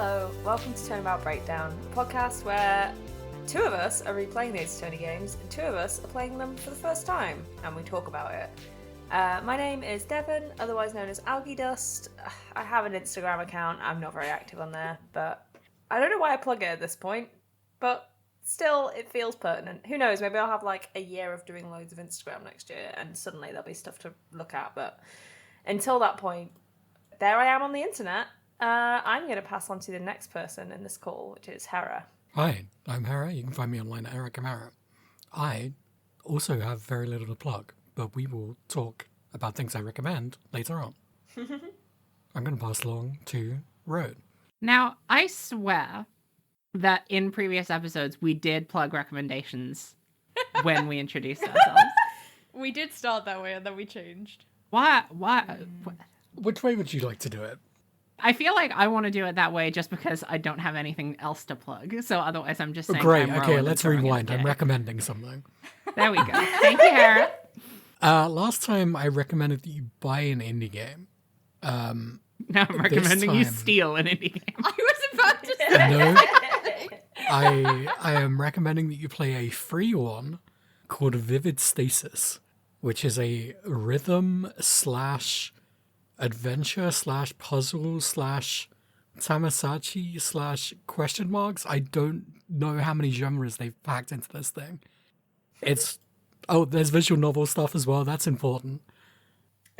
Hello, welcome to Turnabout Breakdown, a podcast where two of us are replaying these Tony games and two of us are playing them for the first time, and we talk about it. My name is Devon, otherwise known as Algae Dust. I have an Instagram account. I'm not very active on there, but I don't know why I plug it at this point, but still, it feels pertinent. Who knows, maybe I'll have like a year of doing loads of Instagram next year, and suddenly there'll be stuff to look at, but until that point, there I am on the internet. I'm going to pass on to the next person in this call, which is Hera. Hi, I'm Hera. You can find me online at Hera Camara. I also have very little to plug, but we will talk about things I recommend later on. I'm going to pass along to Road. Now, I swear that in previous episodes we did plug recommendations when we introduced ourselves. We did start that way and then we changed. Why? Which way would you like to do it? I feel like I want to do it that way just because I don't have anything else to plug. So otherwise I'm just saying Great, I'm okay, Rowan let's and throwing rewind. it I'm in. recommending something. There we go. Thank you, Hera. Last time I recommended that you buy an indie game. Now I'm recommending you time- steal an indie game. I was about to say. No, I am recommending that you play a free one called Vivid Stasis, which is a rhythm / adventure / puzzle / Tamasachi / question marks. I don't know how many genres they've packed into this thing. There's visual novel stuff as well. That's important.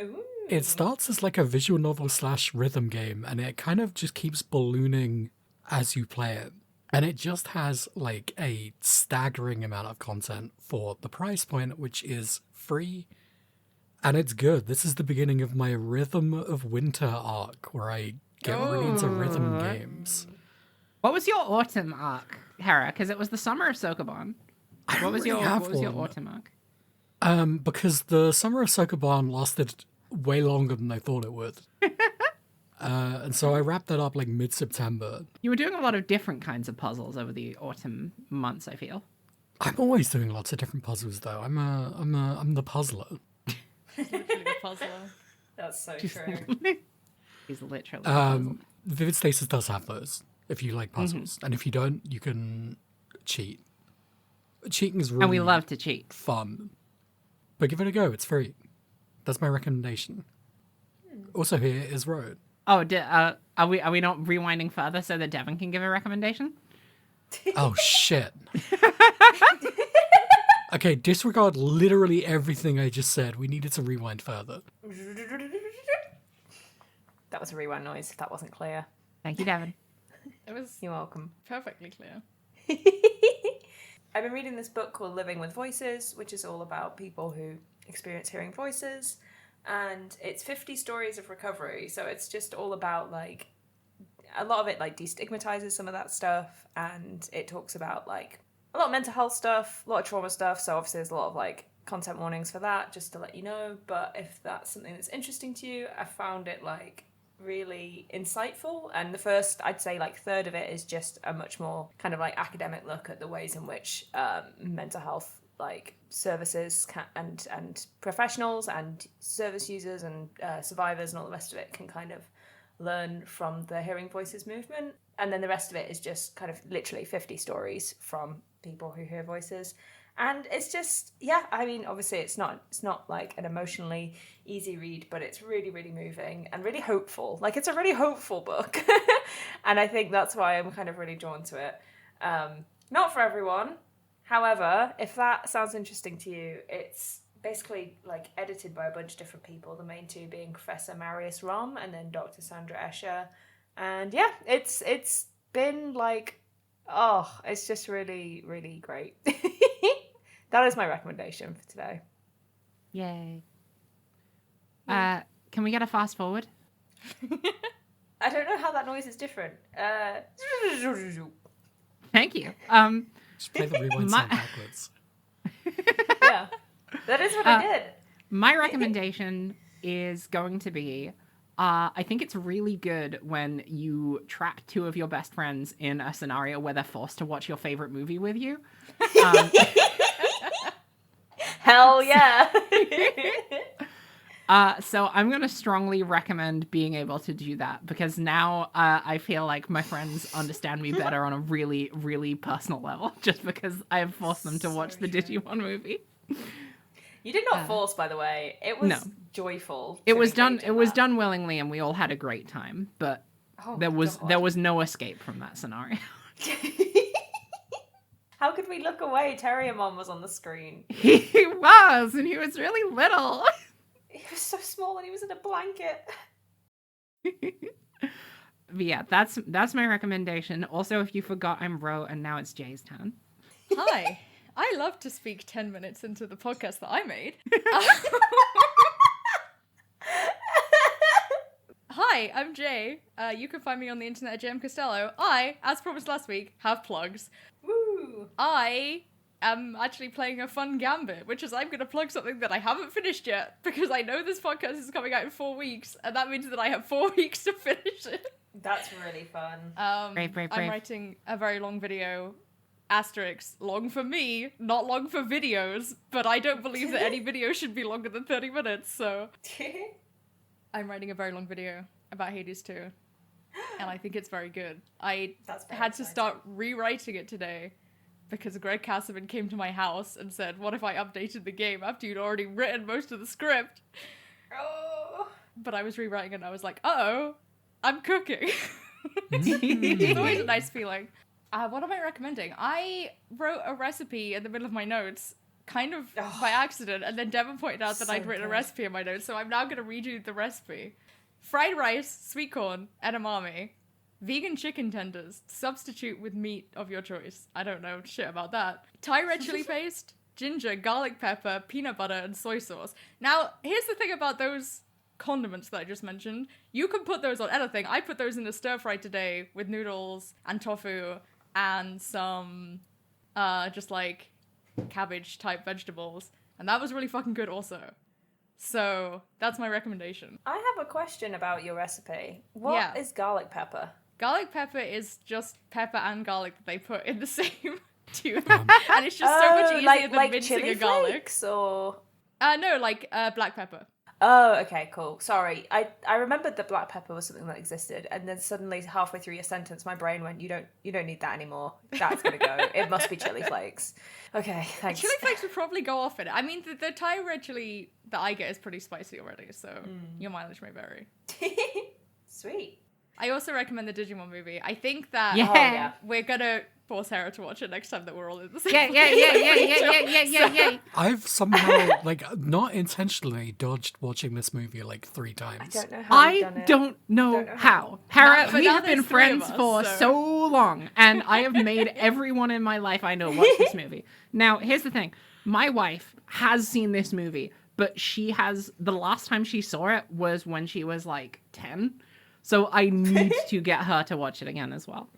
Ooh. It starts as like a visual novel / rhythm game, and it kind of just keeps ballooning as you play it. And it just has like a staggering amount of content for the price point, which is free. And it's good. This is the beginning of my Rhythm of Winter arc, where I get really into rhythm games. What was your autumn arc, Hera? Because it was the summer of Sokoban. What was your autumn arc? Because the Summer of Sokoban lasted way longer than I thought it would. And so I wrapped that up like mid-September. You were doing a lot of different kinds of puzzles over the autumn months, I feel. I'm always doing lots of different puzzles, though. I'm the puzzler. Literally a puzzler. That's so true. He's literally Vivid Stasis does have those, if you like puzzles. And if you don't, you can cheat. Cheating is really And we love to cheat. fun. But give it a go, it's free. That's my recommendation. Also here is Road. Oh, are we not rewinding further so that Devon can give a recommendation? Oh, shit. Okay, disregard literally everything I just said. We needed to rewind further. That was a rewind noise, if that wasn't clear. Thank you, Devon. It was You're welcome. perfectly clear. I've been reading this book called Living with Voices, which is all about people who experience hearing voices. And it's 50 stories of recovery. So it's just all about like, a lot of it like destigmatizes some of that stuff. And it talks about like a lot of mental health stuff, a lot of trauma stuff. So obviously there's a lot of like content warnings for that, just to let you know. But if that's something that's interesting to you, I found it like really insightful. And the first, I'd say like third of it is just a much more kind of like academic look at the ways in which mental health like services and professionals and service users and survivors and all the rest of it can kind of learn from the Hearing Voices movement. And then the rest of it is just kind of literally 50 stories from people who hear voices. And it's just, yeah, I mean, obviously it's not like an emotionally easy read, but it's really, really moving and really hopeful. Like, it's a really hopeful book. And I think that's why I'm kind of really drawn to it. Not for everyone. However, if that sounds interesting to you, it's basically like edited by a bunch of different people, the main two being Professor Marius Rom and then Dr. Sandra Escher. And yeah, it's been like, it's just really, really great. That is my recommendation for today. Yay. Can we get a fast forward? I don't know how that noise is different. Thank you. Just play the rewind sound backwards. Yeah, that is what I did. My recommendation is going to be, I think it's really good when you trap two of your best friends in a scenario where they're forced to watch your favorite movie with you. Hell yeah. So I'm going to strongly recommend being able to do that because now I feel like my friends understand me better on a really, really personal level just because I have forced them to watch the Digimon movie. You did not force, by the way. It was No. joyful. It was done. It was done willingly, and we all had a great time. But there was no escape from that scenario. How could we look away? Terriermon was on the screen. He was, and he was really little. He was so small, and he was in a blanket. But yeah, that's my recommendation. Also, if you forgot, I'm Ro, and now it's Jay's turn. Hi. I love to speak 10 minutes into the podcast that I made. Hi, I'm Jay. You can find me on the internet at JM Costello. I, as promised last week, have plugs. Woo! I am actually playing a fun gambit, which is I'm going to plug something that I haven't finished yet, because I know this podcast is coming out in 4 weeks, and that means that I have 4 weeks to finish it. That's really fun. Brave. I'm writing a very long video. Asterisk, long for me, not long for videos, but I don't believe that any video should be longer than 30 minutes, so... I'm writing a very long video about Hades 2, and I think it's very good. I had to start rewriting it today, because Greg Cassaman came to my house and said, what if I updated the game after you'd already written most of the script? Oh. But I was rewriting it and I was like, uh-oh, I'm cooking. It's always a nice feeling. What am I recommending? I wrote a recipe in the middle of my notes, kind of by accident, and then Devon pointed out that I'd written a recipe in my notes, so I'm now going to read you the recipe. Fried rice, sweet corn, edamame, vegan chicken tenders, substitute with meat of your choice. I don't know shit about that. Thai red chili paste, ginger, garlic pepper, peanut butter, and soy sauce. Now, here's the thing about those condiments that I just mentioned. You can put those on anything. I put those in a stir fry today with noodles and tofu and some just like cabbage type vegetables, and that was really fucking good also. So that's my recommendation. I have a question about your recipe. What is garlic pepper? Garlic pepper is just pepper and garlic that they put in the same tube, and it's just so much easier than mincing chili a garlic. Flakes, or No, like black pepper. Oh, okay, cool. Sorry, I remembered that black pepper was something that existed, and then suddenly halfway through your sentence, my brain went, "You don't need that anymore. That's gonna go. It must be chili flakes." Okay, thanks. Chili flakes would probably go off in it. I mean, the Thai red chili that I get is pretty spicy already, so your mileage may vary. Sweet. I also recommend the Digimon movie. I think that we're gonna force Sarah to watch it next time that we're all in the same Yeah. I've somehow, not intentionally dodged watching this movie 3 times. I don't know how I you've done it. don't know how. Hera, But we now have been there's 3 of friends us, for so long, and I have made everyone in my life I know watch this movie. Now, here's the thing. My wife has seen this movie, but the last time she saw it was when she was 10. So I need to get her to watch it again as well.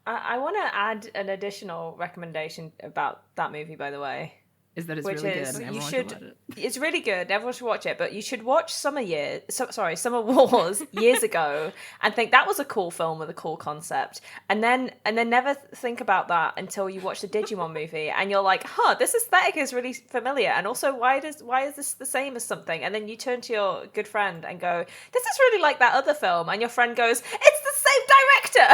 I want to add an additional recommendation about that movie, by the way. Is that it's Which really is, good. you Everyone should, should watch it. it's really good. Everyone should watch it, but you should watch Summer Wars years ago and think that was a cool film with a cool concept, and then never think about that until you watch the Digimon movie and you're like, this aesthetic is really familiar, and also why is this the same as something? And then you turn to your good friend and go, this is really like that other film, and your friend goes, it's the same director.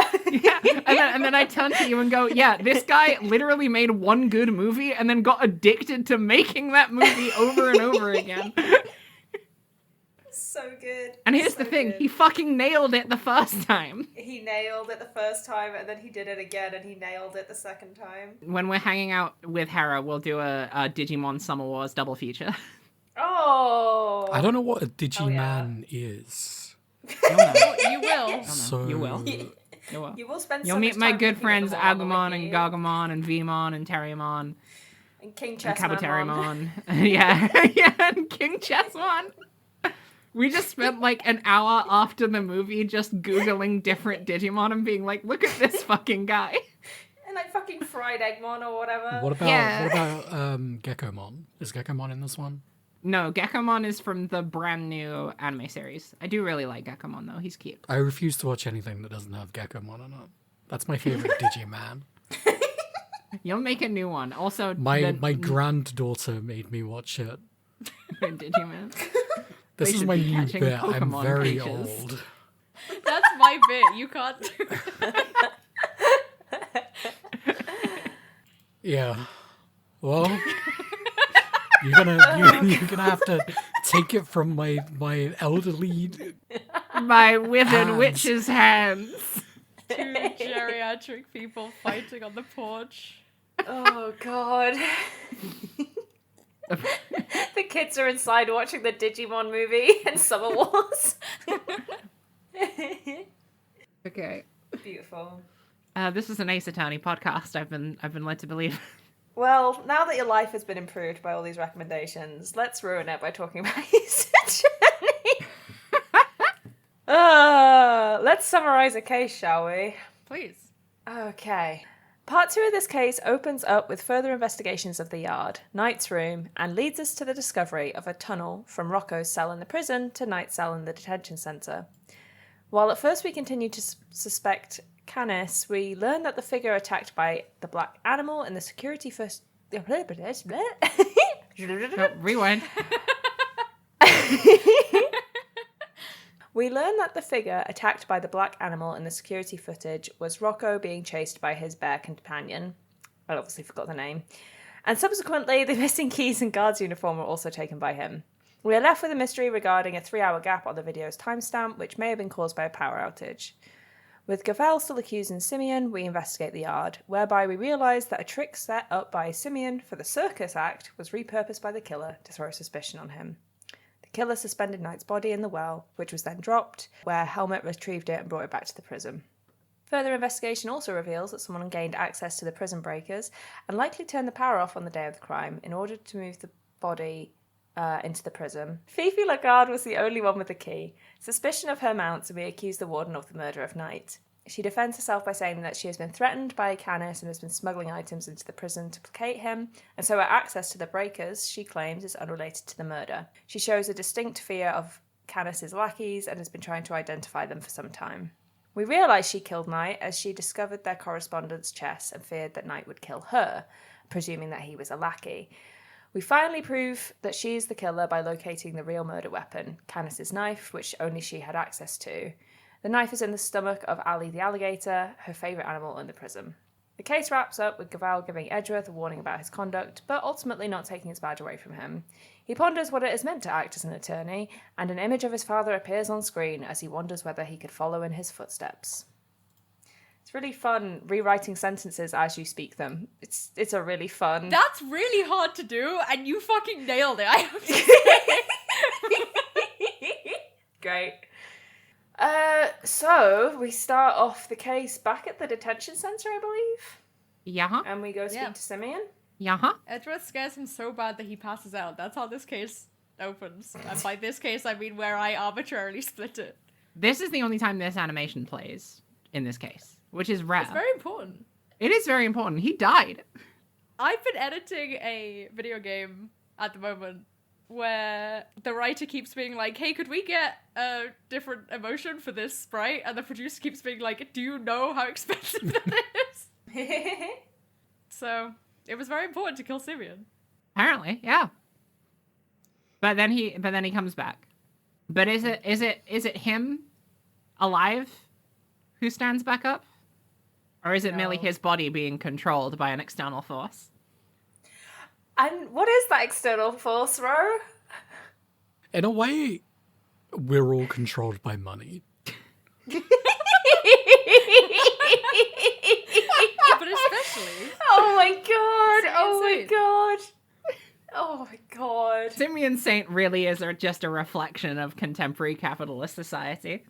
And then I turn to you and go, this guy literally made one good movie and then got addicted to making that movie over and over again. So good. And here's the thing, he fucking nailed it the first time. He nailed it the first time, and then he did it again, and he nailed it the second time. When we're hanging out with Hera, we'll do a Digimon Summer Wars double feature. Oh! I don't know what a Digiman is. You will. So You will. You will spend You'll so meet much my time good looking at friends them all on the Agumon and wiki. Gagamon and Vmon and Terriermon And King and Chessman. Kabuterimon. And King Chessmon. We just spent an hour after the movie just Googling different Digimon and being like, look at this fucking guy. And fucking fried Eggmon or whatever. What about Yeah. Geckomon? Is Geckomon in this one? No, Geckomon is from the brand new anime series. I do really like Geckomon though. He's cute. I refuse to watch anything that doesn't have Geckomon in it. That's my favorite Digiman. You'll make a new one. Also, My granddaughter made me watch it Digimon. This We is should my be new catching bit. I'm Pokemon very creatures. old. That's my bit. You can't do that. Yeah. Well, you're gonna have to take it from my elderly. My withered Hands. witch's hands. Two geriatric people fighting on the porch. Oh god. The kids are inside watching the Digimon movie and Summer Wars. Okay. Beautiful. This is an Ace Attorney podcast. I've been led to believe. Well, now that your life has been improved by all these recommendations, let's ruin it by talking about Ace Attorney. Let's summarize a case, shall we? Please. Okay. Part 2 of this case opens up with further investigations of the yard, Knight's room, and leads us to the discovery of a tunnel from Rocco's cell in the prison to Knight's cell in the detention centre. While at first we continue to suspect Canis, we learn that the figure attacked by the black animal in the security first... Oh, rewind. We learn that the figure attacked by the black animal in the security footage was Rocco being chased by his bear companion. I obviously forgot the name. And subsequently, the missing keys and guard's uniform were also taken by him. We are left with a mystery regarding a 3-hour gap on the video's timestamp, which may have been caused by a power outage. With Gavel still accusing Simeon, we investigate the yard, whereby we realise that a trick set up by Simeon for the circus act was repurposed by the killer to throw suspicion on him. The killer suspended Knight's body in the well, which was then dropped, where Helmet retrieved it and brought it back to the prison. Further investigation also reveals that someone gained access to the prison breakers and likely turned the power off on the day of the crime in order to move the body into the prison. Fifi Lagarde was the only one with the key. Suspicion of her mounts, and we accuse the warden of the murder of Knight. She defends herself by saying that she has been threatened by Canis and has been smuggling items into the prison to placate him, and so her access to the breakers, she claims, is unrelated to the murder. She shows a distinct fear of Canis's lackeys and has been trying to identify them for some time. We realise she killed Knight as she discovered their correspondence chests and feared that Knight would kill her, presuming that he was a lackey. We finally prove that she is the killer by locating the real murder weapon, Canis's knife, which only she had access to. The knife is in the stomach of Ali the alligator, her favourite animal in the prison. The case wraps up with Gaval giving Edgeworth a warning about his conduct, but ultimately not taking his badge away from him. He ponders what it is meant to act as an attorney, and an image of his father appears on screen as he wonders whether he could follow in his footsteps. It's really fun rewriting sentences as you speak them. It's a really fun... That's really hard to do, and you fucking nailed it, I have to say. Great. So we start off the case back at the detention centre, I believe. Yeah. And we go speak Yeah. to Simeon. Yeah. Edgeworth scares him so bad that he passes out. That's how this case opens. And by this case, I mean where I arbitrarily split it. This is the only time this animation plays in this case, which is rare. It's very important. It is very important. He died. I've been editing a video game at the moment where the writer keeps being like, hey, could we get a different emotion for this sprite? And the producer keeps being like, do you know how expensive that is? So it was very important to kill Simeon. Apparently, yeah. But then he comes back. But is it him alive who stands back up? Or is it merely No. his body being controlled by an external force? And what is that external force, Ro? In a way, we're all controlled by money. But especially... Oh my god! Oh my Saint. god! Oh my god! Simeon Saint really is just a reflection of contemporary capitalist society.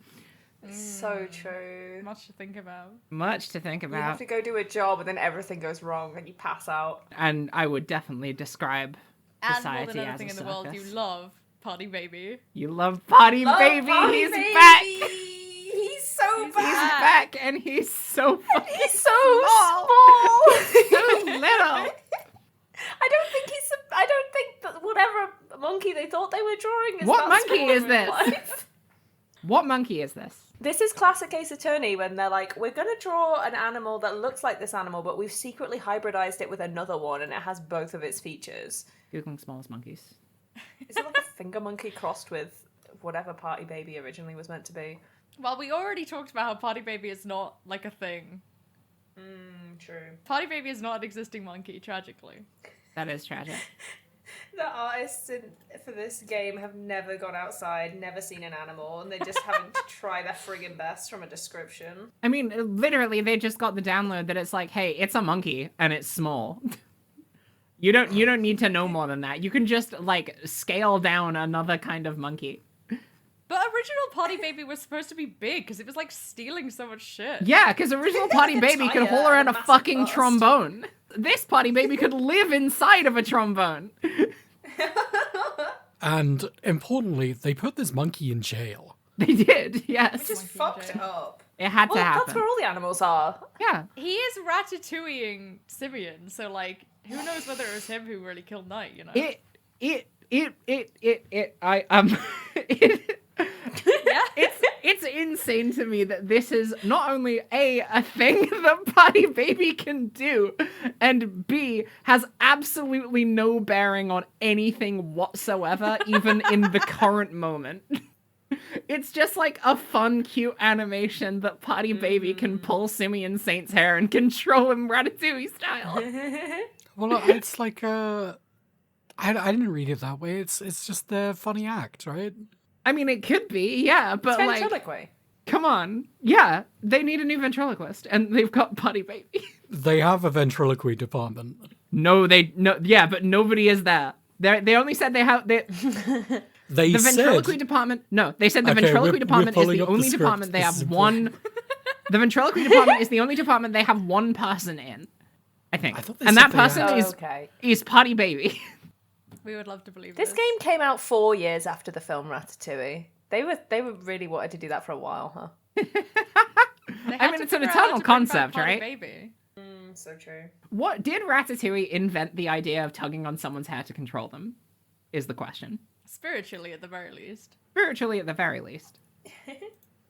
So true. Much to think about. Much to think You have about. to go do a job and then everything goes wrong and you pass out. And I would definitely describe And more society than as anything a in the world, you circus. love Party Babey. You love Party Baby. Party He's Baby! back. He's so He's bad! back, and he's so fucking He's so small. small! so little. I don't think that whatever monkey they thought they were drawing is What that monkey small is in real this? life. What monkey is this? This is classic Ace Attorney when they're like, we're going to draw an animal that looks like this animal, but we've secretly hybridized it with another one and it has both of its features. Googling smallest monkeys. Is it like a finger monkey crossed with whatever Party Babey originally was meant to be? Well, we already talked about how Party Babey is not like a thing. True. Party Babey is not an existing monkey, tragically. That is tragic. The artists for this game have never gone outside, never seen an animal, and they're just having to try their friggin' best from a description. I mean, literally, they just got the download that it's like, hey, it's a monkey and it's small. You don't need to know more than that. You can just like scale down another kind of monkey. But original Party Babey was supposed to be big because it was like stealing so much shit. Yeah, because original Party Babey could haul around a massive fucking bust. trombone. This Party Babey could live inside of a trombone. And importantly, they put this monkey in jail. They did, yes. Which is fucked up. It had to Well, happen. that's where all the animals are. Yeah. He is ratatouilleing Simeon, so like, who knows whether it was him who really killed Knight, you know? It Yeah? it's insane to me that this is not only a thing that Party Babey can do, and B, has absolutely no bearing on anything whatsoever, even in the current moment. It's just like a fun, cute animation that Party Babey can pull Simeon Saint's hair and control him Ratatouille style. Well, it's like I didn't read it that way. It's just the funny act, right? I mean, it could be, yeah, but like, Ventriloquy. come on. Yeah, they need a new ventriloquist, and they've got Party Babey. They have a ventriloquy department. No, but nobody is there. They only said they have They the ventriloquy said department. No, they said the Okay, ventriloquy we're department is pulling the up the only script. department they This have is one. The ventriloquy department is the only department they have one person in, I think, I thought they and said that they person had- Okay. is Party Babey. We would love to believe This game came out 4 years after the film Ratatouille. They were really wanted to do that for a while, huh? I mean, it's an eternal concept, right? Baby. So true. What did Ratatouille invent the idea of tugging on someone's hair to control them? Is the question. Spiritually, at the very least. Spiritually, at the very least.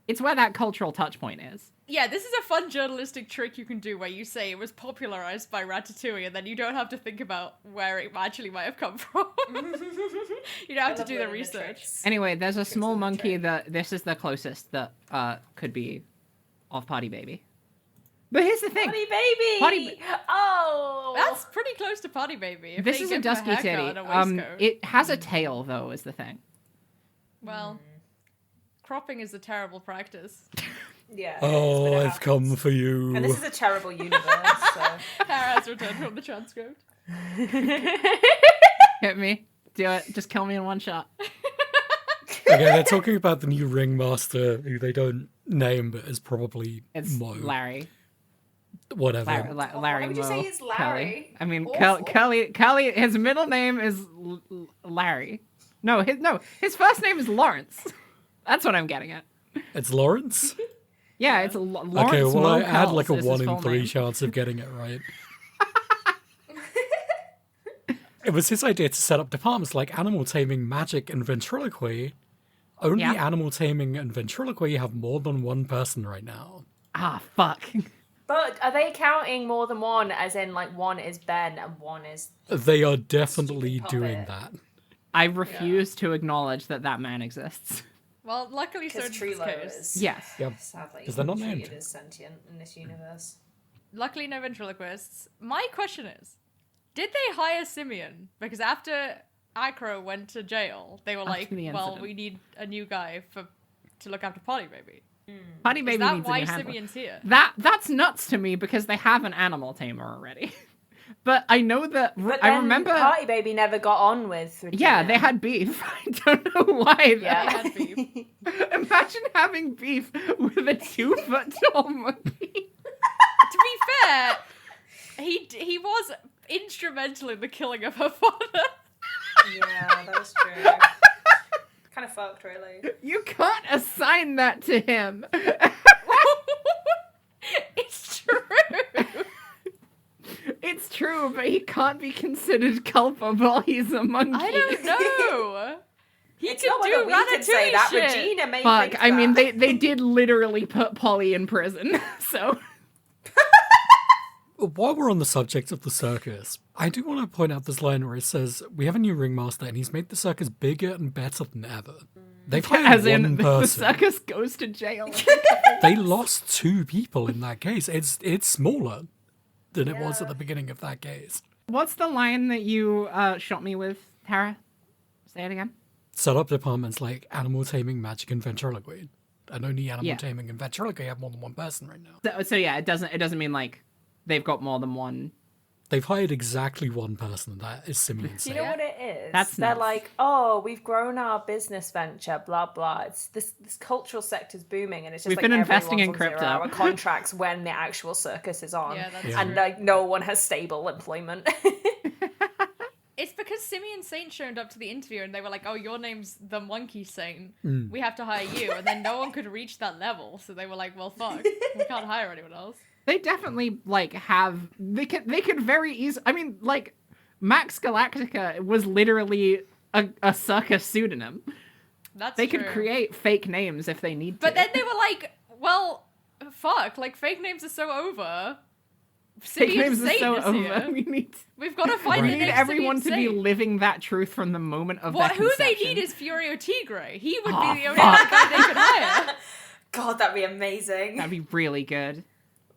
It's where that cultural touch point is. Yeah, this is a fun journalistic trick you can do where you say it was popularized by Ratatouille and then you don't have to think about where it actually might have come from. You don't have to do the research. Anyway, there's a small of the monkey trick. that this is the closest that could be of Party Babey. But here's the thing. Party Babey! Party Oh! That's pretty close to Party Baby. If This they is a give him dusky haircut titty. and a waistcoat. It has a tail though, is the thing. Well, cropping is a terrible practice. Yeah. Oh, it's been I've come for you. And this is a terrible universe, so... Hair has returned from the transcript. Hit me. Do it. Just kill me in one shot. Okay, they're talking about the new ringmaster, who they don't name, but is probably It's Mo. Larry. Whatever. Larry Why would you Mo say he's Larry? Kelly. I mean, Awful. Kelly. His middle name is Larry. No, his first name is Lawrence. That's what I'm getting at. It's Lawrence? Yeah, it's Lawrence. Okay, well, I Mo had like a Kells is 1 his in full 3 name. chance of getting it right. It was his idea to set up departments like animal taming, magic, and ventriloquy. Only Yeah. animal taming and ventriloquy have more than one person right now. Ah, fuck. But are they counting more than one, as in, like, one is Ben and one is... They are definitely Stupid doing puppet. that. I refuse to acknowledge that man exists. Well, luckily so in Because this Trilo case. is, Yes. Yep. sadly, 'Cause they're not treated named. as sentient in this universe. Luckily no ventriloquists. My question is, did they hire Simeon? Because after Acro went to jail, they were like, the well, incident. we need a new guy to look after Party Baby. Party Is Baby that needs a why new handler. Simeon's here? That's nuts to me because they have an animal tamer already. But I know that But I then remember. Party Baby never got on with Regina. Yeah, they had beef. I don't know why. Though. Yeah. They had beef. Imagine having beef with a 2-foot tall monkey. To be fair, he was instrumental in the killing of her father. Yeah, that is true. Kind of fucked, really. You can't assign that to him. It's true. It's true, but he can't be considered culpable. He's a monkey. I don't know. He It's can not do whether we can say Ratatouille that. shit. Regina may Fuck, think I mean, that. they did literally put Polly in prison, so... While we're on the subject of the circus, I do want to point out this line where it says, we have a new ringmaster and he's made the circus bigger and better than ever. They've hired As one in, the person. circus goes to jail. They lost 2 people in that case. It's smaller than it was at the beginning of that case. What's the line that you shot me with, Tara? Say it again. Set up departments like animal taming, magic, and ventriloquy. And only animal taming and ventriloquy have more than 1 person right now. So yeah, it doesn't mean like they've got more than one. They've hired exactly 1 person, and that is Simeon You Saint. know what it is? They're nuts. Like, oh, we've grown our business venture, blah blah. It's this cultural sector's booming, and it's just We've like been investing in everyone's on crypto. 0-hour contracts when the actual circus is on, Yeah, that's and like no one has stable employment. It's because Simeon Saint showed up to the interview and they were like, oh, your name's the Monkey Saint. We have to hire you. And then no one could reach that level. So they were like, well, fuck. We can't hire anyone else. They definitely like have they could very easily. I mean, like Max Galactica was literally a circus pseudonym. They True. could create fake names if they need to. But then they were like, well, fuck. Like, fake names are so over. fake Simeon names are Saint so is over. here. We've got to find We the need next everyone Simeon to be Saint. living that truth from the moment of What? their Who they conception. need is Furio Tigre. He would Oh, be the only other guy they could hire. God, that'd be amazing. That'd be really good.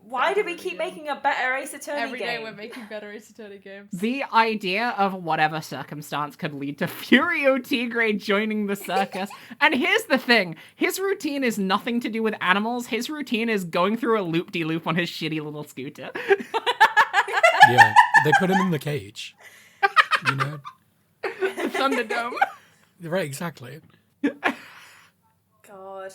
Why do we keep making a better Ace Attorney Every day game? we're making better Ace Attorney games. The idea of whatever circumstance could lead to Furio Tigre joining the circus. And here's the thing. His routine is nothing to do with animals. His routine is going through a loop-de-loop on his shitty little scooter. Yeah, they put him in the cage. You know? The Thunderdome. Right, exactly. God.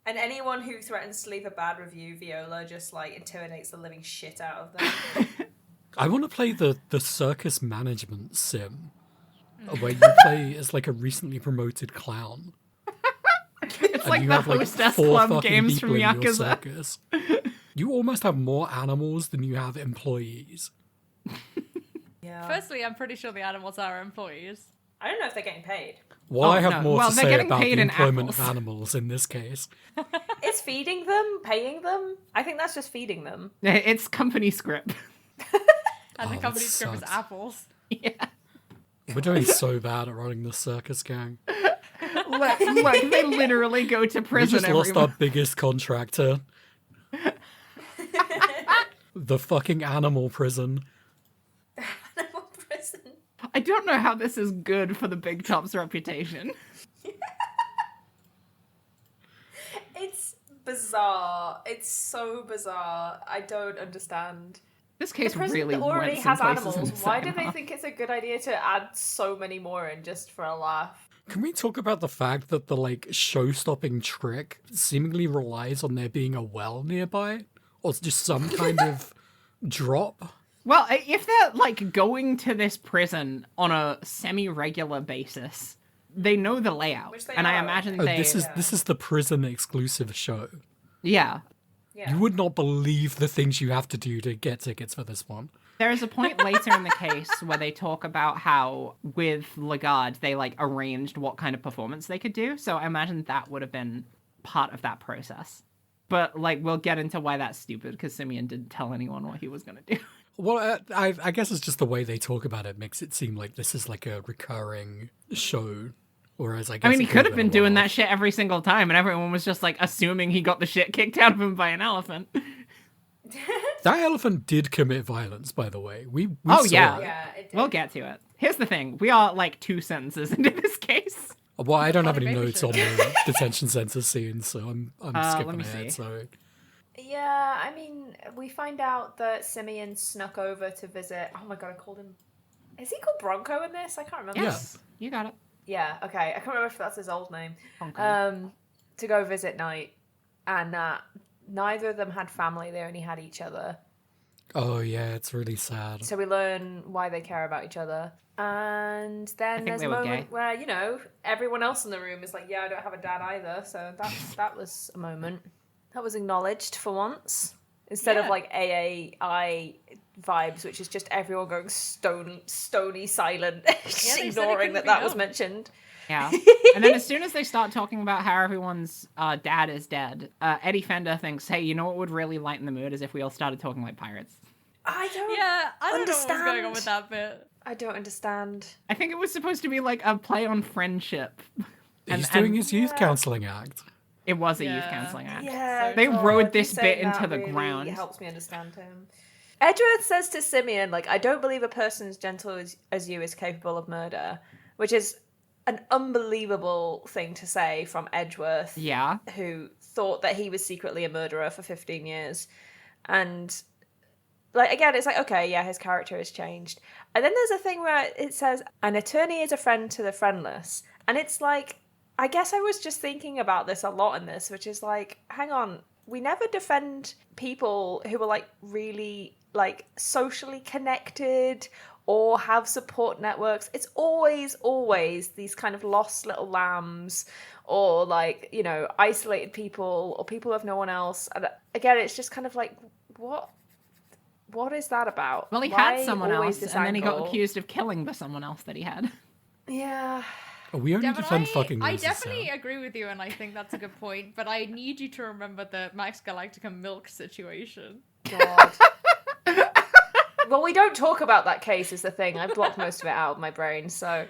And anyone who threatens to leave a bad review, Viola just like intimidates the living shit out of them. I want to play the circus management sim, where you play as like a recently promoted clown. It's And like you the have, Hostess 4 Club fucking games from people in your Yakuza. circus. You almost have more animals than you have employees. Yeah. Firstly, I'm pretty sure the animals are employees. I don't know if they're getting paid. While I have no. more Well, to they're say getting about paid the in employment of apples. animals in this case. Is feeding them, paying them? I think that's just feeding them. It's company script. And the that company script is sucks. apples. Yeah. We're doing so bad at running the circus gang. Look, they literally go to We prison just every lost our biggest contractor. The fucking animal prison. Prison. I don't know how this is good for the Big Top's reputation. It's bizarre. It's so bizarre. I don't understand. This The case prison really already went has some places animals. Why insane, do they huh? think it's a good idea to add so many more in just for a laugh? Can we talk about the fact that the like show-stopping trick seemingly relies on there being a well nearby, or it's just some kind of drop? Well, if they're like going to this prison on a semi-regular basis, they know the layout, Which they and I are, imagine Oh, they. this is the prison exclusive show. Yeah, Yeah. You would not believe the things you have to do to get tickets for this one. there is a point later in the case where they talk about how with Lagarde they like arranged what kind of performance they could do. So I imagine that would have been part of that process. But like we'll get into why that's stupid because Simeon didn't tell anyone what he was gonna do. Well, I guess it's just the way they talk about it makes it seem like this is like a recurring show. Whereas I guess I mean, he it could could've have been a doing that one-off. shit every single time, and everyone was just like assuming he got the shit kicked out of him by an elephant. That elephant did commit violence, by the way. We Oh, saw yeah. it. Yeah, it did. We'll get to it. Here's the thing: we are like 2 sentences into this case. Well, I don't have Party any Babey notes show. on the detention center scene, so I'm skipping let me ahead. see. So Yeah, I mean, we find out that Simeon snuck over to visit. Oh my god, I called him. Is he called Bronco in this? I can't remember. Yes, you got it. Yeah, okay. I can't remember if that's his old name. Bronco. To go visit Knight, and neither of them had family. They only had each other. oh yeah, it's really sad. So we learn why they care about each other. And then think there's they a were moment gay. where, you know, everyone else in the room is like, yeah, I don't have a dad either. So that was a moment. That was acknowledged for once. Instead of Yeah. like AAI vibes, which is just everyone going stony silent, said it ignoring couldn't that be was known. mentioned. Yeah. And then as soon as they start talking about how everyone's dad is dead, Eddie Fender thinks, hey, you know what would really lighten the mood is if we all started talking like pirates. I don't Yeah, I don't know understand. what was going on with that bit. I don't understand. I think it was supposed to be like a play on friendship. He's doing his youth Yeah. counseling act. It was a youth Yeah. counseling act. Yeah, They God, rode you this bit saying into that the really ground. helps me understand him. Edgeworth says to Simeon, like, I don't believe a person as gentle as you is capable of murder, which is an unbelievable thing to say from Edgeworth, Yeah. who thought that he was secretly a murderer for 15 years. And, like, again, it's like, okay, yeah, his character has changed. And then there's a thing where it says, an attorney is a friend to the friendless. And it's like, I guess I was just thinking about this a lot in this, which is like, hang on, we never defend people who are like really like socially connected or have support networks. It's always these kind of lost little lambs or like, you know, isolated people or people who have no one else. And again, it's just kind of like, what is that about? Well, he Why had someone always else, this and then he got angle? accused of killing the someone else that he had. Yeah. We only Yeah, but defend fucking I losers, definitely so. agree with you, and I think that's a good point. But I need you to remember the Max Galactica milk situation. God. Well, we don't talk about that case is the thing. I blocked most of it out of my brain, so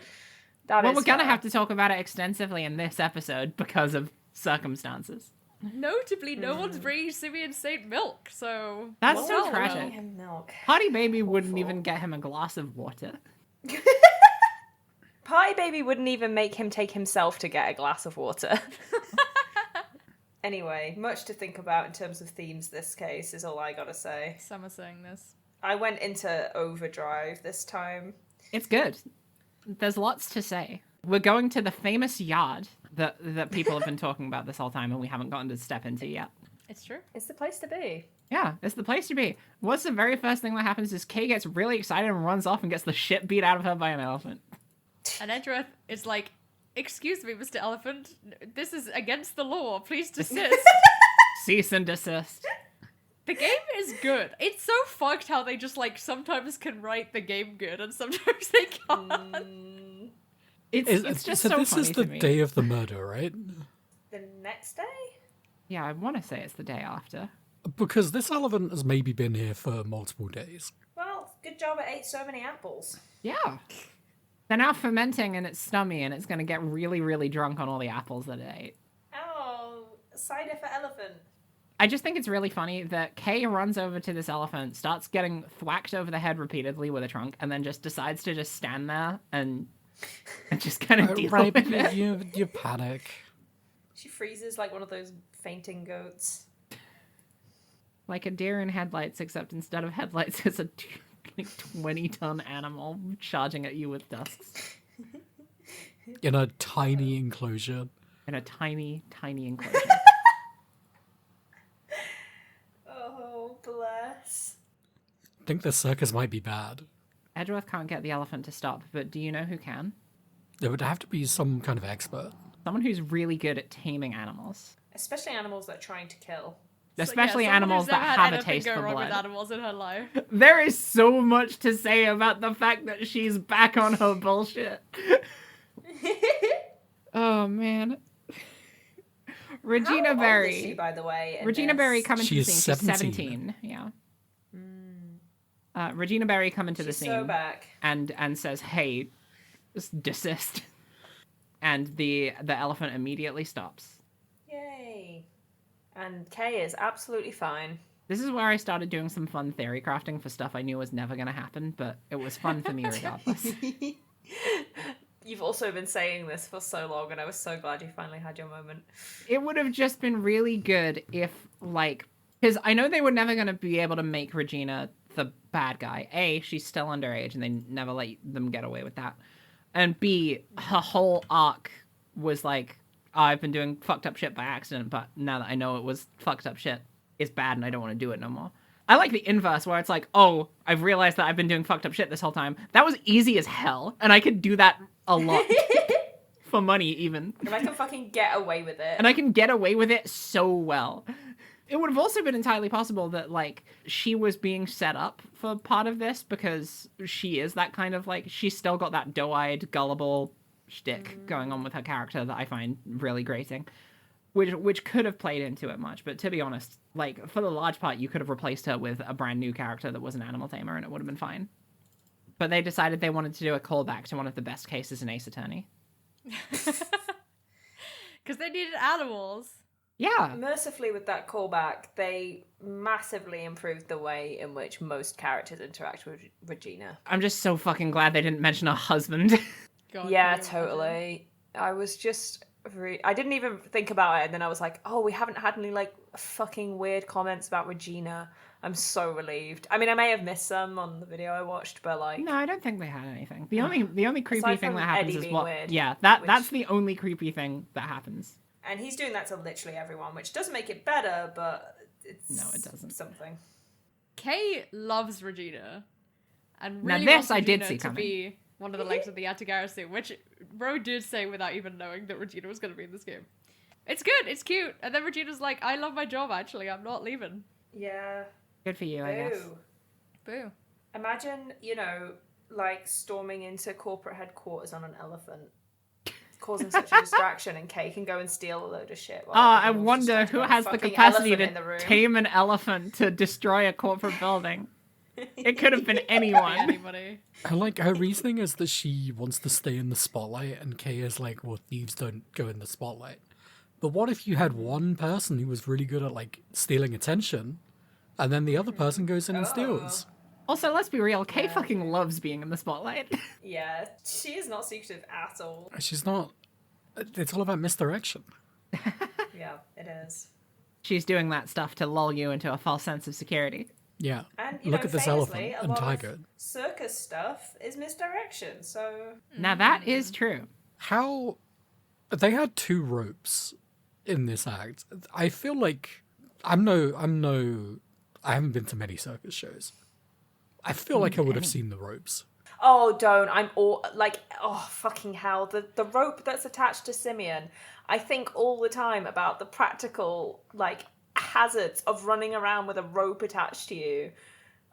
that Well, is we're going to fair. have to talk about it extensively in this episode because of circumstances. Notably, no one's bringing Simeon Saint milk, so That's Well, so well, tragic. and milk. Party Babey wouldn't Awful. even get him a glass of water. Party Babey wouldn't even make him take himself to get a glass of water. Anyway, much to think about in terms of themes this case is all I gotta say. Summer saying this. I went into overdrive this time. It's good. There's lots to say. We're going to the famous yard that people have been talking about this whole time and we haven't gotten to step into yet. It's true. It's the place to be. Yeah, it's the place to be. What's the very first thing that happens is Kay gets really excited and runs off and gets the shit beat out of her by an elephant. And Edgeworth is like, "Excuse me, Mr. Elephant. This is against the law. Please desist." Cease and desist. The game is good. It's so fucked how they just like sometimes can write the game good and sometimes they can't. It's just so this funny is the to me. day of the murder, right? The next day? Yeah, I want to say it's the day after. Because this elephant has maybe been here for multiple days. Well, good job it ate so many apples. Yeah. They're now fermenting in its stomach and it's going to get really, really drunk on all the apples that it ate. Oh, cider for elephant. I just think it's really funny that Kay runs over to this elephant, starts getting thwacked over the head repeatedly with a trunk, and then just decides to just stand there and just kind of deal Right, with it. you panic. She freezes like one of those fainting goats. Like a deer in headlights, except instead of headlights, it's a like 20-ton animal charging at you with tusks In a tiny enclosure. in a tiny, tiny enclosure. Oh, bless. I think the circus might be bad. Edgeworth can't get the elephant to stop, but do you know who can? There would have to be some kind of expert. Someone who's really good at taming animals. Especially animals that are trying to kill. Especially someone animals who's never that had have a anything taste go for wrong with blood. animals in her life. There is so much to say about the fact that she's back on her bullshit. Oh, man. Regina How Berry. old is she, by the way? in Regina this? Berry coming to She the is scene. She's 17. 17. Yeah. Regina Berry coming to the She's scene so back. and says, "Hey, just desist." And the elephant immediately stops. Yay. And Kay is absolutely fine. This is where I started doing some fun theory crafting for stuff I knew was never going to happen, but it was fun for me regardless. You've also been saying this for so long, and I was so glad you finally had your moment. It would have just been really good if, like, because I know they were never going to be able to make Regina the bad guy. A, she's still underage, and they never let them get away with that. And B, her whole arc was like, I've been doing fucked up shit by accident, but now that I know it was fucked up shit, it's bad and I don't want to do it no more. I like the inverse where it's like, oh, I've realized that I've been doing fucked up shit this whole time. That was easy as hell, and I could do that a lot. For money, even. And I can fucking get away with it. And I can get away with it so well. It would have also been entirely possible that, like, she was being set up for part of this because she is that kind of, like, she's still got that doe-eyed, gullible shtick going on with her character that I find really grating. which could have played into it much. But to be honest, like for the large part, you could have replaced her with a brand new character that was an animal tamer, and it would have been fine. But they decided they wanted to do a callback to one of the best cases in Ace Attorney. Because they needed animals. Yeah. Mercifully, with that callback, they massively improved the way in which most characters interact with Regina. I'm just so fucking glad they didn't mention her husband. God, Yeah, can you totally. I was just... I didn't even think about it, and then I was like, oh, we haven't had any, like, fucking weird comments about Regina. I'm so relieved. I mean, I may have missed some on the video I watched, but, like... No, I don't think they had anything. The only creepy Aside thing from that happens Eddie is being what... weird, yeah, which- that's the only creepy thing that happens. And he's doing that to literally everyone, which doesn't make it better, but it's... No, it doesn't. Something. Kay loves Regina. And Now really this wants I did Regina see to coming. be one of the legs of the anti-garrison, which Ro did say without even knowing that Regina was going to be in this game. It's good, it's cute. And then Regina's like, I love my job, actually. I'm not leaving. Yeah. Good for you, I guess. Boo. Boo. Imagine, like, storming into corporate headquarters on an elephant. Causing such a distraction, and Kay can go and steal a load of shit. I wonder who has the capacity in the to room. tame an elephant to destroy a corporate building. It could have been anyone. Anybody. I like her reasoning is that she wants to stay in the spotlight, and Kay is like, well, thieves don't go in the spotlight. But what if you had one person who was really good at, like, stealing attention, and then the other person goes in and steals? Also, let's be real, Kay fucking loves being in the spotlight. Yeah, she is not secretive at all. She's not... It's all about misdirection. Yeah, it is. She's doing that stuff to lull you into a false sense of security. Yeah. And Look at this famously, elephant a and lot tiger. of circus stuff is misdirection, so... Now that is true. How... They had 2 ropes in this act. I feel like... I haven't been to many circus shows. I feel like I would have seen the ropes. Oh, don't. I'm all... Like, oh, fucking hell. The rope that's attached to Simeon, I think all the time about the practical, like, hazards of running around with a rope attached to you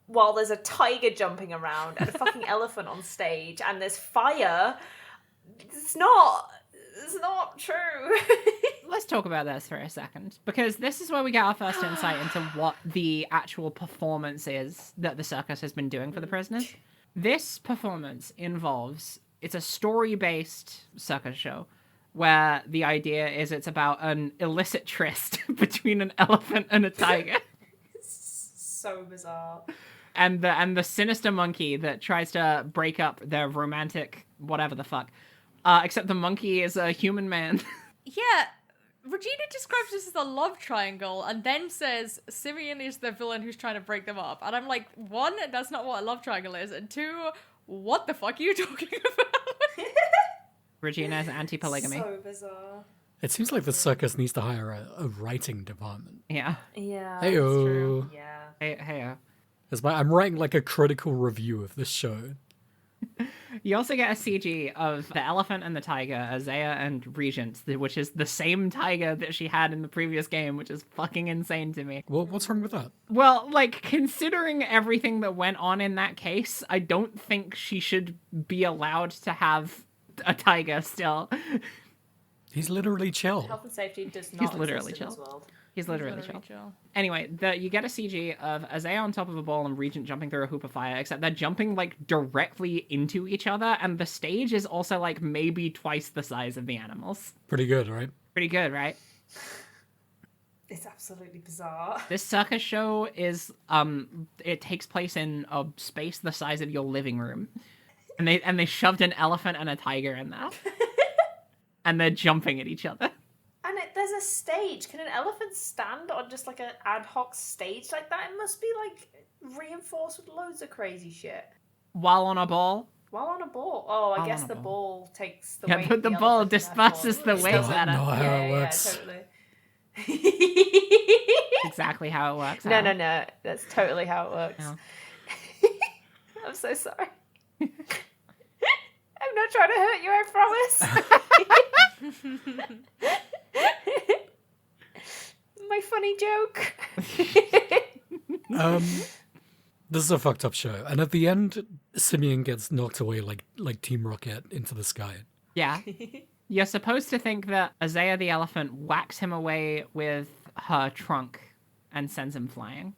while there's a tiger jumping around and a fucking elephant on stage and there's fire. It's not true. Let's talk about this for a second, because this is where we get our first insight into what the actual performance is that the circus has been doing for the prisoners. This performance involves, it's a story-based circus show where the idea is it's about an illicit tryst between an elephant and a tiger. So bizarre. And the sinister monkey that tries to break up their romantic whatever the fuck. Except the monkey is a human man. Yeah, Regina describes this as a love triangle and then says Simeon is the villain who's trying to break them up. And I'm like, 1, that's not what a love triangle is. And 2, what the fuck are you talking about? Regina's anti-polygamy. So bizarre. It seems like the circus needs to hire a writing department. Yeah. Yeah. Hey-o. Yeah. Hey. I'm writing like a critical review of this show. You also get a CG of the elephant and the tiger, Isaiah and Regent, which is the same tiger that she had in the previous game, which is fucking insane to me. Well, what's wrong with that? Well, like, considering everything that went on in that case, I don't think she should be allowed to have a tiger still. He's literally chill. Health and safety does not literally exist in this chill. world. He's literally chill. Anyway, you get a CG of Isaiah on top of a ball and Regent jumping through a hoop of fire, except they're jumping, like, directly into each other, and the stage is also, like, maybe twice the size of the animals. Pretty good, right? Pretty good, right? It's absolutely bizarre. This circus show is, it takes place in a space the size of your living room. And they shoved an elephant and a tiger in there. And they're jumping at each other. And there's a stage. Can an elephant stand on just like an ad hoc stage like that? It must be like reinforced with loads of crazy shit. While on a ball? While on a ball. Oh, I While guess on a the ball. ball takes the Yeah, weight. but the of ball elephant, disperses therefore- the weight Doesn't better. know how it works. Totally. Exactly how it works. No. Al. That's totally how it works. No. I'm so sorry. I'm not trying to hurt you, I promise. My funny joke. This is a fucked up show. And at the end, Simeon gets knocked away like Team Rocket into the sky. Yeah. You're supposed to think that Azea the elephant whacks him away with her trunk and sends him flying.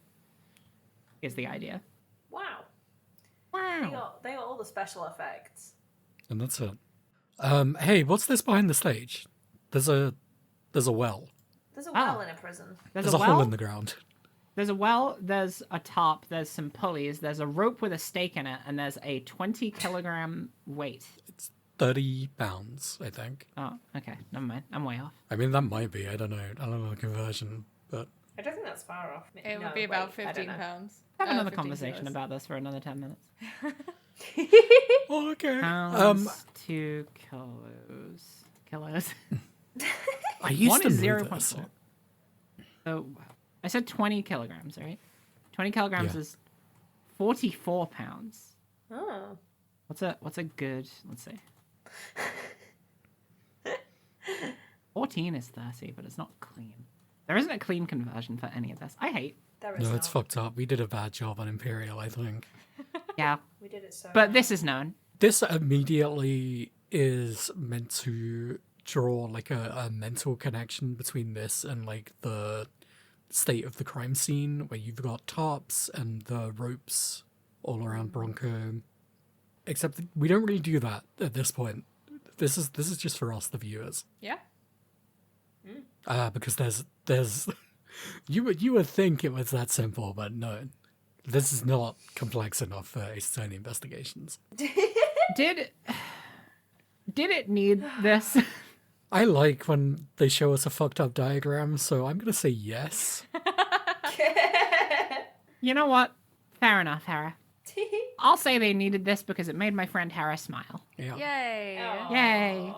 Is the idea. Wow. Wow. They got all the special effects. And that's it. Hey, what's this behind the stage? There's a well. There's a well in a prison. There's There's a a hole well. in the ground. There's a well, there's a top, there's some pulleys, there's a rope with a stake in it, and there's a 20-kilogram weight. 30 pounds, I think. Oh, okay. Never mind. I'm way off. I mean, that might be. I don't know. I don't know the conversion, but I don't think that's far off. It would be about 15 pounds. Have another 15 conversation kilos. about this for another 10 minutes. oh, okay. Pounds to kilos. Kilos. I used One to is know 0.4. this. So I said 20 kilograms, right? 20 kilograms Yeah. is 44 pounds. Oh. What's a good? Let's see. 14 is 30, but it's not clean. There isn't a clean conversion for any of this. I hate. There is No, not. it's fucked up. We did a bad job on Imperial, I think. Yeah, We did it so but this is known. This immediately is meant to draw like a mental connection between this and like the state of the crime scene where you've got tarps and the ropes all around Bronco. Except that we don't really do that at this point. This is just for us, the viewers. Yeah. Because there's you would think it was that simple, but no. This is not complex enough for Ace Attorney investigations. Did it need this? I like when they show us a fucked up diagram, so I'm gonna say yes. You know what? Fair enough, Hera. I'll say they needed this because it made my friend Hera smile. Yeah. Yay. Yay.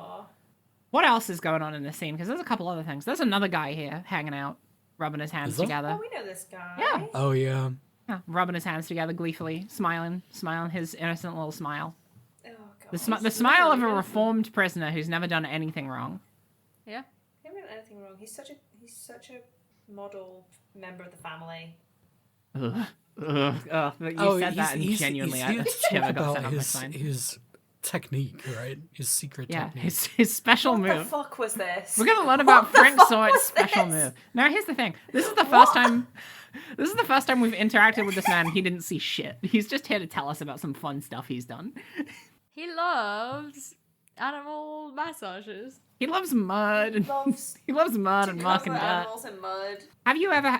What else is going on in this scene? Because there's a couple other things. There's another guy here hanging out, rubbing his hands Is there? together. Oh, we know this guy. Yeah. Oh yeah. Yeah, rubbing his hands together gleefully, smiling his innocent little smile. Oh, God. The smile of a reformed prisoner who's never done anything wrong. Yeah. He hasn't done anything wrong. He's such a model member of the family. Ugh. You said that and genuinely he's here I to shiver talk got about sent up my spine. his technique, right? His secret Yeah, technique. his special What the move. fuck was this? We're gonna learn about the Frank fuck Swort's was special this? move. Now here's the thing. This is the first time we've interacted with this man and he didn't see shit. He's just here to tell us about some fun stuff he's done. He loves animal massages. He loves mud and Loves he loves mud to and muck cover and dirt. animals in mud. Have you ever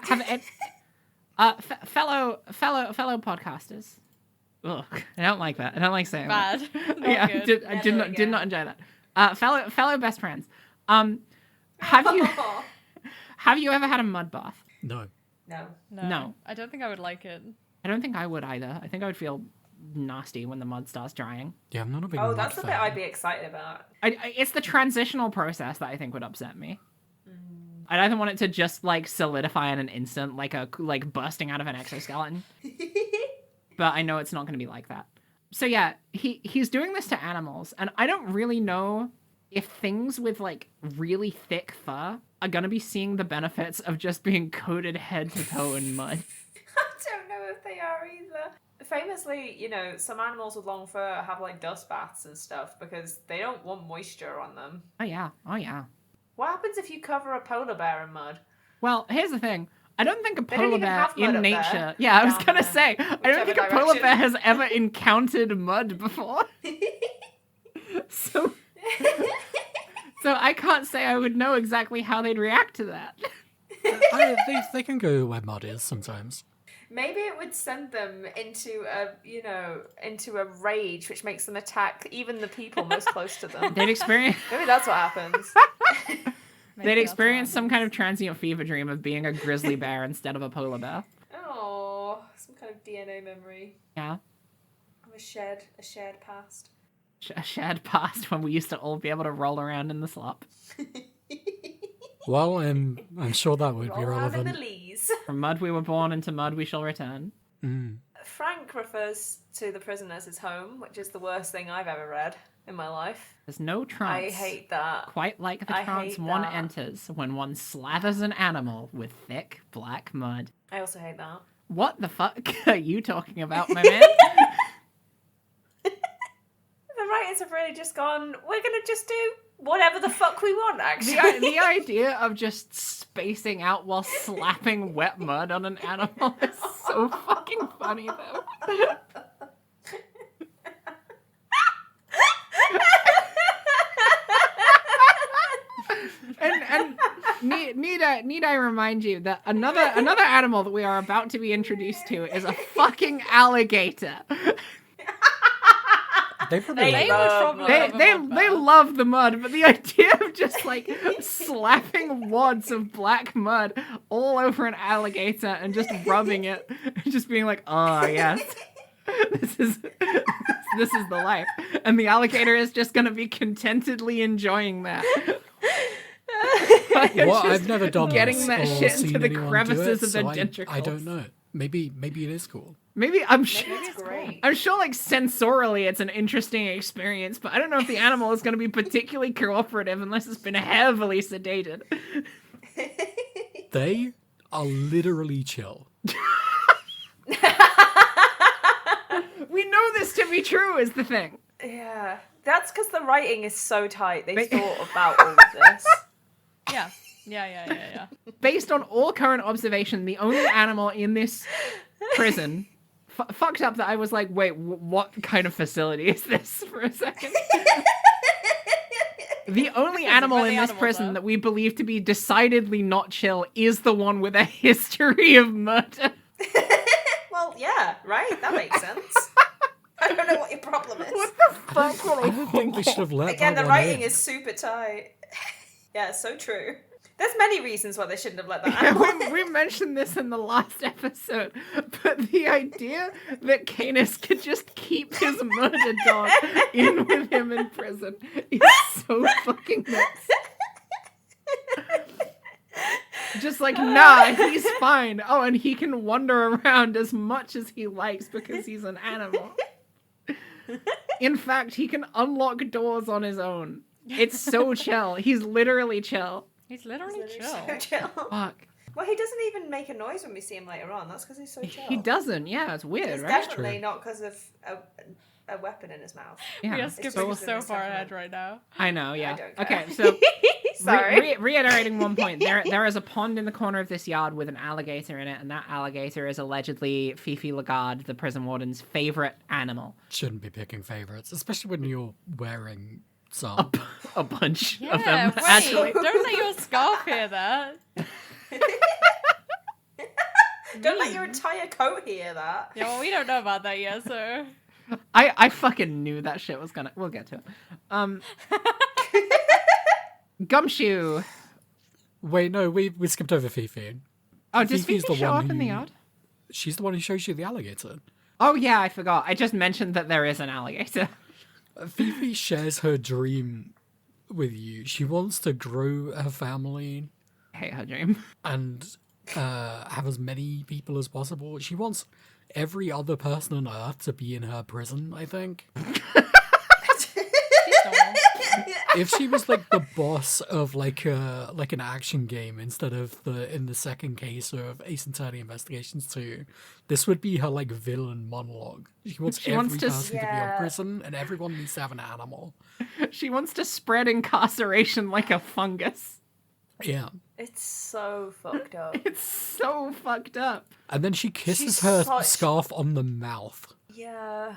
fellow podcasters? Ugh, I don't like that. I don't like saying Bad. that. Not Yeah, good. I Never did again. not enjoy that. Fellow best friends. Have you ever had a mud bath? No. No. No. I don't think I would like it. I don't think I would either. I think I would feel nasty when the mud starts drying. Yeah, I'm not a big Oh, mud that's the bit fan. I'd be excited about. It's the transitional process that I think would upset me. I'd either want it to just like solidify in an instant, like bursting out of an exoskeleton. But I know it's not going to be like that. So yeah, he's doing this to animals, and I don't really know if things with like really thick fur are going to be seeing the benefits of just being coated head to toe in mud. I don't know if they are either. Famously, some animals with long fur have like dust baths and stuff because they don't want moisture on them. Oh yeah. What happens if you cover a polar bear in mud? Well, here's the thing. I don't think a don't polar even bear have mud in up there. nature. Yeah, I was Down gonna there. say. I don't think a Whichever polar direction. bear has ever encountered mud before. So I can't say I would know exactly how they'd react to that. They can go where mud is sometimes. Maybe it would send them into a rage, which makes them attack even the people most close to them. They'd experience Maybe that's what happens. they'd experience some kind of transient fever dream of being a grizzly bear instead of a polar bear. Oh, some kind of DNA memory Yeah. of a shared past. A shared past when we used to all be able to roll around in the slop. Well, I'm sure that would be Roll out in the relevant. lees. From mud we were born, into mud we shall return. Frank refers to the prison as his home, which is the worst thing I've ever read in my life. There's no trance. I hate that. Quite like the I trance hate one that. enters when one slathers an animal with thick black mud. I also hate that. What the fuck are you talking about, my man? The writers have really just gone, we're going to just do whatever the fuck we want, actually. The idea of just spacing out while slapping wet mud on an animal is so fucking funny, though. And need I remind you that another animal that we are about to be introduced to is a fucking alligator. They probably They They love the mud, but the idea of just like slapping wads of black mud all over an alligator and just rubbing it, and just being like, oh yes, this is the life, and the alligator is just gonna be contentedly enjoying that. Well, I've never done getting this that or shit into seen the anyone do crevices it, of their so denticles. I don't know. Maybe it is cool. Maybe I'm sure. It's great. I'm sure, like, sensorily it's an interesting experience, but I don't know if the animal is going to be particularly cooperative unless it's been heavily sedated. They are literally chill. We know this to be true, is the thing. Yeah. That's because the writing is so tight. They thought about all of this. Yeah. Based on all current observation, the only animal in this prison fucked up that I was like, wait, what kind of facility is this for a second? The only animal in this prison that we believe to be decidedly not chill is the one with a history of murder. Well, yeah, right? That makes sense. I don't know what your problem is. What the fuck were I don't think they should have let Again, that the one writing in. is super tight. Yeah, so true. There's many reasons why they shouldn't have let that Yeah, animal we mentioned this in the last episode, but the idea that Canis could just keep his murder dog in with him in prison is so fucking nuts. Just like, nah, he's fine. Oh, and he can wander around as much as he likes because he's an animal. In fact, he can unlock doors on his own. It's so chill. He's literally chill. He's literally chill. so chill. Fuck. Well, he doesn't even make a noise when we see him later on. That's because he's so chill. He doesn't. Yeah, it's weird, It's right? definitely not because of a weapon in his mouth. Yeah. We are It's skipping just so in far this ahead right now. I know, yeah. I don't care. Okay, so Sorry. reiterating one point, there is a pond in the corner of this yard with an alligator in it, and that alligator is allegedly Fifi Lagarde, the prison warden's favorite animal. Shouldn't be picking favorites, especially when you're wearing some. A bunch Yeah, of them, wait, actually. don't let your scarf hear that. Don't let your entire coat hear that. Yeah, well, we don't know about that yet, so... I fucking knew that shit was gonna... We'll get to it. Gumshoe. Wait, no, we skipped over Fifi. Oh, does Fifi's Fifi the show one up in the who- yard? She's the one who shows you the alligator. Oh, yeah, I forgot. I just mentioned that there is an alligator. Fifi shares her dream with you. She wants to grow her family I hate her dream. and have as many people as possible. She wants every other person on Earth to be in her prison, I think. She's normal. If she was like the boss of like an action game instead of in the second case of Ace Attorney Investigations 2, this would be her like villain monologue. She wants She every wants to- person to be Yeah. on prison, and everyone needs to have an animal. She wants to spread incarceration like a fungus. Yeah. It's so fucked up. It's so fucked up. And then she kisses She's her such- scarf on the mouth. Yeah.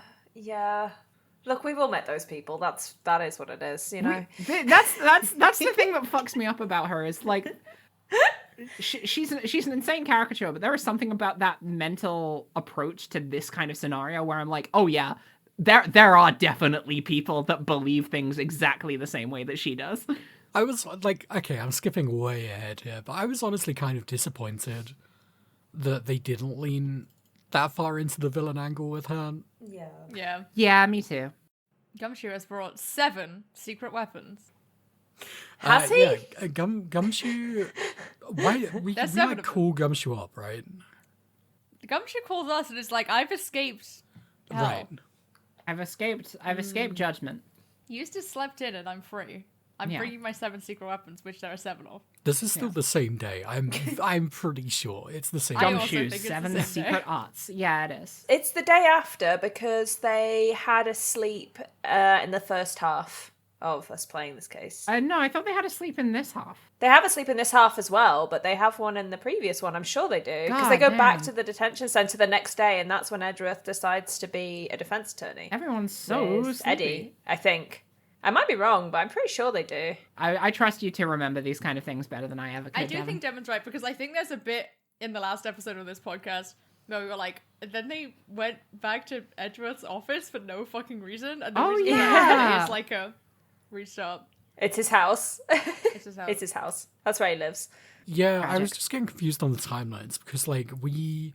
Look, we've all met those people. That is what it is, you know. That's the thing that fucks me up about her is like she's an insane caricature, but there is something about that mental approach to this kind of scenario where I'm like, oh yeah, there are definitely people that believe things exactly the same way that she does. I was like, okay, I'm skipping way ahead here, but I was honestly kind of disappointed that they didn't lean that far into the villain angle with her. Yeah. Yeah. Yeah, me too. Gumshoe has brought 7 secret weapons. Has he? Yeah, Gumshoe. Why we There's 7 like of them. call Gumshoe up, right? Gumshoe calls us and is like, I've escaped hell. Right. I've escaped judgment. You just slept in and I'm free. I'm Yeah. bringing my 7 secret weapons, which there are 7 of. This is still the same day. I'm pretty sure it's the same. I also day. Gumshoe, think it's the 7 same secret day. arts. Yeah, it is. It's the day after because they had a sleep in the first half. of us playing this case. No, I thought they had a sleep in this half. They have a sleep in this half as well, but they have one in the previous one. I'm sure they do. Because they God go back damn. to the detention centre the next day, and that's when Edgeworth decides to be a defence attorney. Everyone's so With sleepy. Eddie, I think. I might be wrong, but I'm pretty sure they do. I trust you to remember these kind of things better than I ever could. I do Devin. think Devin's right, because I think there's a bit in the last episode of this podcast where we were like, and then they went back to Edgeworth's office for no fucking reason. And the Oh, reason yeah. is like a restart. It's his house. It's his house. It's his house. That's where he lives. Yeah, I Tragic. was just getting confused on the timelines because, like, we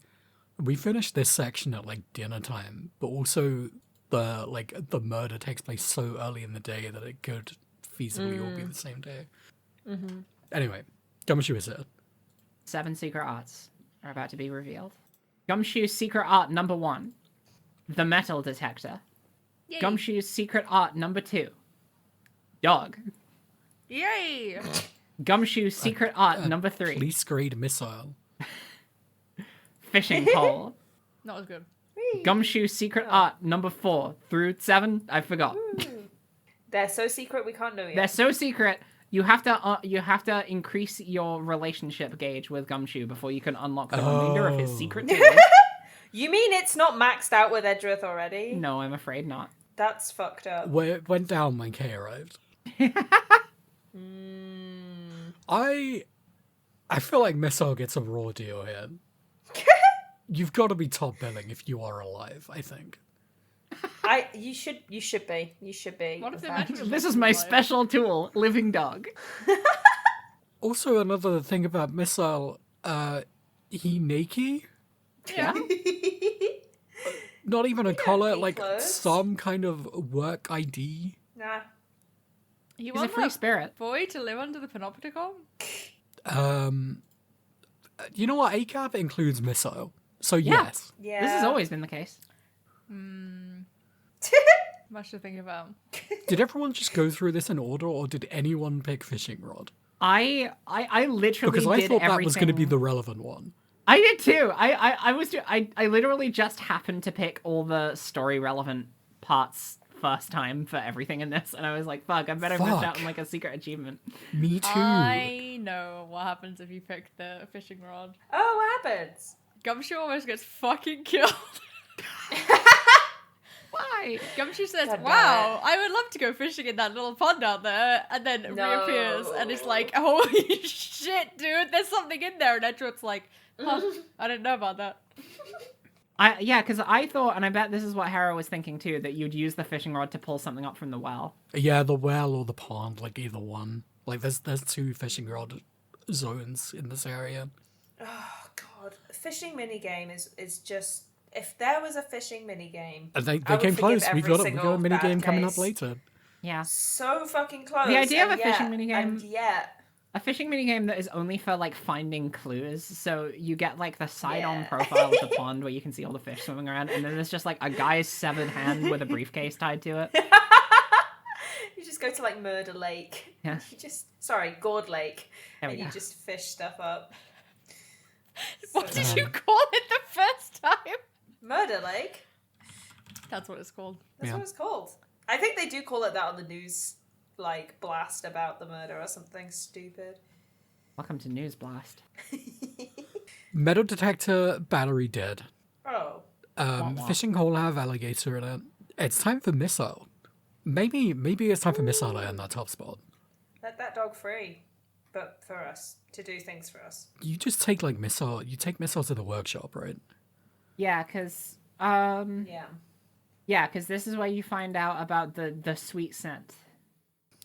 finished this section at like dinner time, but also the murder takes place so early in the day that it could feasibly all be the same day. Mm-hmm. Anyway, Gumshoe is it? 7 secret arts are about to be revealed. Gumshoe's secret art number 1, the metal detector. Yay. Gumshoe's secret art number 2, dog. Yay! Gumshoe's secret art number 3, Police grade missile. fishing pole. That was good. Gumshoe's secret art number 4 through 7, I forgot. They're so secret we can't know yet. They're so secret. You have to increase your relationship gauge with Gumshoe before you can unlock the remainder of his secret tools. You mean it's not maxed out with Edgeworth already? No, I'm afraid not. That's fucked up. Where it went down when Kay arrived. I feel like Missile gets a raw deal here. You've got to be top billing if you are alive, I think. You should be. You should be. What if they In fact. mentioned This is my special tool, living dog. Also, another thing about Missile, he naked? Yeah. Not even a Yeah, collar, pretty like close. some kind of work ID. Nah. You He's a want free that spirit. boy to live under the panopticon? You know what? ACAB includes Missile. So Yeah. yes. Yeah. This has always been the case. Much to think about. Did everyone just go through this in order, or did anyone pick fishing rod? I literally Because I did thought that was going to be everything- the relevant one. I did too. I literally just happened to pick all the story relevant parts first time for everything in this, and I was like, "Fuck! I bet I missed out Fuck. on like a secret achievement." Me too. I know what happens if you pick the fishing rod. Oh, what happens? Gumshoe almost gets fucking killed. Why? Gumshoe says, God damn "Wow, I would love to go fishing in that little pond out there," and then reappears and is like, "Holy shit, dude! There's something in there." And Edgeworth's like, "Huh, I didn't know about that." Yeah, because I thought, and I bet this is what Hera was thinking too, that you'd use the fishing rod to pull something up from the well. Yeah, the well or the pond, like either one. Like there's 2 fishing rod zones in this area. Oh god, a fishing minigame is just. If there was a fishing minigame, And they I would came forgive close. We every got a single mini game bad coming up case. later. Yeah. So fucking close. The idea of and a fishing yet- minigame- and yet, A fishing minigame that is only for like finding clues. So you get like the side-on Yeah. profile of the pond where you can see all the fish swimming around, and then there's just like a guy's severed hand with a briefcase tied to it. you just go to like Murder Lake. Yeah. Gourd Lake, There we and you go. just fish stuff up. What So- did you call it the first time? Murder Lake? That's what it's called. That's Yeah. what it's called. I think they do call it that on the news, like blast about the murder or something stupid. Welcome to News Blast. Metal detector, battery dead. Oh. wah. Fishing hole have alligator in it. It's time for Missile. Maybe it's time for Missile to earn that top spot. Let that dog free. But for us. To do things for us. You just take like Missile. You take Missile to the workshop, right? Yeah, because Yeah. this is where you find out about the sweet scent.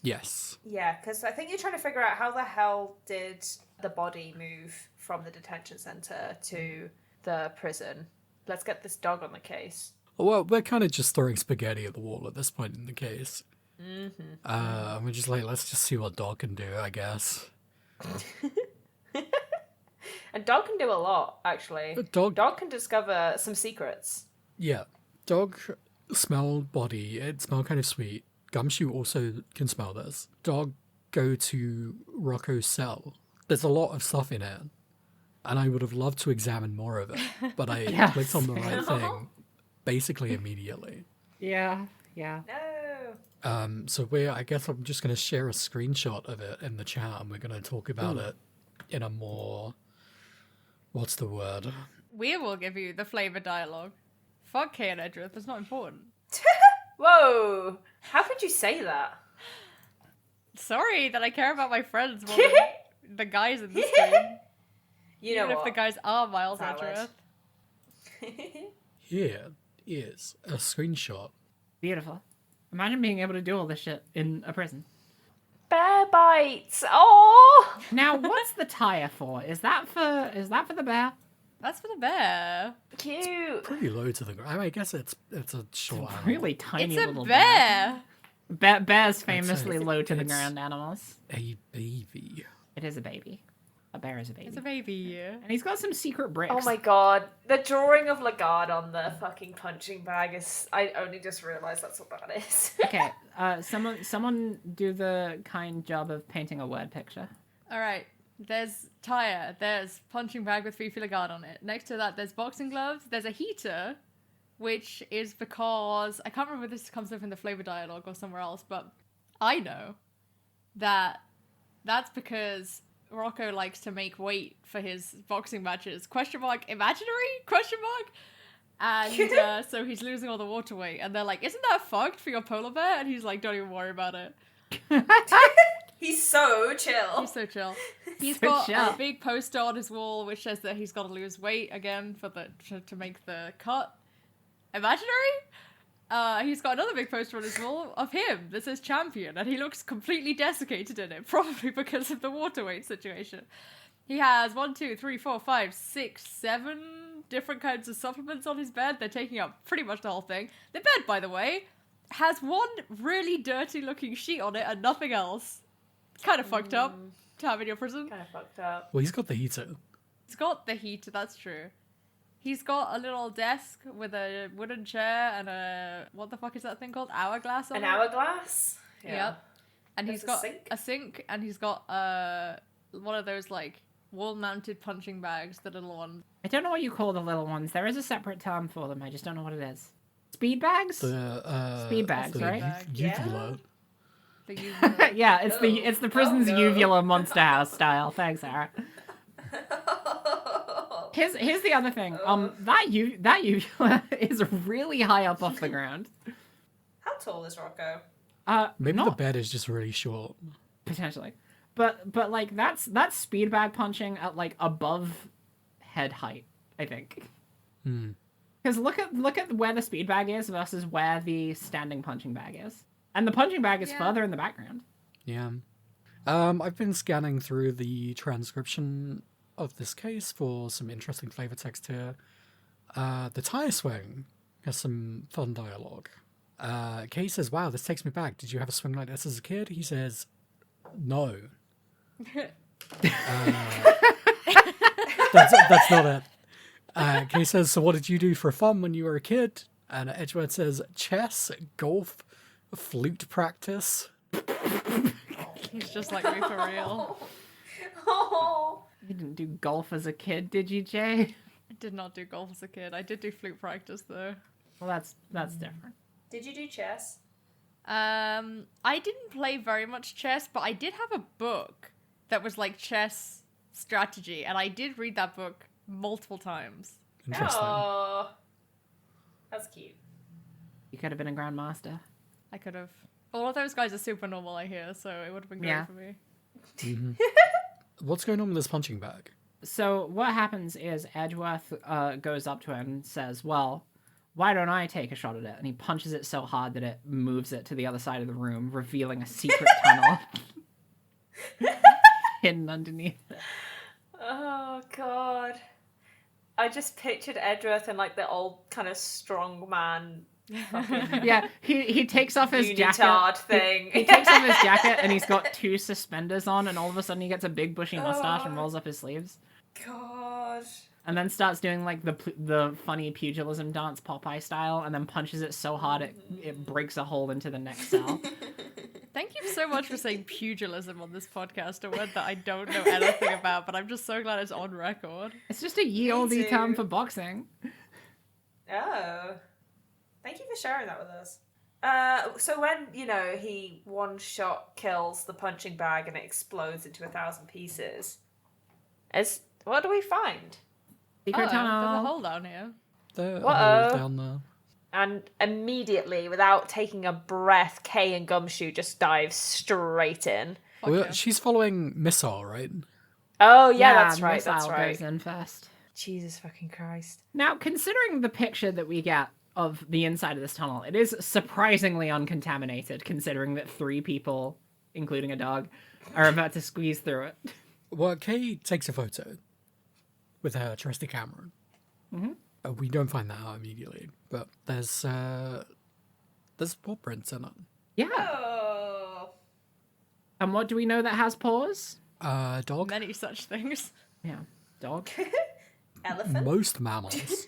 Yes. Yeah, because I think you're trying to figure out how the hell did the body move from the detention centre to the prison. Let's get this dog on the case. Well, we're kind of just throwing spaghetti at the wall at this point in the case. Mm-hmm. We're just like, let's just see what dog can do, I guess. And dog can do a lot, actually. Dog, Dog can discover some secrets. yeah. Dog smell body. It smell kind of sweet. Gumshoe also can smell this. Dog go to Rocco's cell. There's a lot of stuff in it. And I would have loved to examine more of it. But I Yes. clicked on the right thing basically immediately. Yeah. No. So I guess I'm just going to share a screenshot of it in the chat, and we're going to talk about it in a more, what's the word? We will give you the flavor dialogue. Fuck Kay and Edgeworth, that's not important. Whoa! How could you say that? Sorry that I care about my friends more than the guys in this game. You know Even what? if the guys are Miles Valid. Edgeworth. Here is a screenshot. Beautiful. Imagine being able to do all this shit in a prison. Bear bites. Oh. Now, what's the tire for? Is that for the bear? That's for the bear. Cute. Pretty low to the ground. I guess it's a short animal. Really tiny It's a little bear. Bears famously low to the it's- ground animals. A baby. It is a baby. A bear is a baby. It's a baby. And he's got some secret bricks. Oh my god. The drawing of Lagarde on the fucking punching bag is... I only just realised that's what that is. Okay, someone do the kind job of painting a word picture. Alright, there's tire, there's punching bag with Fifi Lagarde on it. Next to that, there's boxing gloves, there's a heater, which is because... I can't remember if this comes up in the flavor dialogue or somewhere else, but I know that that's because Rocco likes to make weight for his boxing matches. Question mark, imaginary? Question mark? And so he's losing all the water weight. And they're like, isn't that fucked for your polar bear? And he's like, don't even worry about it. He's so chill. He's so chill. He's So got chill. a big poster on his wall which says that he's got to lose weight again for to make the cut. Imaginary? He's got another big poster on his wall of him that says champion, and he looks completely desiccated in it, probably because of the water weight situation. He has 1, 2, 3, 4, 5, 6, 7 different kinds of supplements on his bed. They're taking up pretty much the whole thing. The bed, by the way, has one really dirty looking sheet on it and nothing else. Kind of fucked up to have in your prison. Kind of fucked up. Well, he's got the heater. It's got the heater, that's true. He's got a little desk with a wooden chair and a... What the fuck is that thing called? Hourglass on An it? hourglass? Yep. And There's he's got a a sink? sink, and he's got one of those, like, wall-mounted punching bags, the little one. I don't know what you call the little ones. There is a separate term for them. I just don't know what it is. Speed bags? Speed bags, the right? uvula. The Yeah, it's the prison's no. uvula monster house style. Thanks, Sarah. Here's the other thing. That uvula is really high up off the ground. How tall is Rocco? Maybe not the bed is just really short. potentially, but like that's speed bag punching at like above head height, I think. Because look at where the speed bag is versus where the standing punching bag is, and the punching bag is further in the background. Yeah. I've been scanning through the transcription of this case for some interesting flavor text here. The tire swing has some fun dialogue. Kay says, wow, this takes me back. Did you have a swing like this as a kid? He says, no. That's not it. Kay says, so what did you do for fun when you were a kid? And Edgeworth says, chess, golf, flute practice. He's just like me for real. Oh. You didn't do golf as a kid, did you, Jay? I did not do golf as a kid. I did do flute practice, though. Well, that's different. Did you do chess? I didn't play very much chess, but I did have a book that was like chess strategy, and I did read that book multiple times. Interesting. Oh. That's cute. You could have been a grandmaster. I could have. All of those guys are super normal, I hear, so it would have been great Yeah. for me. What's going on with this punching bag? So what happens is Edgeworth goes up to him and says, well, why don't I take a shot at it? And he punches it so hard that it moves it to the other side of the room, revealing a secret tunnel hidden underneath it. Oh, God. I just pictured Edgeworth in, like, the old kind of strong man Yeah, he takes off his jacket. unitard thing. He takes off his jacket and he's got 2 suspenders on, and all of a sudden he gets a big bushy mustache and rolls up his sleeves. God. And then starts doing like the funny pugilism dance Popeye style, and then punches it so hard it breaks a hole into the next cell. Thank you so much for saying pugilism on this podcast, a word that I don't know anything about, but I'm just so glad it's on record. It's just a ye olde too. term for boxing. Oh. Thank you for sharing that with us. So when, he one shot kills the punching bag and it explodes into 1,000 pieces, what do we find? Secret There's a tunnel. hole down here. There are Uh-oh. holes down there. And immediately, without taking a breath, Kay and Gumshoe just dive straight in. Well, yeah. she's following Missile, right? Oh, yeah, that's right, that's Missile right. goes in first. Jesus fucking Christ. Now, considering the picture that we get of the inside of this tunnel, it is surprisingly uncontaminated, considering that 3 people, including a dog, are about to squeeze through it. Well, Kay takes a photo with her trusty camera. Mhm. We don't find that out immediately, but there's paw prints in it. Yeah. Oh. And what do we know that has paws? Dog. Many such things. Yeah. Dog. Elephant? Most mammals.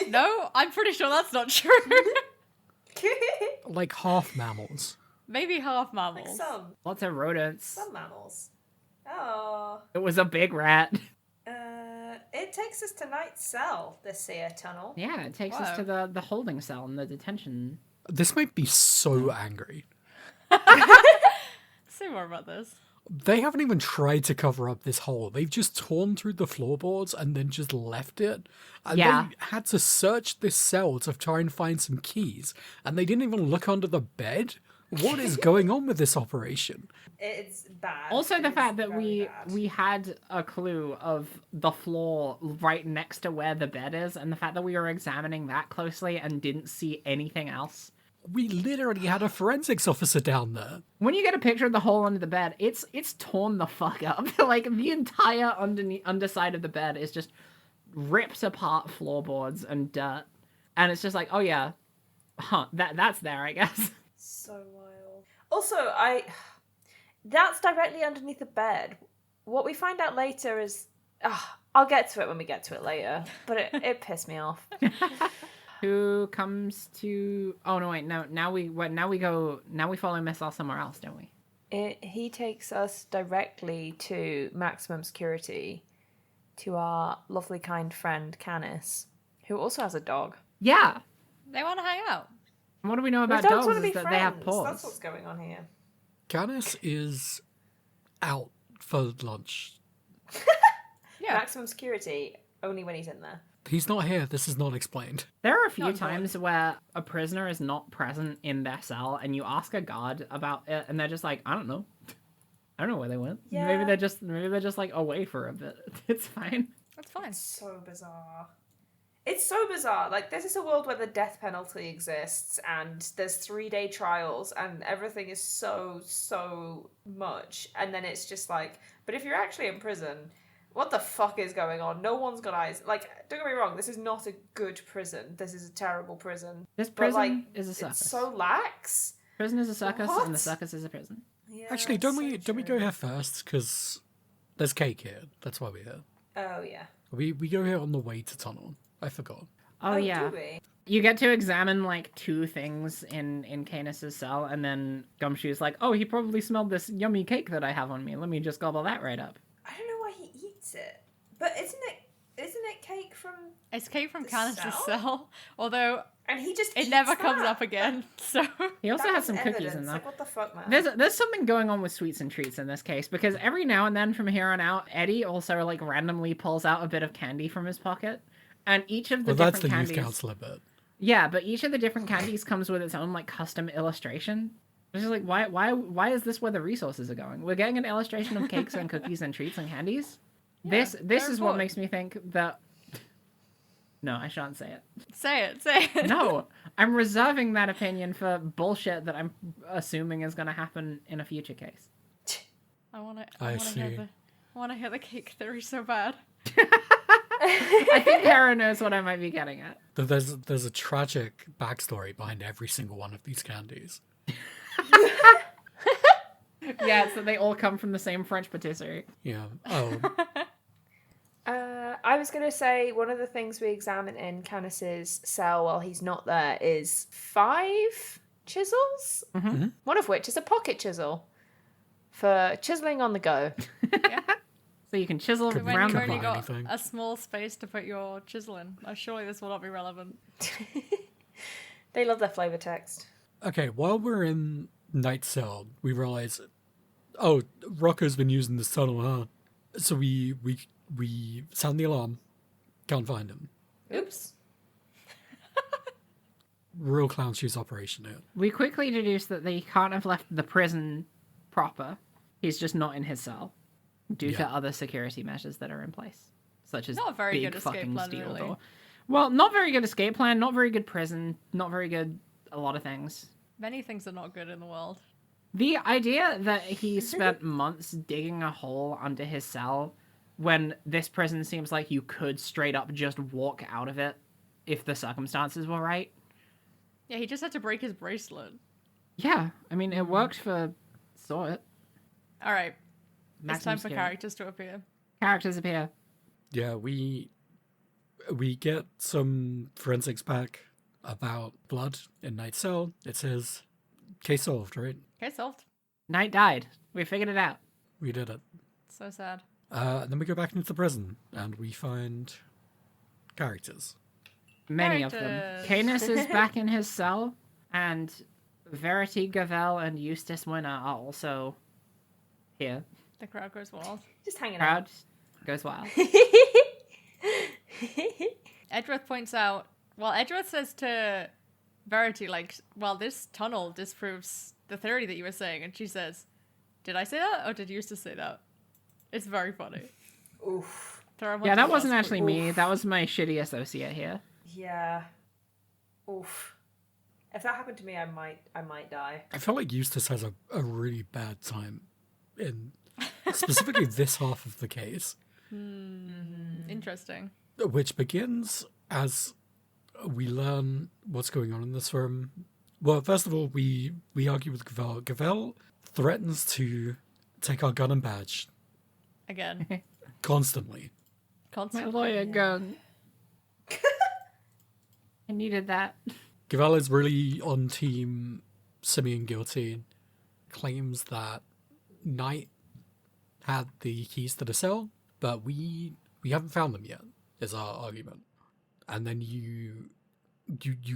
No, I'm pretty sure that's not true. Like half mammals. Maybe half Like mammals. some Lots of rodents. mammals. Oh. It was a big rat. It takes us to Night Cell, this here tunnel. Yeah, it takes us to the holding cell and the detention. This made me so angry. Say more about this. They haven't even tried to cover up this hole. They've just torn through the floorboards and then just left it. And Yeah. they had to search this cell to try and find some keys. And they didn't even look under the bed. What is going on with this operation? It's bad. Also, the It's fact that very bad. we had a clue of the floor right next to where the bed is, and the fact that we were examining that closely and didn't see anything else. We literally had a forensics officer down there. When you get a picture of the hole under the bed, it's torn the fuck up. Like, the entire underside of the bed is just ripped apart floorboards and dirt. And it's just like, oh yeah, that's there, I guess. So wild. Also, that's directly underneath the bed. What we find out later is... I'll get to it when we get to it later, but it pissed me off. Who comes to... Oh, no, wait, no, now we follow Missile somewhere else, don't we? He takes us directly to maximum security, to our lovely kind friend Canis, who also has a dog. Yeah. They want to hang out. And what do we know about Dogs dogs want to be is that friends. they have paws. That's what's going on here. Canis is out for lunch. Yeah. Maximum security, only when he's in there. He's not here. This is not explained. There are a few Not times where a prisoner is not present in their cell, and you ask a guard about it, and they're just like, I don't know. I don't know where they went. Yeah. Maybe they're just like away for a bit. It's fine. That's fine. It's so bizarre. It's so bizarre. Like, this is a world where the death penalty exists, and there's 3-day trials, and everything is so much. And then it's just like, but if you're actually in prison, what the fuck is going on? No one's got eyes. Like, don't get me wrong, this is not a good prison. This is a terrible prison. This But, prison like, is a circus. it's so lax. Prison is a circus, What? and the circus is a prison. Yeah, Actually, it's don't so we true. go here first? Because there's cake here. That's why we're here. Oh, yeah. We go here on the way to tunnel. I forgot. Oh, yeah. Do we? You get to examine, like, 2 things in Canis' cell, and then Gumshoe's like, oh, he probably smelled this yummy cake that I have on me. Let me just gobble that right up. I don't know why he eats it. But isn't it cake from... It's cake from The Canis' cell? cell, although And he just it eats never comes that? up again. So He also That has was some cookies evidence. in there. Like, what the fuck, man? There's something going on with sweets and treats in this case, because every now and then from here on out, Eddie also, like, randomly pulls out a bit of candy from his pocket. And each of the Well, that's the different youth candies... counselor bit. Yeah, but each of the different candies comes with its own, like, custom illustration. It's just like, why is this where the resources are going? We're getting an illustration of cakes and cookies and treats and candies? This they're is what important. makes me think that... No, I shan't say it. say it. No, I'm reserving that opinion for bullshit that I'm assuming is going to happen in a future case. I want to. I see. I want to hear the cake theory so bad. I think Hera knows what I might be getting at. There's a tragic backstory behind every single one of these candies. Yeah, so they all come from the same French patisserie. Yeah. Oh, I was going to say one of the things we examine in Canis's cell while he's not there is 5 chisels, one of which is a pocket chisel for chiseling on the go. So you can chisel Could When around you've the could only buy got anything. a small space to put your chisel in, surely this will not be relevant. They love their flavor text. Okay, while we're in night cell, we realize, oh, Rocco's been using this tunnel, huh? So we sound the alarm. Can't find him. Oops. Real clown shoes operation here. We quickly deduce that they can't have left the prison proper. He's just not in his cell due to other security measures that are in place, such as Not a very big good escape fucking plan, steel really. door. Well, not very good escape plan, not very good prison, not very good a lot of things. Many things are not good in the world. The idea that he spent months digging a hole under his cell when this prison seems like you could straight up just walk out of it if the circumstances were right. Yeah, he just had to break his bracelet. Yeah, I mean, it worked for sort. All right, it's Maximum time for scale. characters to appear. Characters appear. Yeah, we get some forensics back about blood in Night Cell. It says, case solved, right? Okay, solved. Knight died. We figured it out. We did it. So sad. Then we go back into the prison, and we find characters. Many of them. Characters. Canis is back in his cell, and Verity, Gavel, and Eustace Winner are also here. The crowd goes wild. Just hanging Crowd goes wild. Edgeworth points out, well, Edgeworth says to Verity, like, well, this tunnel disproves the theory that you were saying. And she says, did I say that? Or did Eustace say that? It's very funny. out. Oof. Yeah, that wasn't actually me. That was my shitty associate here. Yeah. Oof. If that happened to me, I might die. I feel like Eustace has a really bad time in specifically this half of the case, Interesting. which begins as we learn what's going on in this room. Well, first of all, we argue with Gavel. Gavel threatens to take our gun and badge Again. constantly. My Constant. lawyer gun. I needed that. Gavel is really on team Simeon guilty, claims that Knight had the keys to the cell, but we haven't found them yet, is our argument. And then you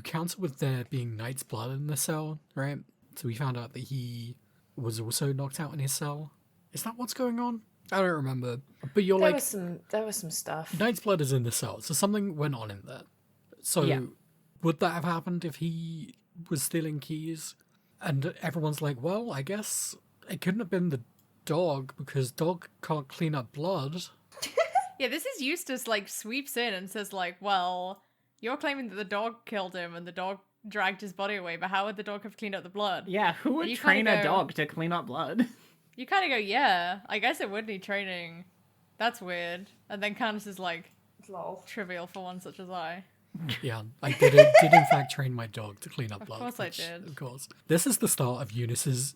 counter with there being Knight's blood in the cell, right? So we found out that he was also knocked out in his cell. Is that what's going on? I don't remember. But you're There like, was some stuff. Knight's blood is in the cell, so something went on in there. So Yeah. would that have happened if he was stealing keys? And everyone's like, well, I guess it couldn't have been the dog because dog can't clean up blood. Yeah, this is Eustace, like, sweeps in and says, like, well, you're claiming that the dog killed him and the dog dragged his body away, but how would the dog have cleaned up the blood? Yeah, who would You train kinda a go- dog to clean up blood? You kind of go, yeah, I guess it would need training. That's weird. And then Candace is like, Lol. trivial for one such as I. Yeah, I did in fact train my dog to clean up blood. course I which, did. Of course. This is the start of Eustace's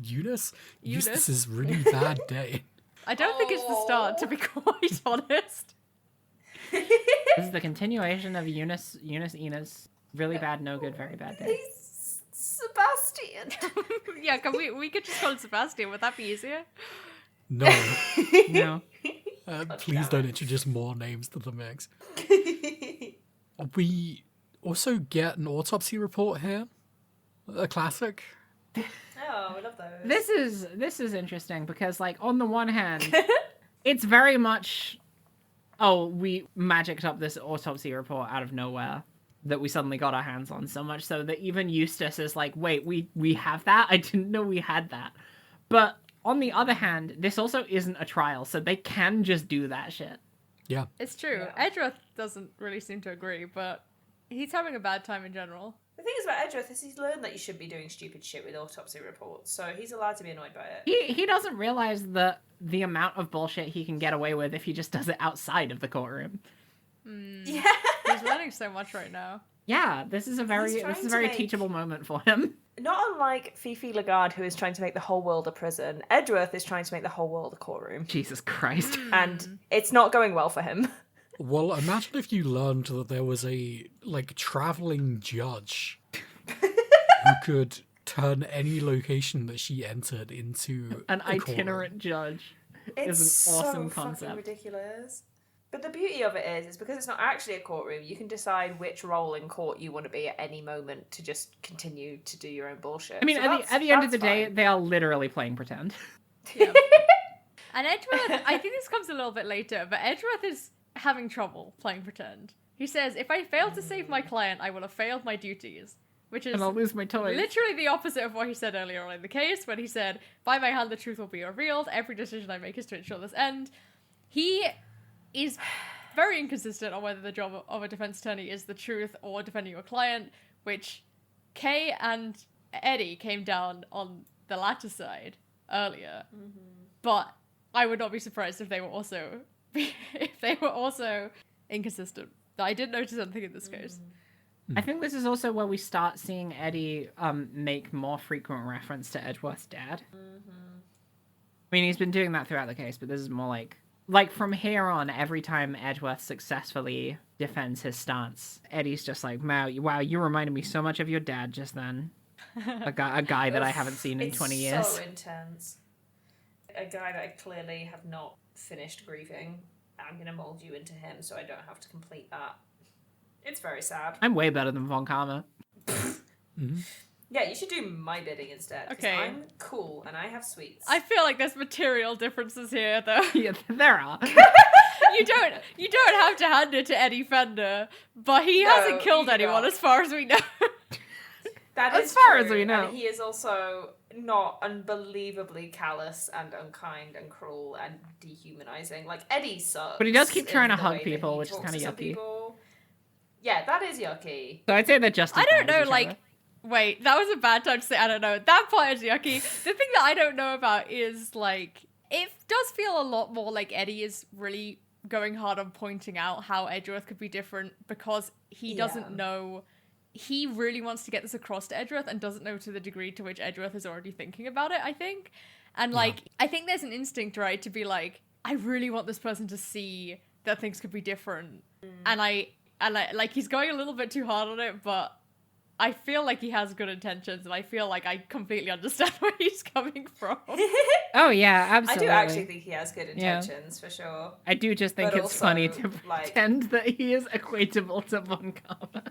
Eunice? Eustace's really bad day. I don't think it's the start, to be quite honest. This is the continuation of Eunice Enos. Really bad, no good, very bad day. Sebastian. Yeah, can we could just call it Sebastian. Would that be easier? No, No. please don't introduce more names to the mix. We also get an autopsy report here. A classic. Oh, I love those. This is interesting because, like, on the one hand, it's very much, oh, we magicked up this autopsy report out of nowhere that we suddenly got our hands on, so much so that even Eustace is like, wait, we have that? I didn't know we had that. But on the other hand, this also isn't a trial, so they can just do that shit. Yeah. It's true. Yeah. Edgeworth doesn't really seem to agree, but he's having a bad time in general. The thing is about Edgeworth is he's learned that you should be doing stupid shit with autopsy reports, so he's allowed to be annoyed by it. He doesn't realize the amount of bullshit he can get away with if he just does it outside of the courtroom. Yeah. He's learning so much right now. Yeah, this is a very trying to very make- teachable moment for him. Not unlike Fifi Lagarde, who is trying to make the whole world a prison, Edgeworth is trying to make the whole world a courtroom. Jesus Christ. And it's not going well for him. Well, imagine if you learned that there was a, like, traveling judge who could turn any location that she entered into An a courtroom. itinerant judge It's is an awesome so concept. fucking ridiculous. But the beauty of it is because it's not actually a courtroom, you can decide which role in court you want to be at any moment to just continue to do your own bullshit. I mean, So at the end of the that's day, fine. they are literally playing pretend. Yeah. And Edgeworth, I think this comes a little bit later, but Edgeworth is having trouble playing pretend. He says, if I fail to save my client, I will have failed my duties. Which is And I'll lose my toys. literally the opposite of what he said earlier on in the case, when he said, by my hand the truth will be revealed, every decision I make is to ensure this end. He is very inconsistent on whether the job of a defense attorney is the truth or defending your client, which Kay and Eddie came down on the latter side earlier. But I would not be surprised if they were also inconsistent. I did notice something in this case. I think this is also where we start seeing Eddie make more frequent reference to Edgeworth's dad. I mean, he's been doing that throughout the case, but this is more like from here on, every time Edgeworth successfully defends his stance, Eddie's just like, wow, you reminded me so much of your dad just then. A guy that I haven't seen in 20 years. It's so intense. A guy that I clearly have not finished grieving. I'm going to mold you into him so I don't have to complete that. It's very sad. I'm way better than Von Karma. Yeah, you should do my bidding instead. 'Cause Okay. I'm cool and I have sweets. I feel like there's material differences here, though. Yeah, there are. You don't have to hand it to Eddie Fender, but he hasn't killed you do anyone not. as far as we know. That As is far as true, we know. And he is also not unbelievably callous and unkind and cruel and dehumanizing. Like, Eddie sucks. But he does keep trying in to the hug way that people, he which is talks kinda to some yucky. people. Yeah, that is yucky. So I'd say they're just as I don't bad as know, each like, other. wait, that was a bad time to say I don't know. That part is yucky. The thing that I don't know about is, like, it does feel a lot more like Eddie is really going hard on pointing out how Edgeworth could be different because he doesn't know. He really wants to get this across to Edgeworth and doesn't know to the degree to which Edgeworth is already thinking about it, I think. And, like, I think there's an instinct, right, to be like, I really want this person to see that things could be different. And I like, he's going a little bit too hard on it, but I feel like he has good intentions, and I feel like I completely understand where he's coming from. Oh yeah, I absolutely. do actually think he has good intentions, for sure. I do just think But it's also, funny to like- pretend that he is equatable to Von Karma.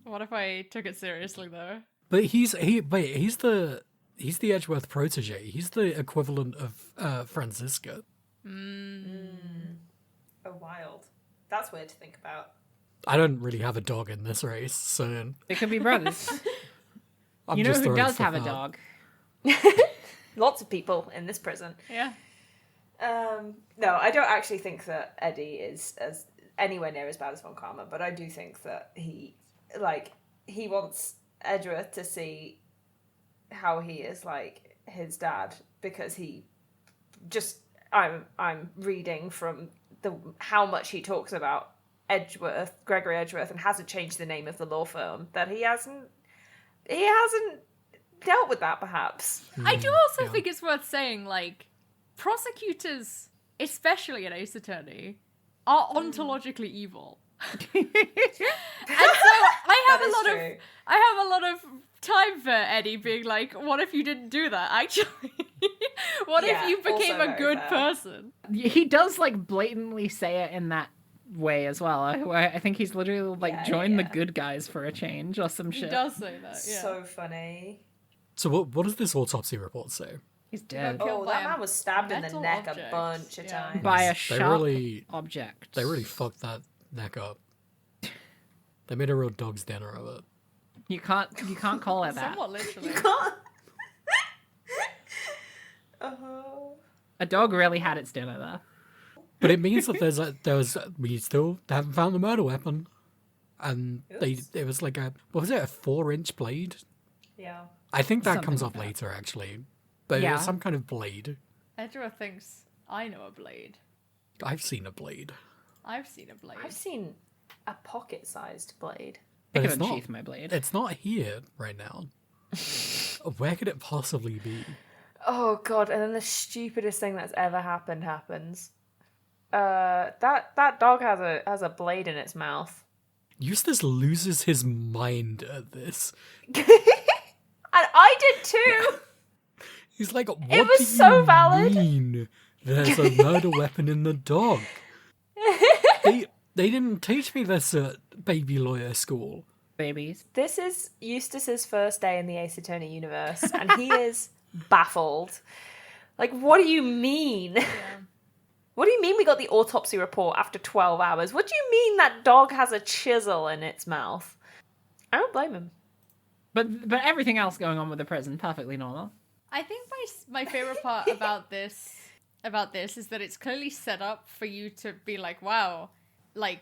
What if I took it seriously, though? But he's the Edgeworth protege. He's the equivalent of Franziska. Oh, wild. That's weird to think about. I don't really have a dog in this race, so They could be brothers. I'm You know just who throwing does stuff have a out. dog? Lots of people in this prison. Yeah. No, I don't actually think that Eddie is as anywhere near as bad as Von Karma, but I do think that he wants Edgeworth to see how he is like his dad, because he just I'm reading from how much he talks about Gregory Edgeworth, and hasn't changed the name of the law firm, that he hasn't dealt with that, perhaps. I do also yeah. think it's worth saying, like, prosecutors, especially an ace attorney, are ontologically evil. And so I have a lot of time for Eddie being like, what if you didn't do that, actually? What Yeah, if you became also a very good fair. person? He does like blatantly say it in that way as well. I think he's literally like join the good guys for a change or some He shit. does say that, yeah. So funny. So what does this autopsy report say? He's dead Killed Oh, by that a man was stabbed in the metal neck object. a bunch of Yeah. times. by a They sharp really object. they really fucked that neck up. They made a real dog's dinner of it. You can't call it that. Somewhat literally. A dog really had its dinner there. But it means that we still haven't found the murder weapon, and it was like what was it, a 4-inch blade? Yeah. I think that comes Something up like that. later actually, but it Yeah. was some kind of blade. Edgeworth thinks I know a blade. I've seen a blade, I've seen a blade. I've seen a pocket-sized blade. I but could it's not. unsheath my blade. It's not here right now. Where could it possibly be? Oh god! And then the stupidest thing that's ever happened happens. That dog has a blade in its mouth. Eustace loses his mind at this. And I did too. He's like, what was do so you valid. mean There's a murder weapon in the dog. They didn't teach me this at baby lawyer school. Babies. This is Eustace's first day in the Ace Attorney universe, and he is baffled. Like, what do you mean? Yeah. What do you mean we got the autopsy report after 12 hours? What do you mean that dog has a chisel in its mouth? I don't blame him. But everything else going on with the prison, perfectly normal. I think my favorite part about this is that it's clearly set up for you to be like, wow, like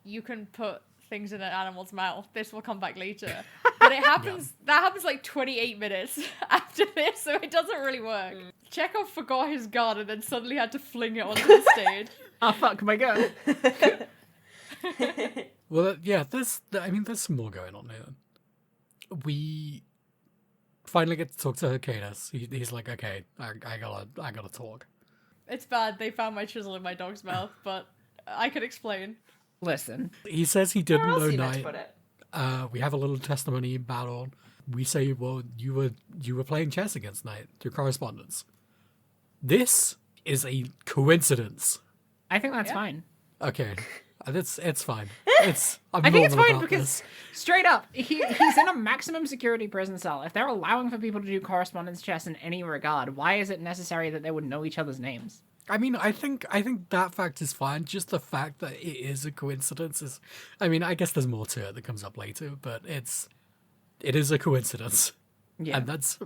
you can put things in an animal's mouth. This will come back later. But it happens that happens like 28 minutes after this, so it doesn't really work. Chekhov forgot his gun and then suddenly had to fling it onto the stage. Oh fuck my gun. Well, yeah, there's some more going on here. We finally get to talk to Canis. He's like, okay, I gotta talk. It's bad. They found my chisel in my dog's mouth, but I could explain. Listen. He says he Where didn't else know are you meant to Knight. put it? We have a little testimony battle. We say, well, you were playing chess against Knight through correspondence. This is a coincidence. I think that's Yeah. fine. Okay, it's fine. I'm I think it's normal fine about because, this. straight up, he's in a maximum security prison cell. If they're allowing for people to do correspondence chess in any regard, why is it necessary that they would know each other's names? I mean, I think that fact is fine. Just the fact that it is a coincidence is. I mean, I guess there's more to it that comes up later, but it is a coincidence, Yeah. and that's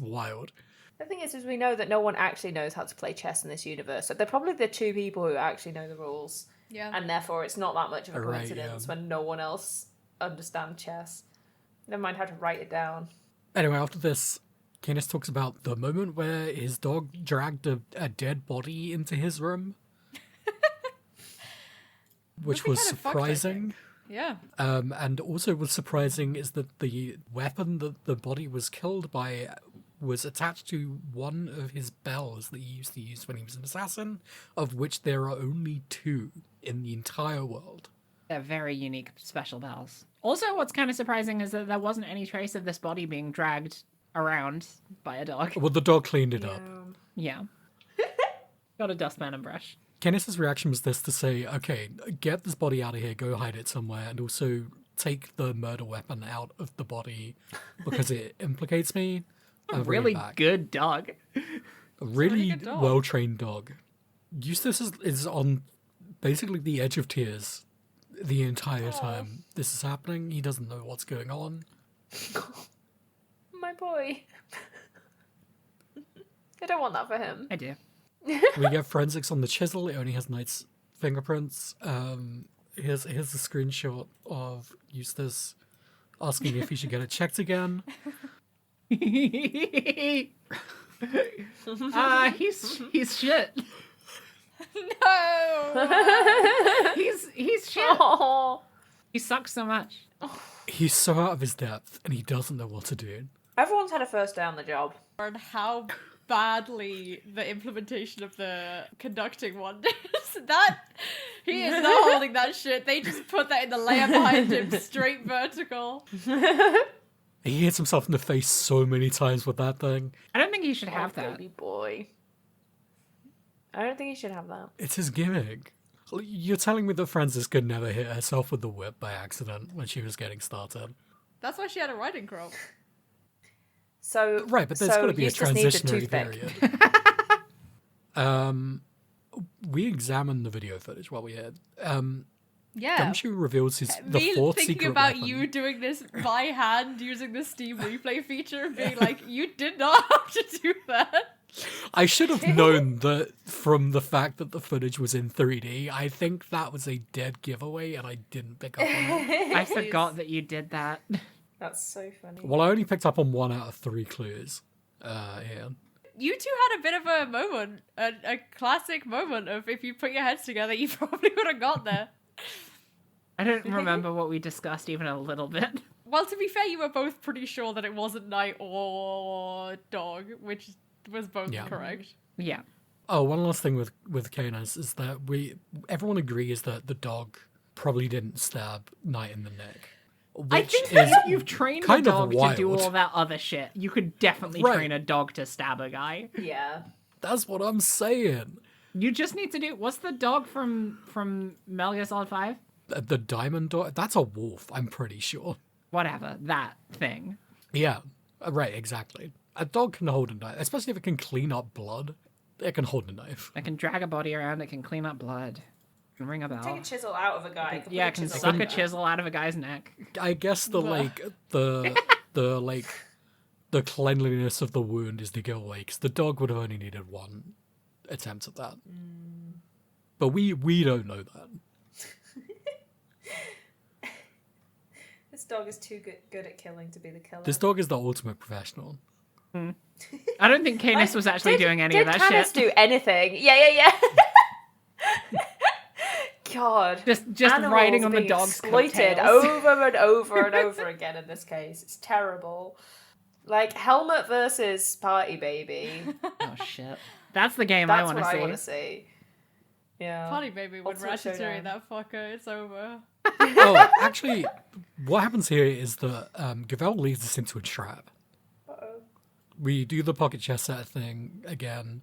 wild. The thing is we know that no one actually knows how to play chess in this universe. So they're probably the two people who actually know the rules. Yeah. And therefore it's not that much of a Right, coincidence yeah. when no one else understands chess. Never mind how to write it down. Anyway, after this, Canis talks about the moment where his dog dragged a dead body into his room, which Must be was kind of fucked, I think. surprising. Yeah. And also what's surprising is that the weapon that the body was killed by was attached to one of his bells that he used to use when he was an assassin, of which there are only 2 in the entire world. They're very unique, special bells. Also, what's kind of surprising is that there wasn't any trace of this body being dragged around by a dog. Well, the dog cleaned it up. Yeah. Got a dustpan and brush. Canis's reaction was this to say, okay, get this body out of here, go hide it somewhere, and also take the murder weapon out of the body because it implicates me. A I'll bring it really back. good dog. A really good dog. well-trained dog. Eustace is on basically the edge of tears the entire time this is happening. He doesn't know what's going on. My boy. I don't want that for him. I do. We get forensics on the chisel. It only has Knight's fingerprints. Here's a screenshot of Eustace asking if he should get it checked again. He's shit. No. He's shit. Oh. He sucks so much. He's so out of his depth, and he doesn't know what to do. Everyone's had a first day on the job. And how badly the implementation of the conducting one is. That he is not holding that shit. They just put that in the layer behind him, straight vertical. He hits himself in the face so many times with that thing. I don't think he should have Oh, that. baby boy. I don't think he should have that. It's his gimmick. You're telling me that Frances could never hit herself with the whip by accident when she was getting started? That's why she had a riding crop. So Right, but there's got to be a Eustace needs transitionary toothpick. period. We examined the video footage while we had. Yeah. Gumshoe reveals the Me fourth thinking secret about weapon. you doing this by hand using the Steam replay feature and being like, you did not have to do that. I should have known that from the fact that the footage was in 3D. I think that was a dead giveaway, and I didn't pick up on it. I forgot that you did that. That's so funny. Well, I only picked up on 1 out of 3 clues. Yeah. You two had a bit of a moment, a classic moment of if you put your heads together, you probably would have got there. I don't remember what we discussed even a little bit. Well, to be fair, you were both pretty sure that it wasn't Knight or Dog, which was both Yeah. correct. Yeah. Oh, one last thing with Canis is that everyone agrees that the dog probably didn't stab Knight in the neck. I Which think is that if you've trained a kind of dog to do wild. all that other shit, you could definitely Right. train a dog to stab a guy. Yeah. That's what I'm saying. You just need to do. What's the dog from Metal Gear Solid 5? The diamond dog? That's a wolf, I'm pretty sure. Whatever, that thing. Yeah, right, exactly. A dog can hold a knife, especially if it can clean up blood. It can hold a knife. It can drag a body around, it can clean up blood. It can ring a bell. Take a chisel out of a guy. It can suck a chisel out of a guy's neck. I guess the cleanliness of the wound is the giveaway, because the dog would have only needed one attempt at that. But we don't know that. This dog is too good at killing to be the killer. This dog is the ultimate professional. I don't think Canis was actually doing any of that shit. Did Canis do anything? Yeah. God. Just Animals riding on the being dog's exploited coattails. over and over and over again in this case. It's terrible. Like Helmet versus Party Babey. Oh shit. That's the game That's I what want I want to to see. see. Yeah. Party Babey would Ultimate Ratatouille Showdown. that fucker. It's over. Oh, actually, what happens here is that Gavel leads us into a trap. Uh-oh. We do the pocket chess set thing again.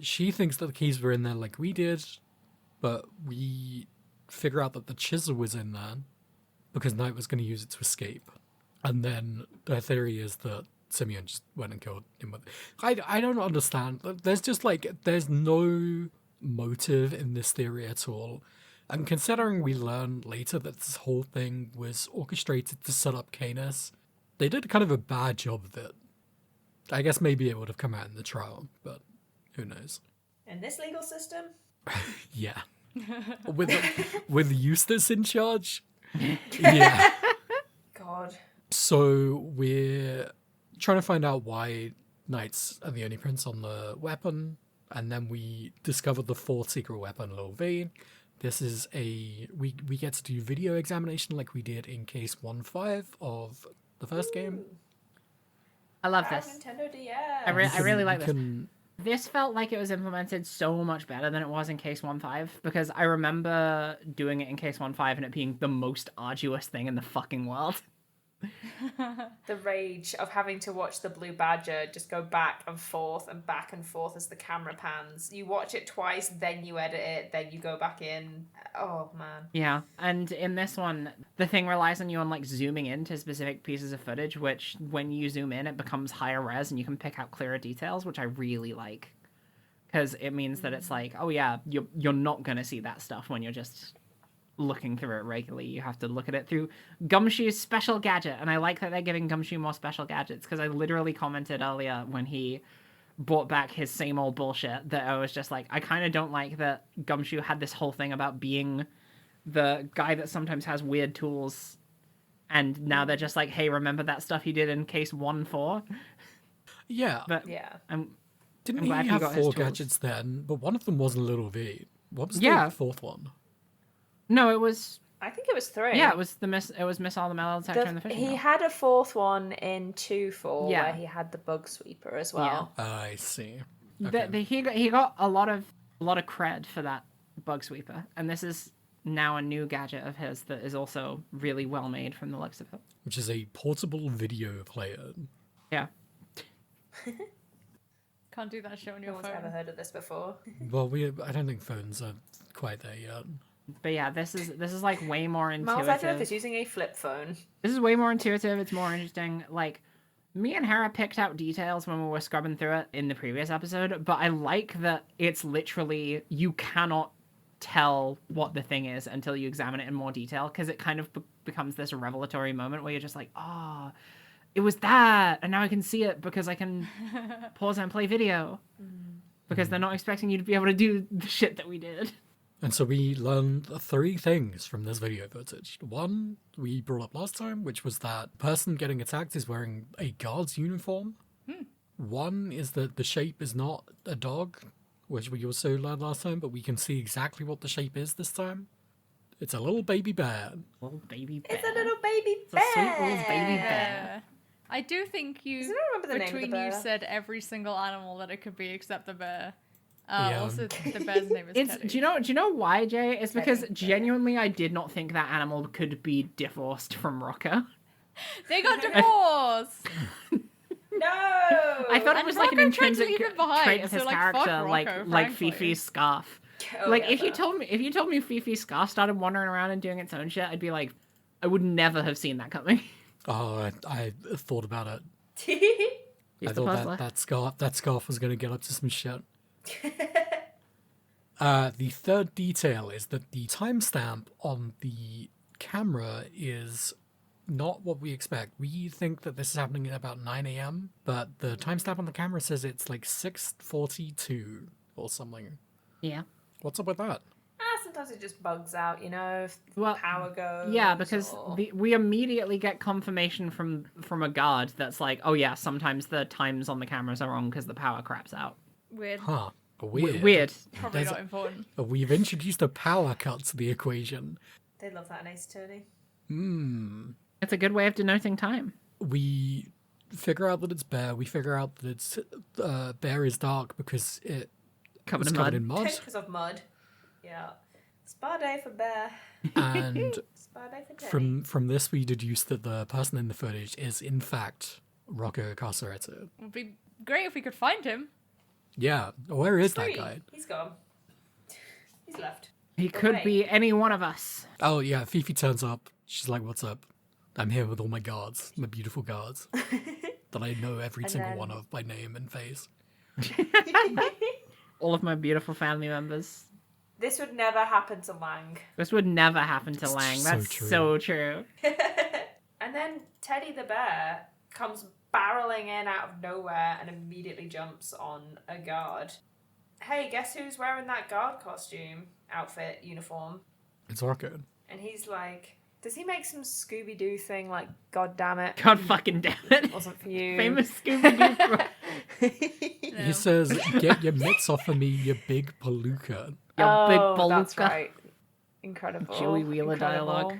She thinks that the keys were in there like we did, but we figure out that the chisel was in there because Knight was going to use it to escape. And then their theory is that Simeon just went and killed him with it. I don't understand. There's just there's no motive in this theory at all. And considering we learn later that this whole thing was orchestrated to set up Canis, they did kind of a bad job of it. I guess maybe it would have come out in the trial, but who knows? In this legal system? Yeah. with Eustace in charge? Yeah. God. So we're trying to find out why Knights are the only prints on the weapon, and then we discover the fourth secret weapon, Lil V. This is we get to do video examination like we did in case 1.5 of the first game. I love Bad this. Nintendo DS. I really like this. Can, This felt like it was implemented so much better than it was in Case 1.5, because I remember doing it in Case 1.5 and it being the most arduous thing in the fucking world. The rage of having to watch the Blue Badger just go back and forth as the camera pans. You watch it twice, then you edit it, then you go back in. Oh, man. Yeah, and in this one, the thing relies on you on, zooming into specific pieces of footage, which, when you zoom in, it becomes higher res and you can pick out clearer details, which I really like. Because it means that it's oh yeah, you're not going to see that stuff when you're just looking through it regularly. You have to look at it through Gumshoe's special gadget, and I like that they're giving Gumshoe more special gadgets, because I literally commented earlier when he brought back his same old bullshit that I was just I kind of don't like that Gumshoe had this whole thing about being the guy that sometimes has weird tools, and now they're just hey, remember that stuff he did in Case 1.4? yeah. But Yeah. Didn't I'm he glad he have got his 4 tools. gadgets then? But one of them wasn't Little V. What was the Yeah. 4th one? No, it was... I think it was 3. Yeah, it was Missile, the metal detector, and the fishing He rod. had a 4th one in 2.4 Yeah. where he had the bug sweeper as well. I see. Okay. He got a lot of cred for that bug sweeper, and this is now a new gadget of his that is also really well made from the looks of it. Which is a portable video player. Yeah. Can't do that shit on No your one's phone. ever heard of this before. Well, I don't think phones are quite there yet. But yeah, this is way more Miles Edgeworth intuitive. is using a flip phone. This is way more intuitive. It's more interesting. Me and Hera picked out details when we were scrubbing through it in the previous episode, but I like that it's literally, you cannot tell what the thing is until you examine it in more detail, because it kind of becomes this revelatory moment where you're just it was that, and now I can see it because I can pause and play video. Because they're not expecting you to be able to do the shit that we did. And so we learned 3 things from this video footage. One, we brought up last time, which was that person getting attacked is wearing a guard's uniform. One is that the shape is not a dog, which we also learned last time, but we can see exactly what the shape is this time. It's a little baby bear. Little baby bear. It's a little baby It's a bear. sweet little baby bear. I do think Does you, anyone remember the name of the between bear? you, said every single animal that it could be except the bear. Yeah. Also, the bear's name is Teddy. Do you know why, Jay? It's because Teddy. genuinely I did not think that animal could be divorced from Rocker. They got divorced! No! I thought it And was like an Rocco tried to intrinsic leave him behind, trait of so, his like, fuck character, Rocco, like frankly. Fifi's scarf. Oh, Like yeah, if you fair. told me Fifi's scarf started wandering around and doing its own shit, I'd be like, I would never have seen that coming. Oh, I thought about it. He's I the thought puzzler. that scarf was going to get up to some shit. The third detail is that the timestamp on the camera is not what we expect. We think that this is happening at about 9 a.m., but the timestamp on the camera says it's like 6:42 or something. Yeah. What's up with that? Sometimes it just bugs out, you know, if Well, power goes. Yeah, because or... we immediately get confirmation from a guard that's like, oh yeah, sometimes the times on the cameras are wrong because the power craps out. Weird. Huh. Weird. Weird. Probably There's- not important. We've introduced a power cut to the equation. They love that in Ace Attorney. It's a good way of denoting time. We figure out that it's Bear. We figure out that it's Bear is dark because it Covered was in covered mud. in mud. Because of mud. Yeah. Spa day for Bear. And Spa day for Teddy. from this, we deduce that the person in the footage is in fact Rocco Carcereto. Would be great if we could find him. Yeah, where is that Free. guy? He's gone. He's left. He could wait. be any one of us. Oh yeah, Fifi turns up. She's like, "What's up? I'm here with all my guards, my beautiful guards that I know every And single then- one of by name and face." All of my beautiful family members. This would never happen to Lang. This would never happen to It's Lang. so That's true. so true. And then Teddy the bear comes barreling in out of nowhere and immediately jumps on a guard. Hey, guess who's wearing that guard costume, outfit, uniform? It's Rocco. And he's like, does he make some Scooby-Doo thing like, God damn it, God fucking damn it. wasn't for you? Famous Scooby-Doo. He says, "Get your mitts off of me, you big palooka." Your big Oh, that's palooka. right. Incredible. Joey Wheeler Incredible. dialogue.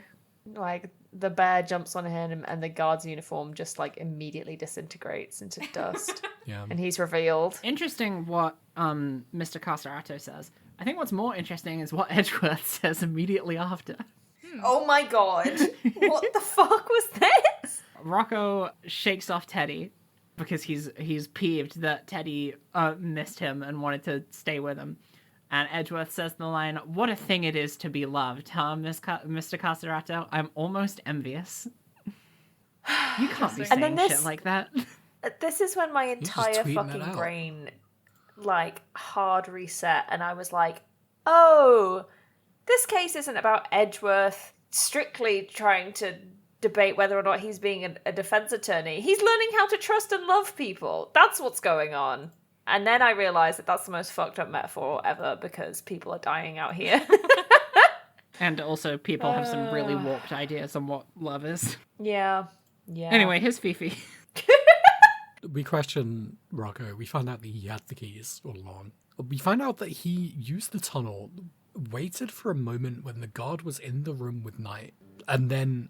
Like, the bear jumps on him and the guard's uniform just, like, immediately disintegrates into dust. Yeah. And he's revealed. Interesting what Mr. Costarato says. I think what's more interesting is what Edgeworth says immediately after. Oh my god. What the fuck was this? Rocco shakes off Teddy because he's peeved that Teddy missed him and wanted to stay with him. And Edgeworth says the line, "What a thing it is to be loved, huh, Mr. Costarato? I'm almost envious." You can't be And saying then this- shit like that. This is when my just entire tweeting it fucking out. brain, like, hard reset. And I was like, oh, this case isn't about Edgeworth strictly trying to debate whether or not he's being a defense attorney. He's learning how to trust and love people. That's what's going on. And then I realized that that's the most fucked up metaphor ever because people are dying out here. And also people have some really warped ideas on what love is. Yeah. Anyway, here's Fifi. We question Rocco. We find out that he had the keys all along. We find out that he used the tunnel, waited for a moment when the guard was in the room with Knight, and then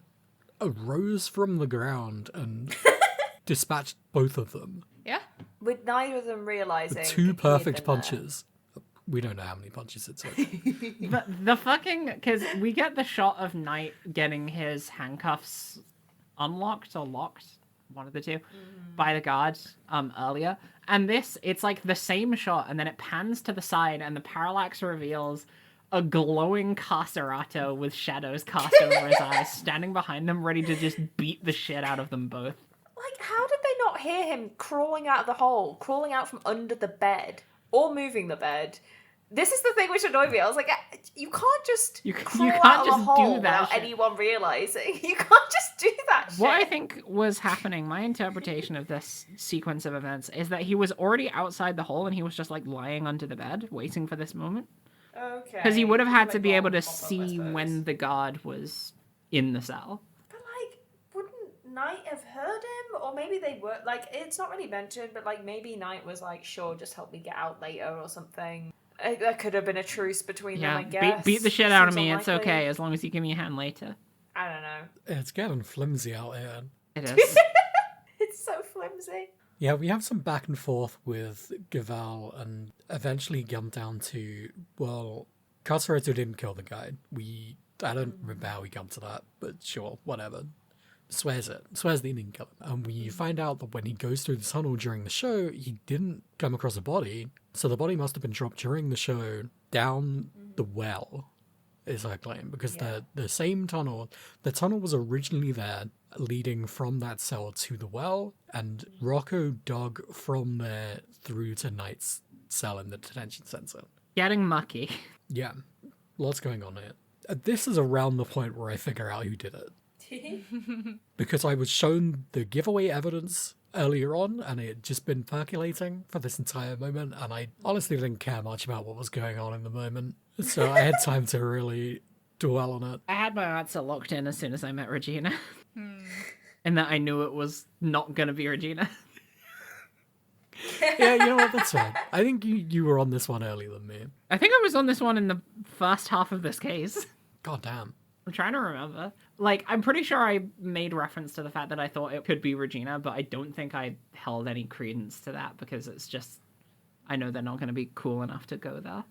arose from the ground and dispatched both of them. Yeah. With neither of them realizing. With he two had perfect been there. punches. We don't know how many punches it took. But the fucking... Because we get the shot of Knight getting his handcuffs unlocked or locked, one of the two, by the guard earlier. And this, it's like the same shot, and then it pans to the side, and the parallax reveals a glowing Carcerato with shadows cast over his eyes, standing behind them, ready to just beat the shit out of them both. Like, how did they not hear him crawling out of the hole, crawling out from under the bed, or moving the bed? This is the thing which annoyed me. I was like, you can't just crawl can't out of just a do hole that without shit. anyone realizing. You can't just do that shit. What I think was happening, my interpretation of this sequence of events, is that he was already outside the hole and he was just like lying under the bed, waiting for this moment. Okay. Because he would have had to Like, be able to pop up, I see suppose. when the guard was in the cell. But, like, wouldn't Knight have heard him? Or maybe they were, like, it's not really mentioned, but, like, maybe Knight was like, sure, just help me get out later or something. There could have been a truce between them, I guess. Beat the shit out of Seems me. It's unlikely. okay, as long as you give me a hand later. I don't know. It's getting flimsy out here. It is. It's so flimsy. Yeah, we have some back and forth with Gaval and eventually come down to, well, Carcereto didn't kill the guy. I don't remember how we come to that, but sure, whatever. swears that he didn't kill him. And we find out that when he goes through the tunnel during the show, he didn't come across a body. So the body must have been dropped during the show down the well, is our claim. Because the same tunnel, the tunnel was originally there leading from that cell to the well, and Rocco dug from there through to Knight's cell in the detention center. Getting mucky. Yeah, lots going on here. This is around the point where I figure out who did it. Because I was shown the giveaway evidence earlier on, and it had just been percolating for this entire moment, and I honestly didn't care much about what was going on in the moment. So I had time to really dwell on it. I had my answer locked in as soon as I met Regina. And that I knew it was not going to be Regina. Yeah, you know what, that's fine. I think you were on this one earlier than me. I think I was on this one in the first half of this case. God damn. I'm trying to remember. Like, I'm pretty sure I made reference to the fact that I thought it could be Regina, but I don't think I held any credence to that because it's just, I know they're not going to be cool enough to go there.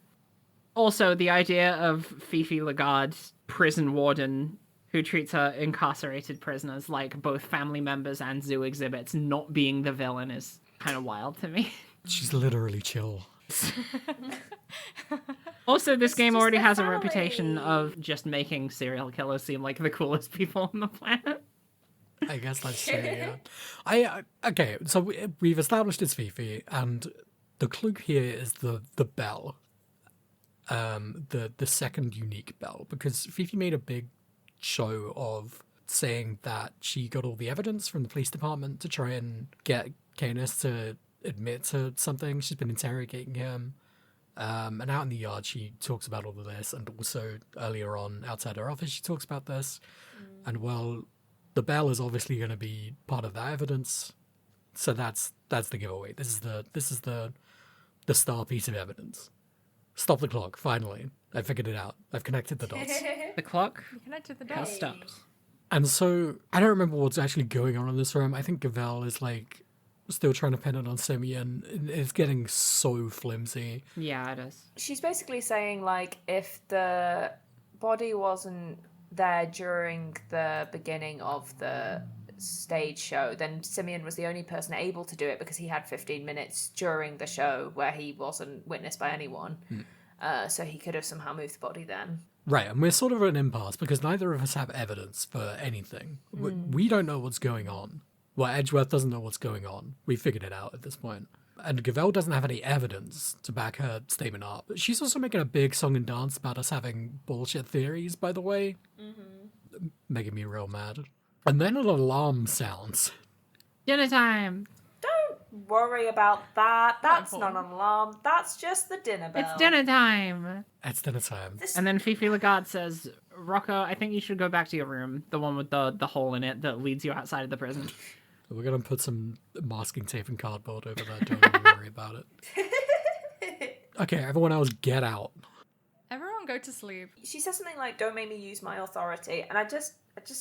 Also, the idea of Fifi Lagarde, prison warden, who treats her incarcerated prisoners like both family members and zoo exhibits, not being the villain is kind of wild to me. She's literally chill. Also, this game already has a family. reputation of just making serial killers seem like the coolest people on the planet. I guess that's true, yeah. Okay, so we've established it's Fifi, and the clue here is the bell. The second unique bell, because Fifi made a big show of saying that she got all the evidence from the police department to try and get Canis to admit to something. She's been interrogating him. And out in the yard, she talks about all of this, and also earlier on outside her office, she talks about this. And well, the bell is obviously going to be part of that evidence, so that's the giveaway. This is the star piece of evidence. Stop the clock. Finally, I figured it out. I've connected the dots. The clock You connected the has dots. stopped. And so I don't remember what's actually going on in this room. I think Gavel is like still trying to pin it on Simeon. It's getting so flimsy. Yeah, it is. She's basically saying, like, if the body wasn't there during the beginning of the stage show, then Simeon was the only person able to do it because he had 15 minutes during the show where he wasn't witnessed by anyone. So he could have somehow moved the body then. Right, and we're sort of at an impasse because neither of us have evidence for anything. We don't know what's going on. Well, Edgeworth doesn't know what's going on. We figured it out at this point. And Gavel doesn't have any evidence to back her statement up. She's also making a big song and dance about us having bullshit theories, by the way. Making me real mad. And then an alarm sounds. Dinner time. Don't worry about that. That's not an alarm. That's just the dinner bell. It's dinner time. It's dinner time. And then Fifi Lagarde says, Rocco, I think you should go back to your room. The one with the hole in it that leads you outside of the prison. We're going to put some masking tape and cardboard over there. Don't even worry about it. Okay, everyone else get out. Everyone go to sleep. She says something like, don't make me use my authority. And I just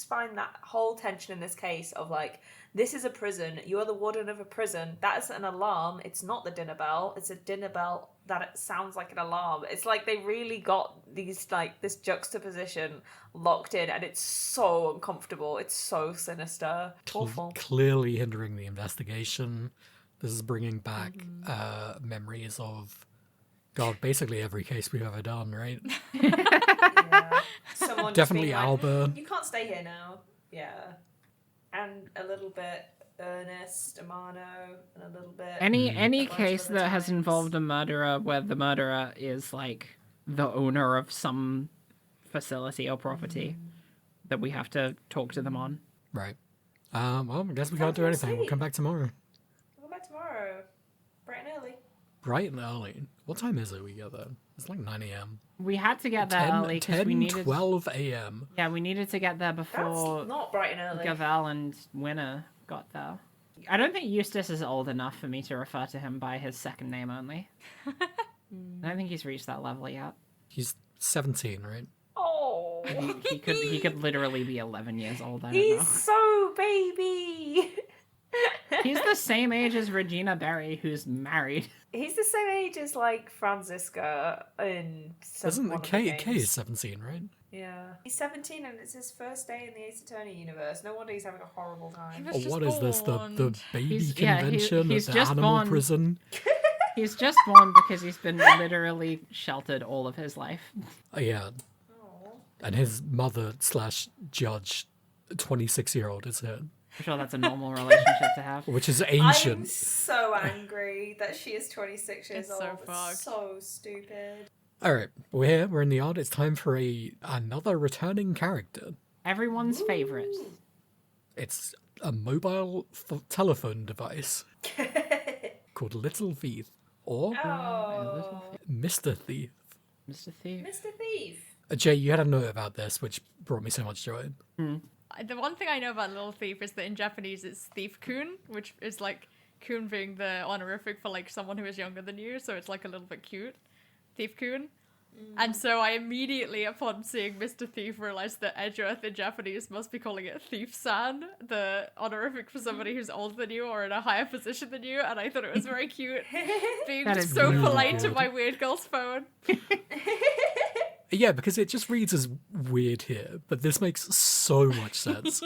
find that whole tension in this case of, like, this is a prison. You're the warden of a prison. That is an alarm. It's not the dinner bell. It's a dinner bell that it sounds like an alarm. It's like they really got these, like, this juxtaposition locked in, and it's so uncomfortable. It's so sinister. Awful. Clearly hindering the investigation. This is bringing back memories of, God, basically every case we've ever done, right? Yeah. Someone just Definitely being like, Alba. you can't stay here now. Yeah. And a little bit Ernest, Amano, and a little bit... Any a bunch case of other that has times. involved a murderer where the murderer is, like, the owner of some facility or property that we have to talk to them on. Right. Well, I guess we can't do to anything. We'll sleep. come back tomorrow. We'll go back tomorrow. Bright and early. Bright and early. What time is it we get there? It's like 9 a.m. We had to get there 10, early because 10 we needed... 12 a.m. Yeah, we needed to get there before That's not bright and early. Gavel and Winner got there. I don't think Eustace is old enough for me to refer to him by his second name only. I don't think he's reached that level yet. He's 17, right? Oh. He could literally be 11 years old. I don't He's know. so baby. He's the same age as Regina Berry, who's married. He's the same age as like Franziska in Isn't one of the Kay is games. 17, right? Yeah. He's 17 and it's his first day in the Ace Attorney universe. No wonder he's having a horrible time. was Or just what is this? The born. baby He's convention he's at the just animal born. prison? He's just born because he's been literally sheltered all of his life. Oh, yeah. Aw. And his mother/judge, 26-year-old, is here. I'm sure that's a normal relationship to have. Which is I'm ancient. so angry that she is 26 years It's so old. fucked. It's so stupid. Alright, we're here, we're in the yard. It's time for another returning character. Everyone's favorite. It's a mobile telephone device called Little Thief, or Oh. Mr. Thief. Mr. Thief. Mr. Thief. Jay, you had a note about this, which brought me so much joy. The one thing I know about Little Thief is that in Japanese it's Thief-kun, which is like kun being the honorific for like someone who is younger than you, so it's like a little bit cute. Thief-kun. And so I immediately, upon seeing Mr. Thief, realized that Edgeworth in Japanese must be calling it Thief-san, the honorific for somebody who's older than you or in a higher position than you, and I thought it was very cute. Being That just is so really polite to good. my weird girl's phone. Yeah, because it just reads as weird here, but this makes so much sense.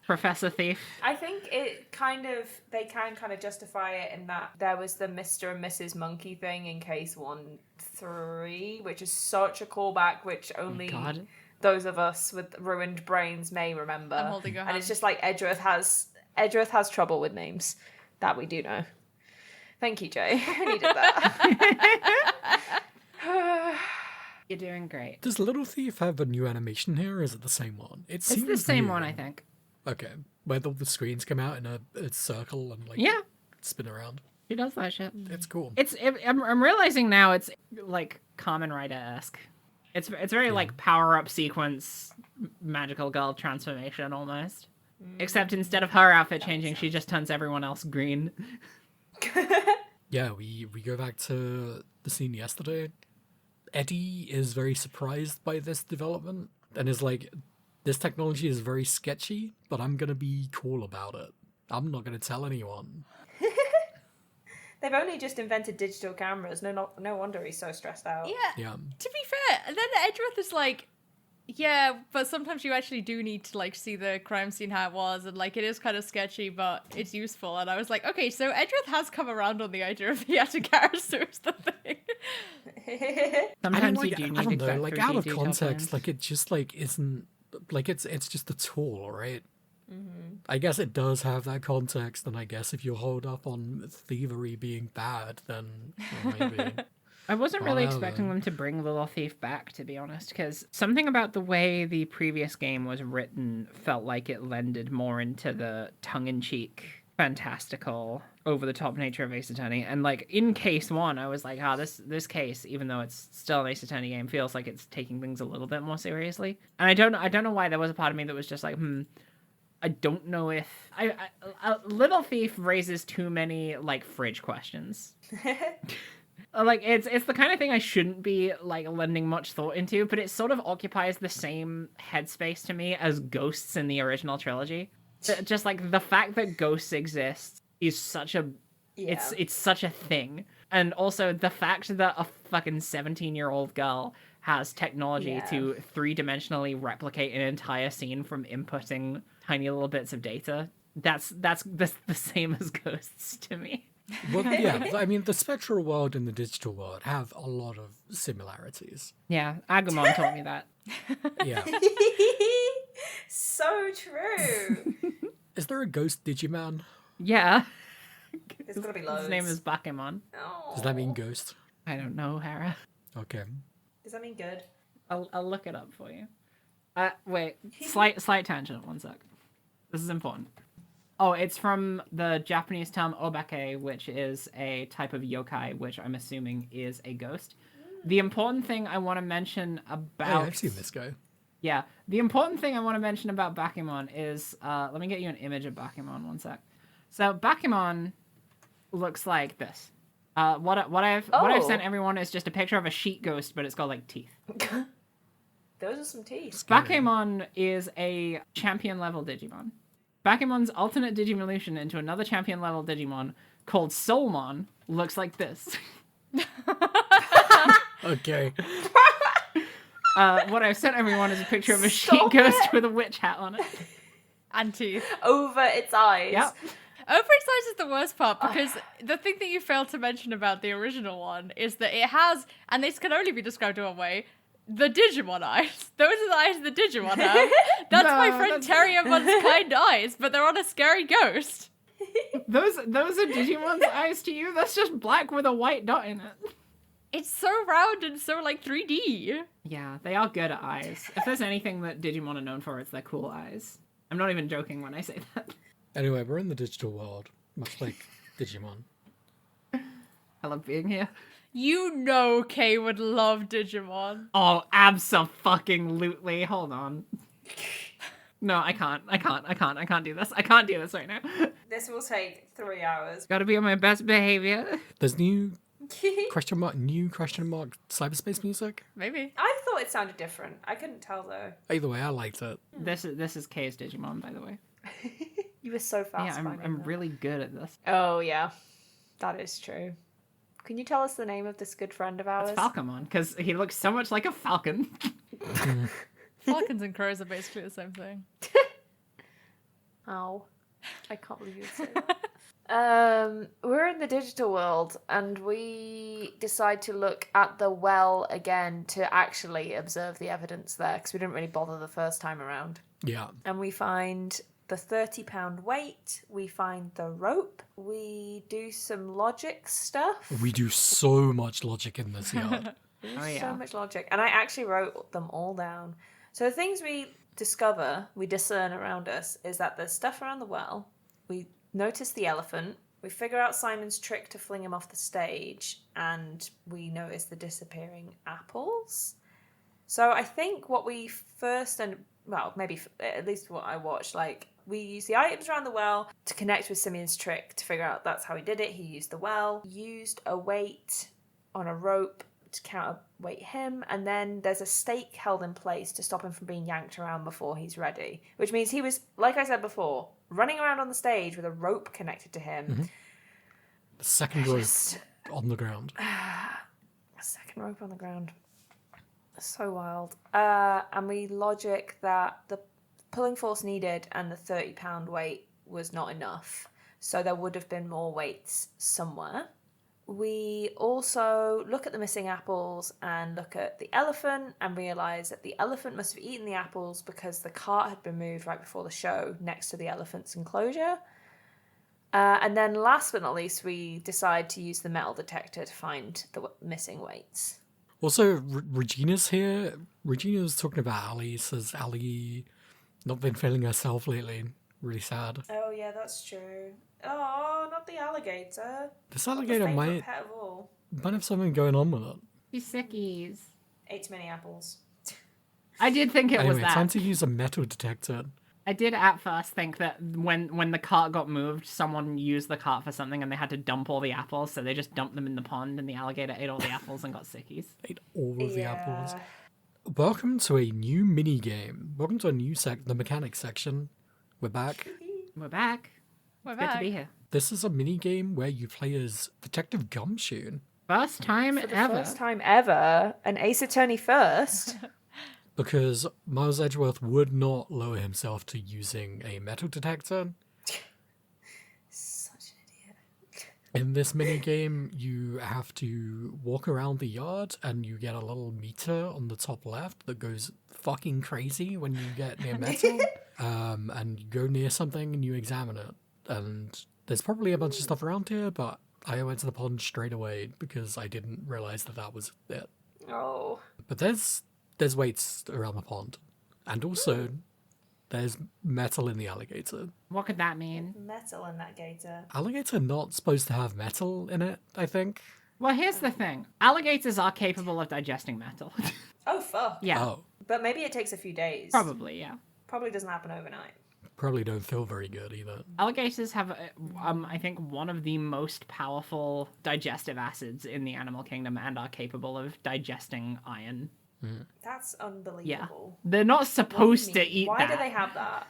Professor Thief. I think they can kind of justify it in that there was the Mr. and Mrs. Monkey thing in case 1-3, which is such a callback, which only God. those of us with ruined brains may remember. I'm holding your And it's hand. just like Edgeworth has trouble with names. That we do know. Thank you, Jay. I needed that. You're doing great. Does Little Thief have a new animation here, or is it the same one? It's the same new. one, I think. Okay, where the screens come out in a circle and like Yeah, spin around. he does that shit. It's cool. I'm realizing now it's like Kamen Rider-esque. It's very like power-up sequence, magical girl transformation almost. Except instead of her outfit changing, she just turns everyone else green. Yeah, we go back to the scene yesterday. Eddie is very surprised by this development and is like, this technology is very sketchy, but I'm gonna be cool about it. I'm not gonna tell anyone. They've only just invented digital cameras. No wonder he's so stressed out. Yeah. Yeah. To be fair, then Edgeworth is like, yeah, but sometimes you actually do need to like see the crime scene how it was, and like it is kind of sketchy, but it's useful. And I was like, okay, so Edgeworth has come around on the idea of the anti-characters, the thing. Sometimes I you do need don't know, exact like 3D out of detail context, plans. like it just like isn't like it's just a tool, right? I guess it does have that context, and I guess if you hold up on thievery being bad, then maybe. I wasn't really Well, expecting then. them to bring Little Thief back, to be honest, because something about the way the previous game was written felt like it lended more into the tongue-in-cheek, fantastical, over-the-top nature of Ace Attorney. And like in case 1, I was like, this case, even though it's still an Ace Attorney game, feels like it's taking things a little bit more seriously. And I don't know why there was a part of me that was just like, I don't know if Little Thief raises too many like fridge questions. Like it's the kind of thing I shouldn't be like lending much thought into, but it sort of occupies the same headspace to me as Ghosts in the original trilogy. Just like the fact that ghosts exist is such a it's such a thing, and also the fact that a fucking 17-year-old girl has technology to 3-dimensionally replicate an entire scene from inputting tiny little bits of data. That's the same as Ghosts to me. Well, yeah, I mean, the spectral world and the digital world have a lot of similarities. Yeah, Agumon taught me that. Yeah. So true. Is there a ghost Digimon? Yeah, There's gotta be loads. his name is Bakemon. Oh. Does that mean ghost? I don't know, Hera. Okay. Does that mean good? I'll look it up for you. Wait, slight tangent. One sec. This is important. Oh, it's from the Japanese term obake, which is a type of yokai, which I'm assuming is a ghost. The important thing I want to mention about... Oh, I've seen this guy. Yeah, the important thing I want to mention about Bakemon is... let me get you an image of Bakemon, one sec. So, Bakemon looks like this. What I've sent everyone is just a picture of a sheet ghost, but it's got, like, teeth. Those are some teeth. Scary. Bakemon is a champion-level Digimon. Bakumon's alternate Digivolution into another champion level Digimon called Soulmon looks like this. Okay. What I've sent everyone is a picture of a sheet ghost with a witch hat on it. And teeth. Over its eyes. Yep. Overexcited is the worst part because the thing that you failed to mention about the original one is that it has, and this can only be described in one way, the Digimon eyes. Those are the eyes the Digimon have. That's my friend Terriermon's kind eyes, but they're on a scary ghost. Those are Digimon's eyes to you? That's just black with a white dot in it. It's so round and so, like, 3D. Yeah, they are good at eyes. If there's anything that Digimon are known for, it's their cool eyes. I'm not even joking when I say that. Anyway, we're in the digital world, much like Digimon. I love being here. You know Kay would love Digimon. Oh, abso-fucking-lutely. Hold on. No, I can't do this. I can't do this right now. This will take 3 hours. Gotta be on my best behavior. There's new question mark cyberspace music. Maybe. I thought it sounded different. I couldn't tell though. Either way, I liked it. This is Kay's Digimon, by the way. You were so fast. Yeah, I'm really good at this. Oh yeah, that is true. Can you tell us the name of this good friend of ours? It's Falcomon, because he looks so much like a falcon. Falcons and crows are basically the same thing. Oh, I can't believe you would say that. We're in the digital world, and we decide to look at the well again to actually observe the evidence there, because we didn't really bother the first time around. Yeah. And we find the 30-pound weight, we find the rope, we do some logic stuff. We do so much logic in this yard. So much logic. And I actually wrote them all down. So the things we discern around us, is that there's stuff around the well. We notice the elephant. We figure out Simon's trick to fling him off the stage. And we notice the disappearing apples. So I think what we first, maybe at least what I watched, we use the items around the well to connect with Simeon's trick to figure out that's how he did it. He used the well, used a weight on a rope to counterweight him, and then there's a stake held in place to stop him from being yanked around before he's ready. Which means he was, like I said before, running around on the stage with a rope connected to him. Mm-hmm. The second rope on the ground. A second rope on the ground. So wild. And we logic that the pulling force needed and the 30-pound weight was not enough. So there would have been more weights somewhere. We also look at the missing apples and look at the elephant and realise that the elephant must have eaten the apples because the cart had been moved right before the show next to the elephant's enclosure. And then last but not least, we decide to use the metal detector to find the missing weights. Also, Regina's here. Regina's talking about Ali. Says Ali not been feeling herself lately. Really sad. Oh yeah, that's true. Oh, not the alligator. This alligator might pet of all. have something going on with it. These sickies. Ate too many apples. I did think it was Anyway, that. time to use a metal detector. I did at first think that when the cart got moved, someone used the cart for something and they had to dump all the apples, so they just dumped them in the pond and the alligator ate all the apples and got sickies. Ate all of the apples. Welcome to a new mini game. Welcome to a new the mechanics section. We're back. We're back. Good to be here. This is a mini game where you play as Detective Gumshoe. First time ever. First time ever. An Ace Attorney first. Because Miles Edgeworth would not lower himself to using a metal detector. Such an idiot. In this mini game, you have to walk around the yard and you get a little meter on the top left that goes fucking crazy when you get near metal. And you go near something and you examine it. And there's probably a bunch of stuff around here, but I went to the pond straight away because I didn't realize that was it. Oh. But there's weights around the pond. And also, there's metal in the alligator. What could that mean? Metal in that gator. Alligator not supposed to have metal in it, I think. Well, here's the thing. Alligators are capable of digesting metal. Oh, fuck. Yeah. Oh, But maybe it takes a few days. Probably, yeah. Probably doesn't happen overnight. probably don't feel very good either. Alligators have, I think, one of the most powerful digestive acids in the animal kingdom and are capable of digesting iron. That's Yeah. unbelievable. They're not supposed to eat Why that. do they have that?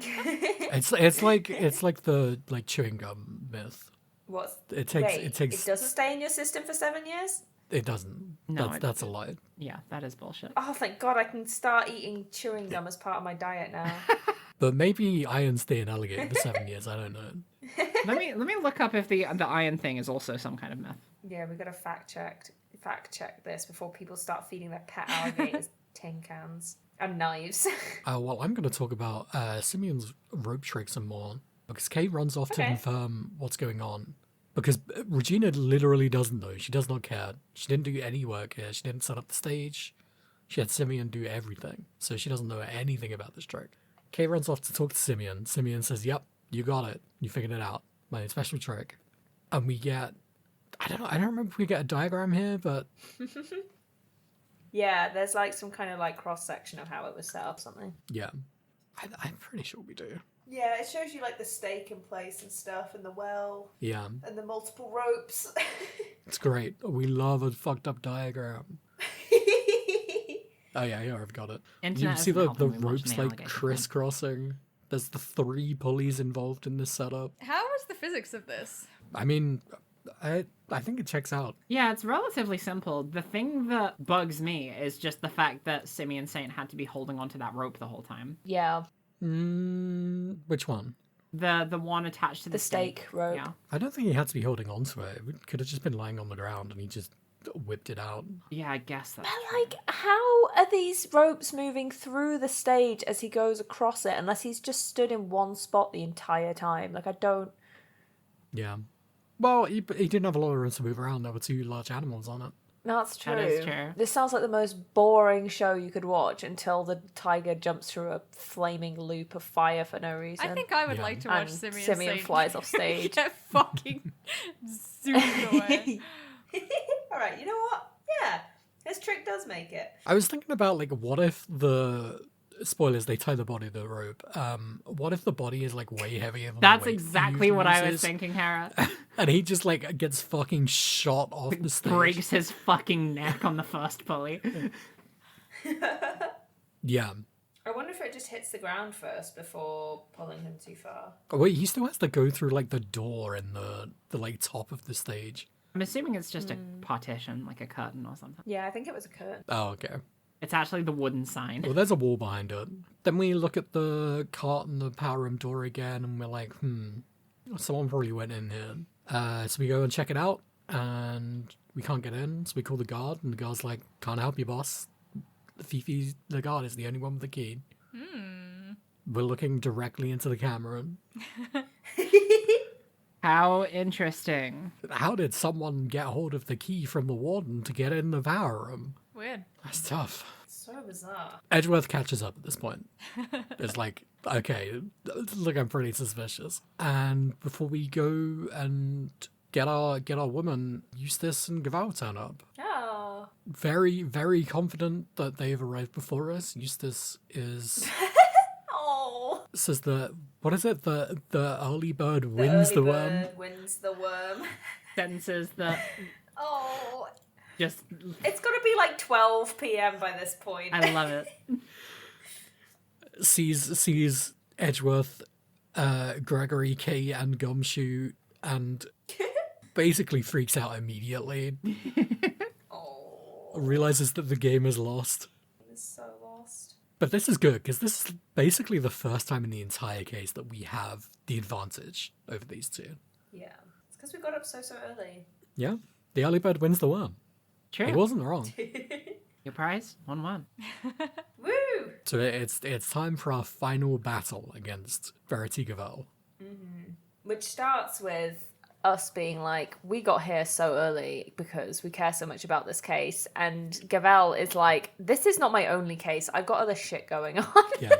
It's like the like chewing gum myth. What's It takes Wait, it takes it doesn't stay in your system for 7 years? it doesn't. No, That's a lie. Yeah, that is bullshit. Oh, thank God, I can start eating chewing gum as part of my diet now. But maybe iron stay in alligator for 7 years. I don't know. Let me look up if the iron thing is also some kind of myth. Yeah, we got to fact check this before people start feeding their pet alligators tin cans and knives. Well, I'm going to talk about Simeon's rope trick some more because Kay runs off to Okay. confirm what's going on. Because Regina literally doesn't know. She does not care. She didn't do any work here. She didn't set up the stage. She had Simeon do everything. So she doesn't know anything about this trick. Kay runs off to talk to Simeon. Simeon says, yep, you got it. You figured it out. My special trick. And we get... I don't remember if we get a diagram here, but... Yeah, there's like some kind of like cross section of how it was set up, something. yeah. I'm pretty sure we do. Yeah, it shows you like the stake in place and stuff, and the well, Yeah. and the multiple ropes. It's great. We love a fucked up diagram. Oh yeah, here I've got it. Internet You see isn't the helping me watch ropes the like alligator crisscrossing? There's the 3 pulleys involved in this setup. How is the physics of this? I mean, I think it checks out. Yeah, it's relatively simple. The thing that bugs me is just the fact that Simeon Saint had to be holding onto that rope the whole time. Yeah, Which one? The one attached to the stake rope. Yeah. I don't think he had to be holding onto it. It could have just been lying on the ground and he just whipped it out. Yeah, I guess that's But true. like, how are these ropes moving through the stage as he goes across it? Unless he's just stood in one spot the entire time. Like, I don't. Yeah. Well, he didn't have a lot of room to move around. There were 2 large animals on it. That's true. That is true. This sounds like the most boring show you could watch until the tiger jumps through a flaming loop of fire for no reason. I think I would Yeah. like to watch And Simeon Simeon Saint flies off stage. get fucking zoomed away. All right, you know what? Yeah, his trick does make it. I was thinking about, like, what if the... Spoilers, they tie the body to the rope. What if the body is, like, way heavier than That's the weight he exactly what I was uses? thinking, Hera. And he just, like, gets fucking shot off the stage. Breaks his fucking neck on the first pulley. Yeah. I wonder if it just hits the ground first before pulling him too far. Oh, wait, he still has to go through, like, the door in the like, top of the stage. I'm assuming it's just a partition, like a curtain or something. Yeah, I think it was a curtain. Oh, okay. It's actually the wooden sign. Well, there's a wall behind it. Then we look at the cart and the power room door again, and we're like, someone probably went in here. So we go and check it out, and we can't get in, so we call the guard, and the guard's like, can't help you, boss. Fifi, the guard, is the only one with the key. We're looking directly into the camera. How interesting. How did someone get hold of the key from the warden to get in the power room? Weird. That's tough. So bizarre. Edgeworth catches up at this point. It's like, okay, look, I'm pretty suspicious. And before we go and get our woman, Eustace and Gaval turn up. Oh. Very, very confident that they've arrived before us. Eustace is Oh. says that, what is it? The early bird The wins early the bird worm. wins the worm. Sentences that Oh. just, It's got to be like 12 p.m. by this point. I love it. Sees Edgeworth, Gregory, Kay, and Gumshoe, and basically freaks out immediately. Oh. Realizes that the game is lost. It's so lost. But this is good, because this is basically the first time in the entire case that we have the advantage over these 2. Yeah. It's because we got up so early. Yeah, the early bird wins the worm. True. He wasn't wrong. Your prize? 1-1. Woo! So it's time for our final battle against Verity Gavel. Which starts with us being like, we got here so early because we care so much about this case. And Gavel is like, this is not my only case. I've got other shit going on. Yeah.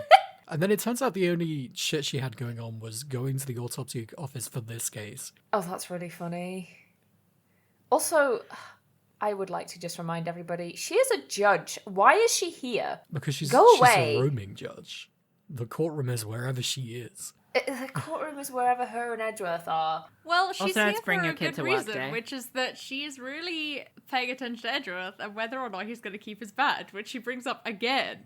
And then it turns out the only shit she had going on was going to the autopsy office for this case. Oh, that's really funny. Also, I would like to just remind everybody, she is a judge. Why is she here? Because she's Go away. a roaming judge. The courtroom is wherever she is. The courtroom is wherever her and Edgeworth are. Well, she's Also, here let's bring for your a kid good to work reason, day. which is that she's really paying attention to Edgeworth and whether or not he's going to keep his badge, which she brings up again.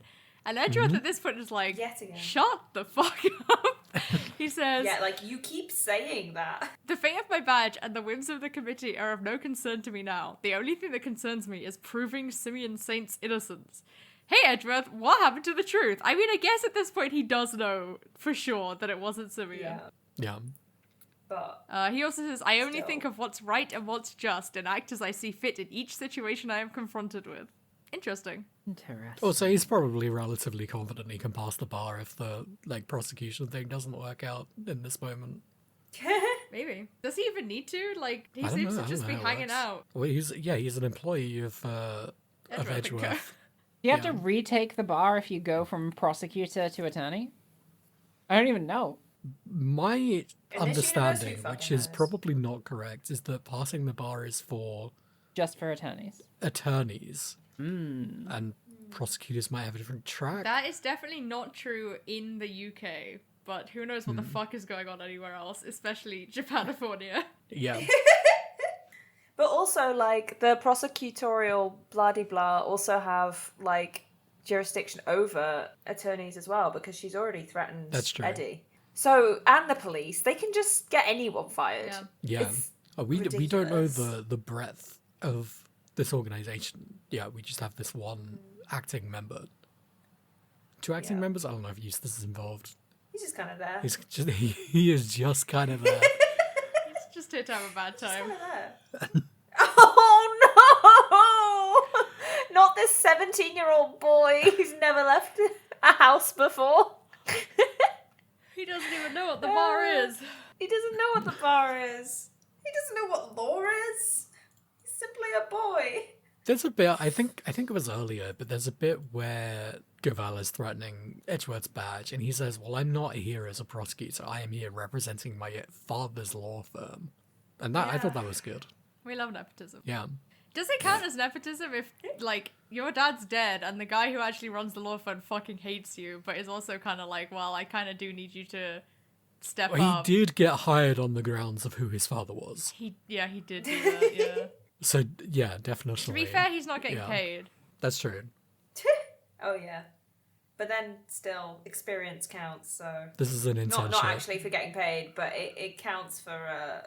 And Edgeworth at this point is like, Yet again. shut the fuck up. He says, Yeah, like, you keep saying that. the fate of my badge and the whims of the committee are of no concern to me now. The only thing that concerns me is proving Simeon Saint's innocence. Hey, Edgeworth, what happened to the truth? I mean, I guess at this point he does know for sure that it wasn't Simeon. Yeah. But He also says, I only Still. think of what's right and what's just and act as I see fit in each situation I am confronted with. Interesting. Interesting. Also, he's probably relatively confident he can pass the bar if the prosecution thing doesn't work out in this moment. Maybe. Does he even need to? Like, he I don't seems know, to I just don't be know how it hanging works. out. Well, he's an employee of Edgeworth. Do you have Yeah. to retake the bar if you go from prosecutor to attorney? I don't even know. My understanding, university which fucking is knows. probably not correct, is that passing the bar is for Just for attorneys. attorneys, and prosecutors might have a different track. That is definitely not true in the UK, but who knows what the fuck is going on anywhere else, especially Japanifornia. Yeah, But also, like, the prosecutorial blah-de-blah also have, like, jurisdiction over attorneys as well, because she's already threatened That's true. Eddie. So, and the police, they can just get anyone fired. Yeah. yeah. It's We don't know ridiculous. the breadth of this organization. Yeah, we just have this one acting member. Two acting Yeah. members? I don't know if Eustace is involved. He's just kind of there. He's just he is just kind of there. He's just here to have a bad time. Oh no! Not this 17-year-old boy who's never left a house before. He doesn't even know what the bar is. He doesn't know what the bar is. He doesn't know what law is. He's simply a boy. There's a bit, I think it was earlier, but there's a bit where Goval is threatening Edgeworth's badge, and he says, well, I'm not here as a prosecutor. I am here representing my father's law firm. And that I thought that was good. We love nepotism. Yeah. Does it count as nepotism if, like, your dad's dead and the guy who actually runs the law firm fucking hates you, but is also kind of like, well, I kind of do need you to step Well, up? he did get hired on the grounds of who his father was. He did do that, yeah. So, yeah, definitely. To be fair, he's not getting Yeah. paid. That's true. Oh yeah. But then still, experience counts, so... This is an internship. Not actually for getting paid, but it counts for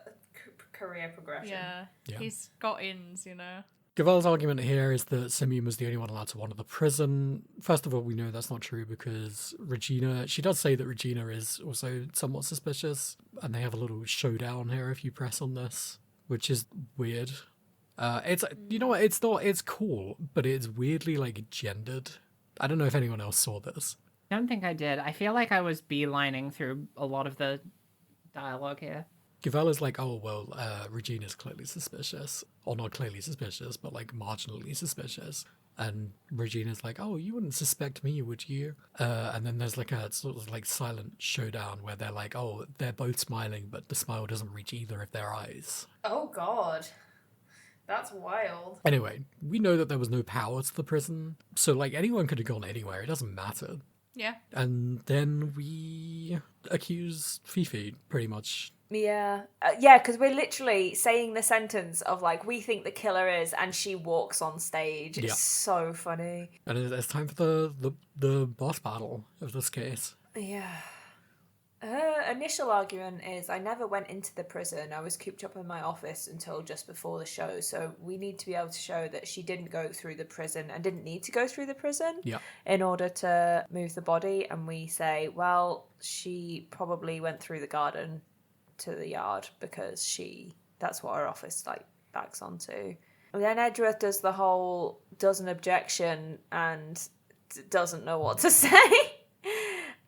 career progression. Yeah. Yeah. He's got ins, you know. Gaval's argument here is that Simeon was the only one allowed to wander the prison. First of all, we know that's not true because Regina, she does say that Regina is also somewhat suspicious, and they have a little showdown here if you press on this, which is weird. It's, you know what, it's cool, but it's weirdly, like, gendered. I don't know if anyone else saw this. I don't think I did. I feel like I was beelining through a lot of the dialogue here. Gavel is like, oh, well, Regina's clearly suspicious. Or not clearly suspicious, but, like, marginally suspicious. And Regina's like, oh, you wouldn't suspect me, would you? And then there's, like, a sort of, like, silent showdown where they're like, oh, they're both smiling, but the smile doesn't reach either of their eyes. Oh god. That's wild. Anyway, we know that there was no power to the prison, so, like, anyone could have gone anywhere. It doesn't matter. Yeah. And then we accuse Fifi, pretty much. Yeah. Yeah, because we're literally saying the sentence of, like, we think the killer is, and she walks on stage. It's Yeah. so funny. And it's time for the boss battle of this case. Yeah. Her initial argument is, I never went into the prison. I was cooped up in my office until just before the show. So we need to be able to show that she didn't go through the prison and didn't need to go through the prison Yeah. in order to move the body. And we say, well, she probably went through the garden to the yard because that's what her office, like, backs onto. And then Edgeworth does the whole doesn't objection and doesn't know what to say.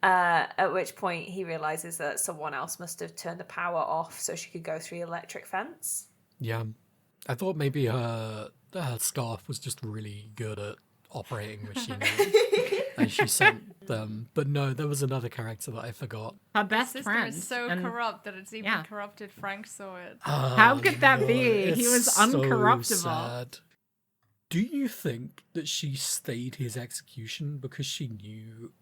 At which point he realizes that someone else must have turned the power off so she could go through the electric fence. Yeah. I thought maybe her scarf was just really good at operating machinery. And she sent them. But no, there was another character that I forgot. Her best System friend. is so and corrupt that it's even yeah. corrupted Frank saw it. How could that be? He it's was so uncorruptible. sad. Do you think that she stayed his execution because she knew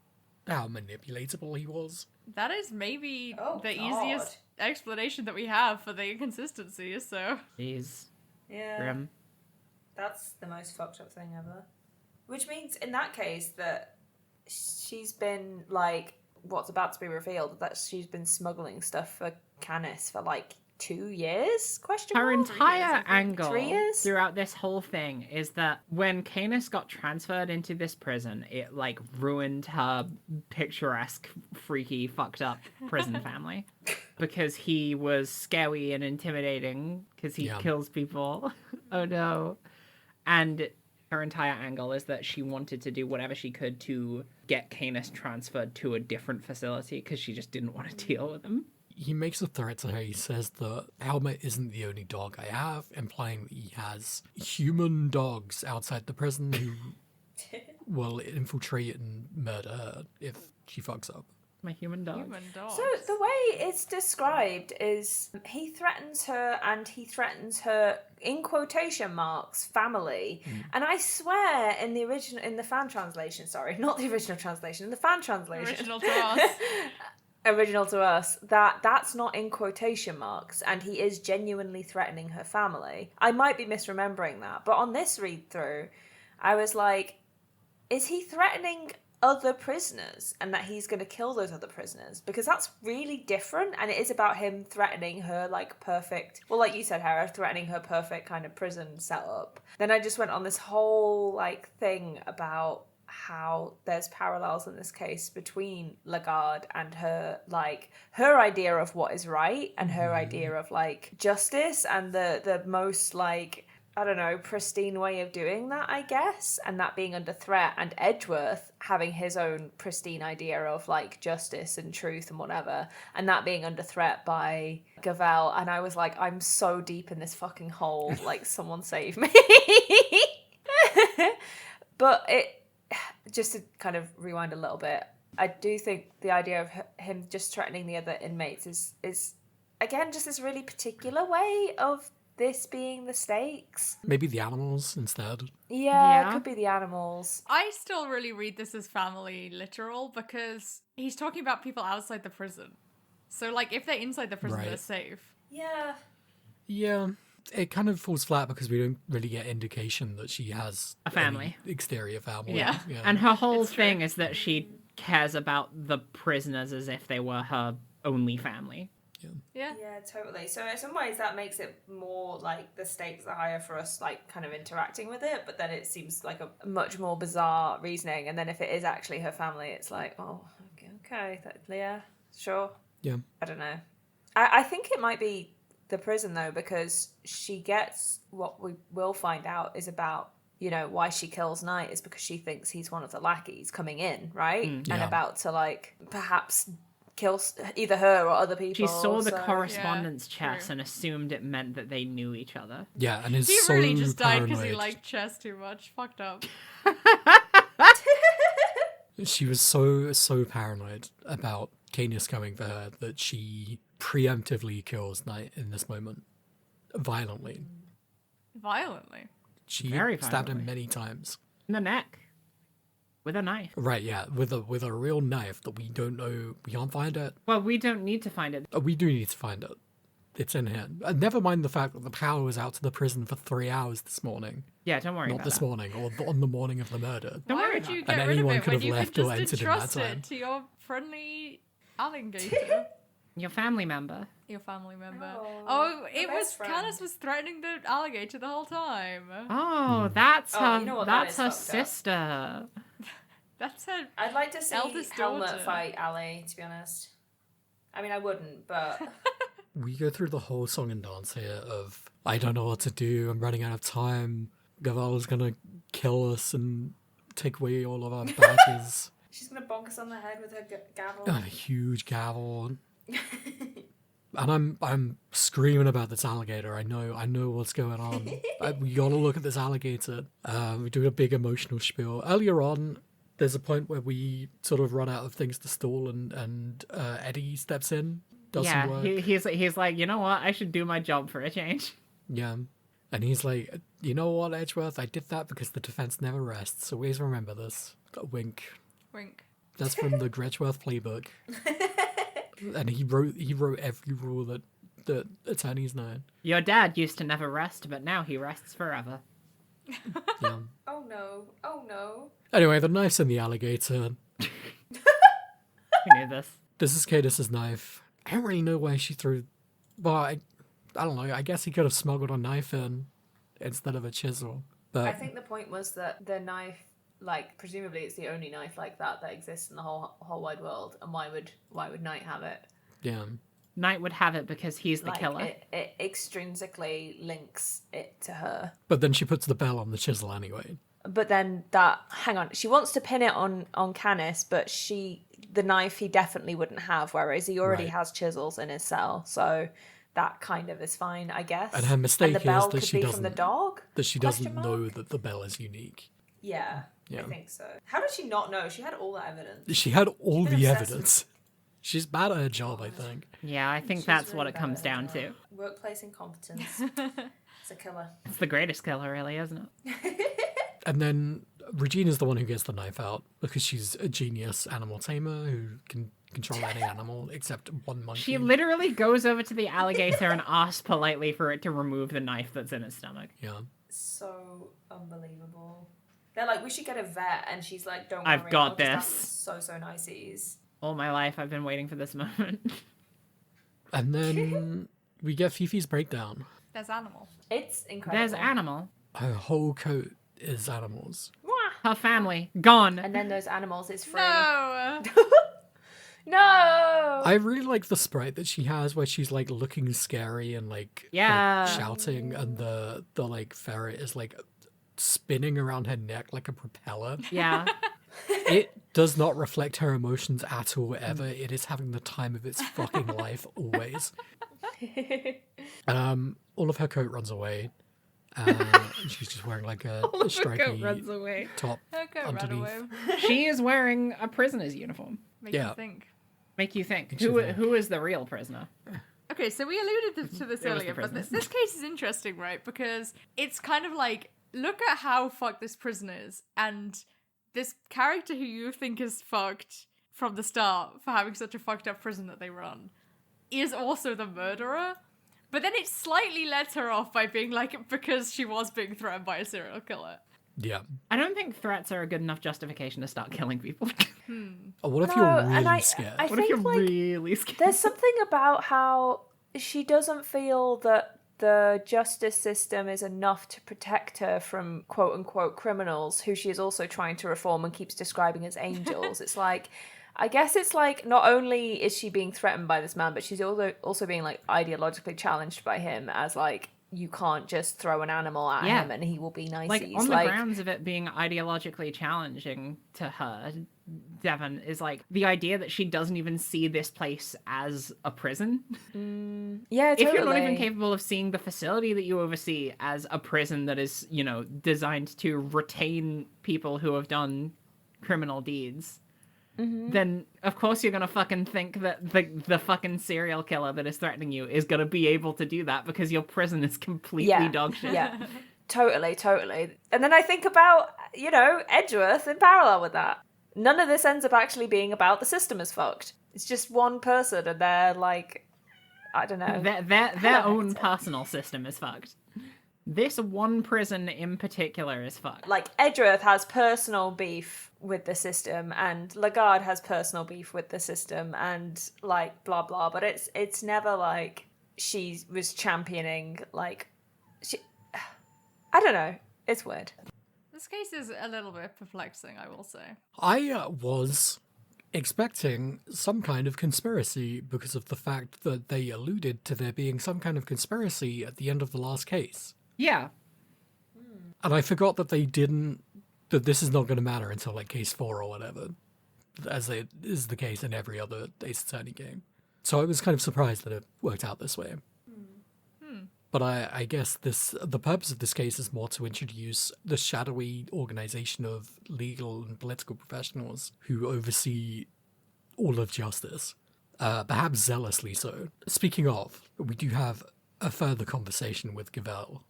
how manipulatable he was? That is maybe Oh, the God. easiest explanation that we have for the inconsistencies, so... Jeez. Yeah. Grim. That's the most fucked up thing ever. Which means, in that case, that she's been like, what's about to be revealed, that she's been smuggling stuff for Canis for like 2 years? Her Mark? entire angle 3 years? throughout this whole thing is that when Canis got transferred into this prison, it like ruined her picturesque, freaky, fucked up prison family because he was scary and intimidating because he kills people. Oh no. And her entire angle is that she wanted to do whatever she could to get Canis transferred to a different facility because she just didn't want to deal with him. He makes a threat to her. He says that Helmet isn't the only dog I have, implying that he has human dogs outside the prison who will infiltrate and murder her if she fucks up. My human dog. Human dogs. So the way it's described is he threatens her, and he threatens her, in quotation marks, family. And I swear in the fan translation, sorry, not the original translation, in the fan translation. Original to us. Original to us, that's not in quotation marks, and he is genuinely threatening her family. I might be misremembering that, but on this read through, I was like, is he threatening other prisoners and that he's going to kill those other prisoners? Because that's really different, and it is about him threatening her like perfect, well, like you said, Hera, threatening her perfect kind of prison setup. Then I just went on this whole like thing about how there's parallels in this case between Lagarde and her idea of what is right and her idea of like justice, and the most like, I don't know, pristine way of doing that, I guess, and that being under threat, and Edgeworth having his own pristine idea of like justice and truth and whatever, and that being under threat by Gavel. And I was like, I'm so deep in this fucking hole, like someone save me. But it, just to kind of rewind a little bit, I do think the idea of him just threatening the other inmates is again just this really particular way of this being the stakes. Maybe the animals instead. Yeah, it could be the animals. I still really read this as family literal because he's talking about people outside the prison. So, like, if they're inside the prison, they're safe. Yeah. Yeah. It kind of falls flat because we don't really get indication that she has a family. Exterior family. Yeah. And her whole thing is that she cares about the prisoners as if they were her only family. Yeah, totally. So in some ways that makes it more like the stakes are higher for us, like kind of interacting with it, but then it seems like a much more bizarre reasoning. And then if it is actually her family, it's like, oh, okay, yeah, sure. Yeah. I don't know. I think it might be the prison though, because she gets, what we will find out is about, you know, why she kills Knight is because she thinks he's one of the lackeys coming in, right? And about to like perhaps kill either her or other people. She saw the correspondence chess and assumed it meant that they knew each other. Yeah, and is he so really just died paranoid. because he liked chess too much. Fucked up. She was so paranoid about Canis coming for her that she preemptively kills Knight in this moment. Violently. Violently? She Very stabbed him violently. many times. In the neck. With a knife. Right, yeah, with a real knife that we don't know, we can't find it. Well, we don't need to find it. We do need to find it. It's in here. Never mind the fact that the power was out to the prison for 3 hours this morning. Yeah, don't worry Not about this that. morning, or on the morning of the murder. Don't Why worry would about you that. get And rid of anyone it could when have you left could or just entered in that entrust time. it to your friendly alligator? Your family member. Your family member. Oh, Oh, your it was best friend. Canis was threatening the alligator the whole time. Oh, that's Oh, her. you know what, that's that her is fucked up. sister. That's her. I'd like to see Eldest Helmet daughter. fight Ali, to be honest. I mean, I wouldn't, but We go through the whole song and dance here of, I don't know what to do, I'm running out of time, Gaval's gonna kill us and take away all of our badges. she's gonna bonk us on the head with her gavel. And a huge gavel. And I'm screaming about this alligator. I know what's going on. We gotta look at this alligator. We do a big emotional spiel. Earlier on, there's a point where we sort of run out of things to stall, and Eddie steps in, does some work. He's like, you know what? I should do my job for a change. Yeah. And he's like, you know what, Edgeworth? I did that because the defense never rests. Always remember this. A wink. Wink. That's from the Gretchworth playbook. And he wrote every rule that attorneys know. Your dad used to never rest, but now he rests forever. Yeah. Oh no. Oh no. Anyway, the knife's in the alligator. We knew this. This is Cadus's knife. I don't really know why she threw... Well, I don't know. I guess he could have smuggled a knife in instead of a chisel. But I think the point was that the knife, like, presumably it's the only knife like that exists in the whole wide world. And why would Knight have it? yeah. Knight would have it because he's the Like, killer. it extrinsically links it to her. But then she puts the bell on the chisel anyway. But then hang on, she wants to pin it on Canis, but the knife he definitely wouldn't have, whereas he already Right. has chisels in his cell, so that kind of is fine, I guess. And her mistake the is bell that could she be from the doesn't- dog. That she Question doesn't mark? know that the bell is unique. Yeah, Yeah. I think so. How did she not know? She had all that evidence. She had all been the obsessed evidence. She's bad at her job, I think. Yeah, I think She's that's really what it bad comes at down her to. job. Workplace incompetence. It's a killer. It's the greatest killer, really, isn't it? And then Regina's the one who gets the knife out because she's a genius animal tamer who can control any animal except one monkey. She literally goes over to the alligator and asks politely for it to remove the knife that's in its stomach. Yeah. So unbelievable. They're like, we should get a vet, and she's like, don't worry, I've got I'll just this. have so niceys. All my life, I've been waiting for this moment. And then we get Fifi's breakdown. There's animal. It's incredible. There's animal. Her whole coat is animals. Her family, gone. And then those animals is free. No. No! I really like the sprite that she has where she's like looking scary and like, Yeah. like, shouting, and the like ferret is like spinning around her neck like a propeller. Yeah. It does not reflect her emotions at all ever. It is having the time of its fucking life always. All of her coat runs away. And she's just wearing like a Her striky coat runs away. top Okay, run underneath. away. She is wearing a prisoner's uniform. Make Yeah. you think. Make you think. Makes you Who think. who is the real prisoner? Okay, so we alluded to this It was earlier, the but prisoners. this case is interesting, right? Because it's kind of like, look at how fucked this prison is, and this character who you think is fucked from the start for having such a fucked up prison that they run is also the murderer. But then it slightly lets her off by being like, because she was being threatened by a serial killer. Yeah. I don't think threats are a good enough justification to start killing people. Or what if No, you're and really scared? I What if think, you're like, really scared? there's something about how she doesn't feel that the justice system is enough to protect her from quote unquote criminals who she is also trying to reform and keeps describing as angels. It's like, I guess it's like, not only is she being threatened by this man, but she's also being like ideologically challenged by him as like, you can't just throw an animal at Yeah. him and he will be nice. Like, on the grounds of it being ideologically challenging to her, Devon, is like the idea that she doesn't even see this place as a prison. yeah, totally. If you're not even capable of seeing the facility that you oversee as a prison that is, you know, designed to retain people who have done criminal deeds, then of course you're gonna fucking think that the fucking serial killer that is threatening you is gonna be able to do that because your prison is completely dog shit. Yeah, totally. And then I think about, you know, Edgeworth in parallel with that. None of this ends up actually being about the system is fucked. It's just one person and they're like, I don't know. Their own personal system is fucked. This one prison in particular is fucked. Like, Edgeworth has personal beef with the system and Lagarde has personal beef with the system and like blah blah, but it's never like she was championing like I don't know. It's weird. This case is a little bit perplexing, I will say. I was expecting some kind of conspiracy because of the fact that they alluded to there being some kind of conspiracy at the end of the last case. Yeah. And I forgot that that this is not going to matter until like case 4 or whatever, as it is the case in every other Ace Attorney game. So I was kind of surprised that it worked out this way. But I guess the purpose of this case is more to introduce the shadowy organization of legal and political professionals who oversee all of justice, perhaps zealously so. Speaking of, we do have a further conversation with Gavel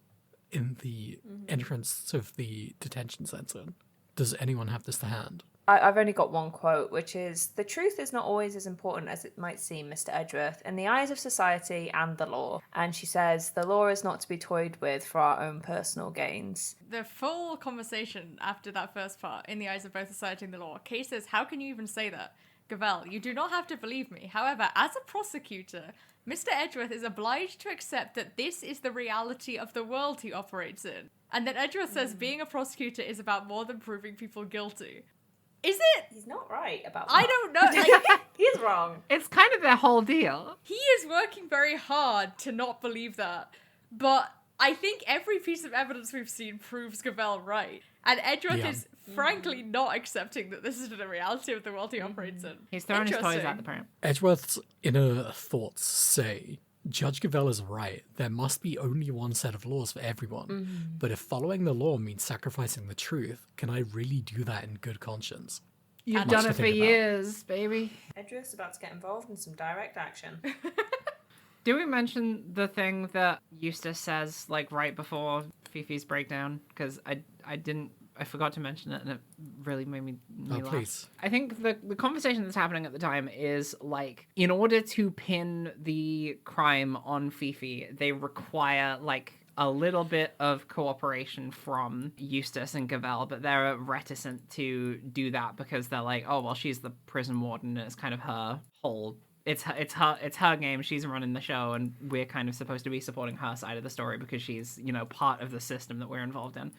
in the entrance of the detention center. Does anyone have this to hand? I've only got one quote, which is, "The truth is not always as important as it might seem, Mr. Edgeworth, in the eyes of society and the law." And she says, "The law is not to be toyed with for our own personal gains." The full conversation after that first part, in the eyes of both society and the law, Kay says, "How can you even say that? Gavel, you do not have to believe me. However, as a prosecutor, Mr. Edgeworth is obliged to accept that this is the reality of the world he operates in." And then Edgeworth says being a prosecutor is about more than proving people guilty. Is it? He's not right about that. I don't know. Like, He's wrong. It's kind of their whole deal. he is working very hard to not believe that. But I think every piece of evidence we've seen proves Gavel right. And Edgeworth is frankly not accepting that this is the reality of the world he operates in. He's throwing his toys Interesting. at the pram. Edgeworth's inner thoughts say, Judge Gavel is right. There must be only one set of laws for everyone. But if following the law means sacrificing the truth, can I really do that in good conscience? You've Much done to it for think about. years, baby. Edgeworth's about to get involved in some direct action. Do we mention the thing that Eustace says, like, right before Fifi's breakdown? Because I forgot to mention it, and it really made me laugh. Please. I think the conversation that's happening at the time is, like, in order to pin the crime on Fifi, they require, like, a little bit of cooperation from Eustace and Gavel, but they're reticent to do that because they're like, oh, well, she's the prison warden, and it's kind of her whole... It's her game. She's running the show, and we're kind of supposed to be supporting her side of the story because she's, you know, part of the system that we're involved in.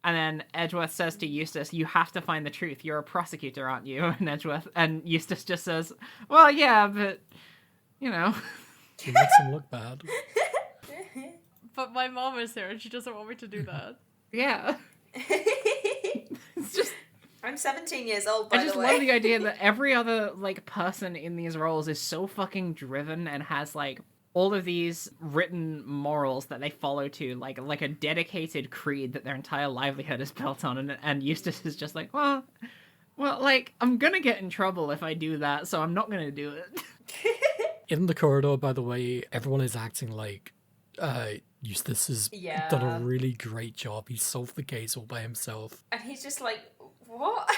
And then Edgeworth says to Eustace, "You have to find the truth. You're a prosecutor, aren't you?" And Eustace just says, "Well, yeah, but you know." She makes him look bad. But my mom is here and she doesn't want me to do that. Yeah. It's just I'm 17 years old, by I just the way. love the idea that every other like person in these roles is so fucking driven and has like all of these written morals that they follow to, like a dedicated creed that their entire livelihood is built on, and Eustace is just like, well, like, I'm gonna get in trouble if I do that, so I'm not gonna do it. In the corridor, by the way, everyone is acting like Eustace has done a really great job. He solved the case all by himself. And he's just like, what?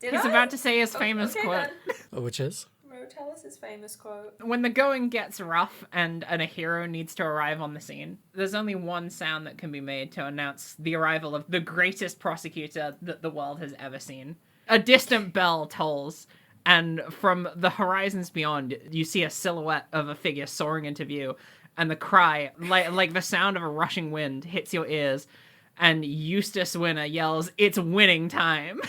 Did He's I? about to say his famous Okay, quote. then. Which is? Ro, tell us his famous quote. When the going gets rough and a hero needs to arrive on the scene, there's only one sound that can be made to announce the arrival of the greatest prosecutor that the world has ever seen. A distant bell tolls, and from the horizons beyond, you see a silhouette of a figure soaring into view, and the cry, like the sound of a rushing wind, hits your ears, and Eustace Winner yells, "It's winning time!"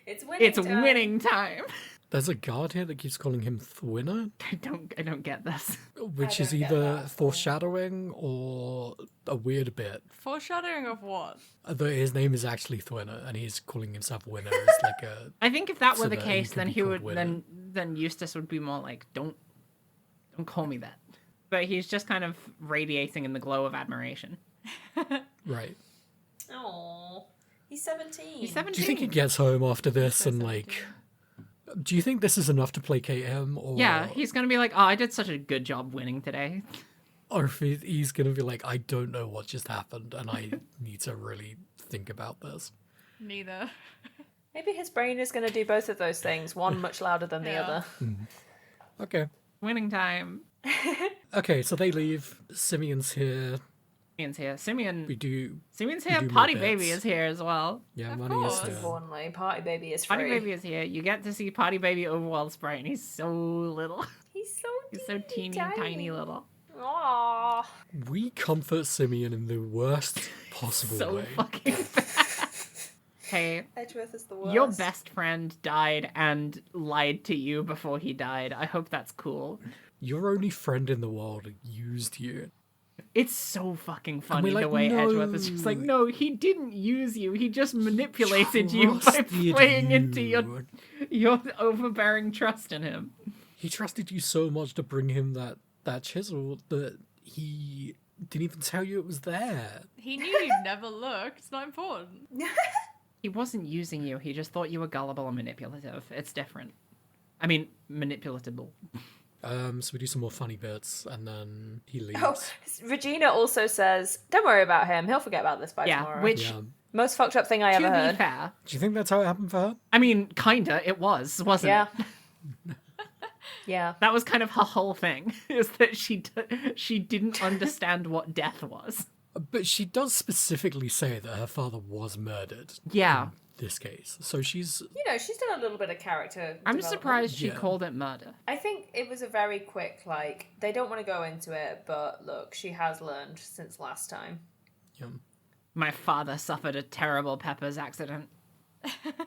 It's winning time. There's a guard here that keeps calling him Thwinner, I don't get this. which is don't get either that. foreshadowing or a weird bit. Foreshadowing of what? His name is actually Thwinner, and he's calling himself Winner. It's like a... I think if that were So the that he case, could then be he called would Winner. then Eustace would be more like, don't call me that. But he's just kind of radiating in the glow of admiration. Right. Aww. He's 17. He's 17. Do you think he gets home after this and, like... Do you think this is enough to placate him? Or... Yeah, he's gonna be like, oh, I did such a good job winning today. Or if he's going to be like, I don't know what just happened, and I need to really think about this. Neither. Maybe his brain is going to do both of those things, one much louder than the Yeah. other. Okay. Winning time. Okay, so they leave. Simeon's here. Simeon's here. Simeon's do here. more Party bits. Baby is here as well. Yeah, Of money is course. here. Importantly, Party Baby is free. Party Baby is here. You get to see Party Baby overworld sprite, and he's so little. He's so He's so teeny tiny little. Aww. We comfort Simeon in the worst possible So way. fucking bad. Hey, Edgeworth is the worst. your best friend died and lied to you before he died. I hope that's cool. Your only friend in the world used you. It's so fucking funny like, the way no. Edgeworth is just like, no, he didn't use you. He just manipulated you by Trusted playing into you. your overbearing trust in him. He trusted you so much to bring him that chisel that he didn't even tell you it was there. He knew you'd never look. It's not important. He wasn't using you. He just thought you were gullible and manipulative. It's different. I mean, manipulatable. So we do some more funny bits, and then he leaves. Oh, Regina also says, don't worry about him. He'll forget about this by Yeah, tomorrow. which Yeah. Most fucked up thing I ever To be heard. fair, Do you think that's how it happened for her? I mean, kinda, it was, wasn't Yeah. it? Yeah. That was kind of her whole thing, is that she didn't understand what death was. But she does specifically say that her father was murdered. Yeah. In this case. So she's... You know, she's done a little bit of character I'm development. surprised she Yeah. called it murder. I think it was a very quick, like, they don't want to go into it, but look, she has learned since last time. Yeah. My father suffered a terrible Pepper's accident.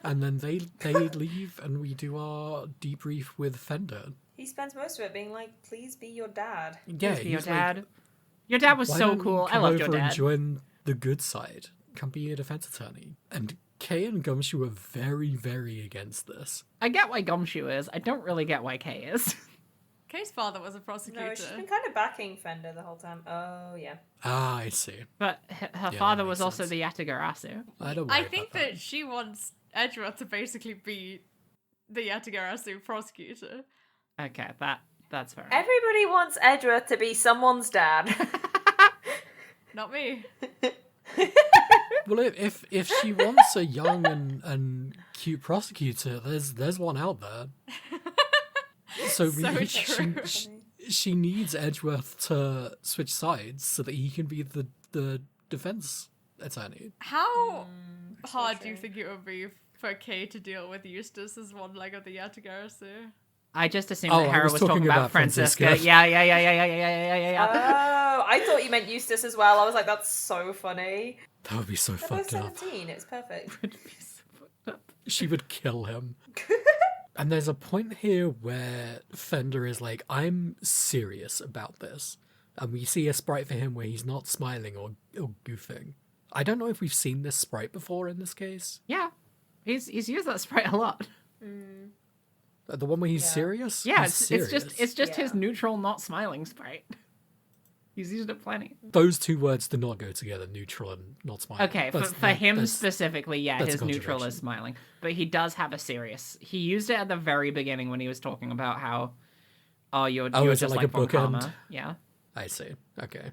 And then they leave and we do our debrief with Fender. He spends most of it being like, please be your dad. Yeah, Please be your he's like, dad. Your dad was "Why so don't you cool. I come loved your over and dad. join the good side. Come be a defense attorney." And Kay and Gumshoe are very, very against this. I get why Gumshoe is. I don't really get why Kay is. Kay's father was a prosecutor. No, she's been kind of backing Fender the whole time. Oh, yeah. Ah, I see. But her that father makes was also sense. the Yatagarasu. I don't worry I think about that she wants Edgeworth to basically be the Yatagarasu prosecutor. Okay, that's fair. Everybody wants Edgeworth to be someone's dad. Not me. Well, if she wants a young and cute prosecutor, there's one out there. So, So true. she needs Edgeworth to switch sides so that he can be the defense attorney. How hard so do you true. think it would be for Kay to deal with Eustace as one leg of the Yatagarasu? I just assumed Oh, that I Hera was was talking talking about about Francisca. Francisca. Yeah. Oh, I thought you meant Eustace as well. I was like, that's so funny. That would be so They're both fucked up. 17. It's perfect. She would kill him. And there's a point here where Fender is like, I'm serious about this. And we see a sprite for him where he's not smiling or goofing. I don't know if we've seen this sprite before in this case. Yeah. He's used that sprite a lot. The one where he's Yeah. serious? Yeah, He's it's just his Yeah. neutral, not smiling sprite. He's used it plenty. Those two words do not go together, neutral and not smiling. Okay, That's- for him that's- specifically, yeah, that's a his neutral contradiction. is smiling. But he does have a serious. He used it at the very beginning when he was talking about how, you're is it just like a Von bookend? Karma. Yeah. I see. Okay.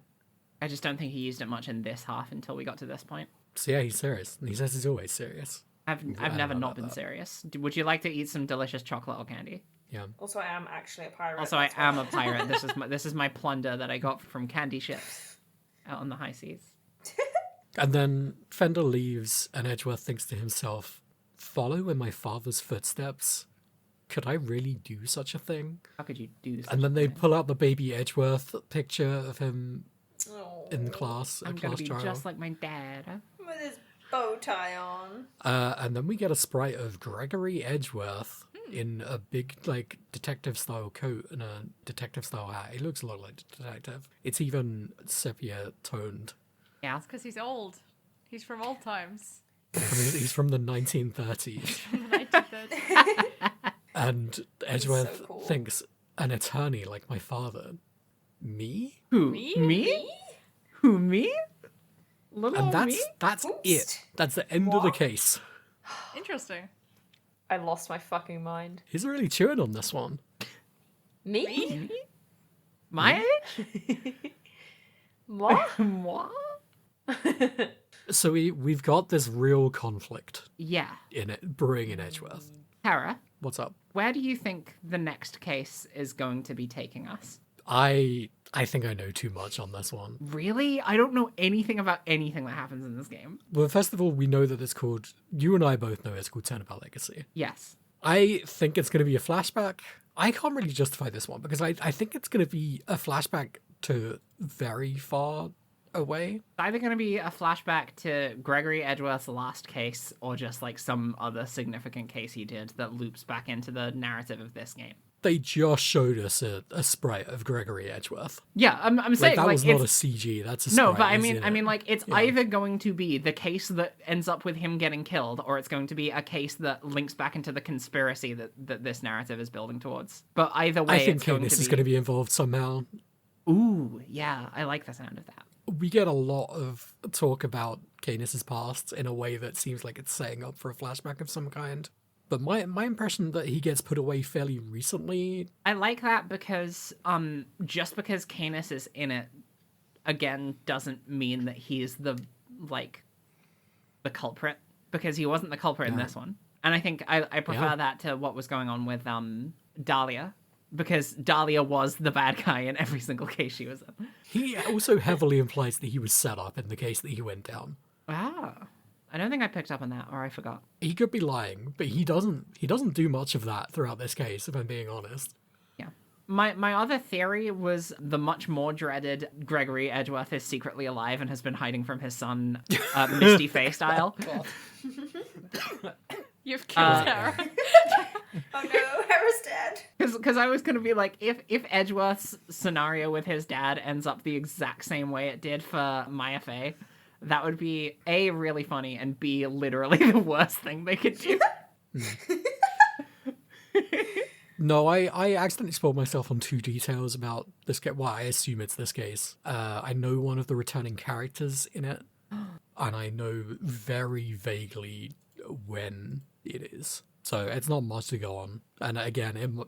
I just don't think he used it much in this half until we got to this point. So yeah, he's serious. And he says he's always serious. I've don't never know not about been that. serious. Would you like to eat some delicious chocolate or candy? Yeah. Also, I am actually a pirate. Also, I that's why. am a pirate. This is my plunder that I got from candy ships out on the high seas. And then Fender leaves, and Edgeworth thinks to himself, follow in my father's footsteps? Could I really do such a thing? How could you do this? And then they pull out the baby Edgeworth picture of him Oh, in class, a I'm gonna class be trial. just like my dad. with his bow tie on. And then we get a sprite of Gregory Edgeworth in a big, like, detective-style coat and a detective-style hat. He looks a lot like a detective. It's even sepia-toned. Yeah. Because he's old. He's from old times. I mean, he's from the 1930s. From the 1930s. And Edgeworth cool. thinks, an attorney like my father. Me? Who? Me? Me? Who? Me? Little And old me? that's Oops. it. That's the end of the What? case. Interesting. I lost my fucking mind. He's really chewing on this one. Me? My age? What? What? So we've got this real conflict Yeah. in it, brewing in Edgeworth. Tara, What's up? where do you think the next case is going to be taking us? I think I know too much on this one. Really? I don't know anything about anything that happens in this game. Well, first of all, we know that it's called, you and I both know it's called Turnabout Legacy. Yes. I think it's going to be a flashback. I can't really justify this one because I think it's going to be a flashback to very far away. It's either going to be a flashback to Gregory Edgeworth's last case or just like some other significant case he did that loops back into the narrative of this game. They just showed us a sprite of Gregory Edgeworth. Yeah, I'm Like, saying that like was not a it's CG. That's a no, sprite. but I It's mean, in I it. mean, like it's Yeah. either going to be the case that ends up with him getting killed, or it's going to be a case that links back into the conspiracy that this narrative is building towards. But either way, I think it's going Canis to is going to be involved somehow. Ooh, yeah, I like the sound of that. We get a lot of talk about Canis's past in a way that seems like it's setting up for a flashback of some kind. But my impression that he gets put away fairly recently. I like that because just because Canis is in it again doesn't mean that he's the the culprit, because he wasn't the culprit in this one. And I think I prefer that to what was going on with Dahlia, because Dahlia was the bad guy in every single case she was in. He also heavily implies that he was set up in the case that he went down. Ah. I don't think I picked up on that, or I forgot. He could be lying, but he doesn't do much of that throughout this case, if I'm being honest. Yeah. My other theory was the much more dreaded Gregory Edgeworth is secretly alive and has been hiding from his son, Misty Faye style. You've killed Tara. Oh no, Hera's dead. Because I was going to be like, if Edgeworth's scenario with his dad ends up the exact same way it did for Maya Faye, that would be A, really funny, and B, literally the worst thing they could do. No, I accidentally spoiled myself on 2 details about this case. Well, I assume it's this case. I know one of the returning characters in it, and I know very vaguely when it is. So it's not much to go on. And again,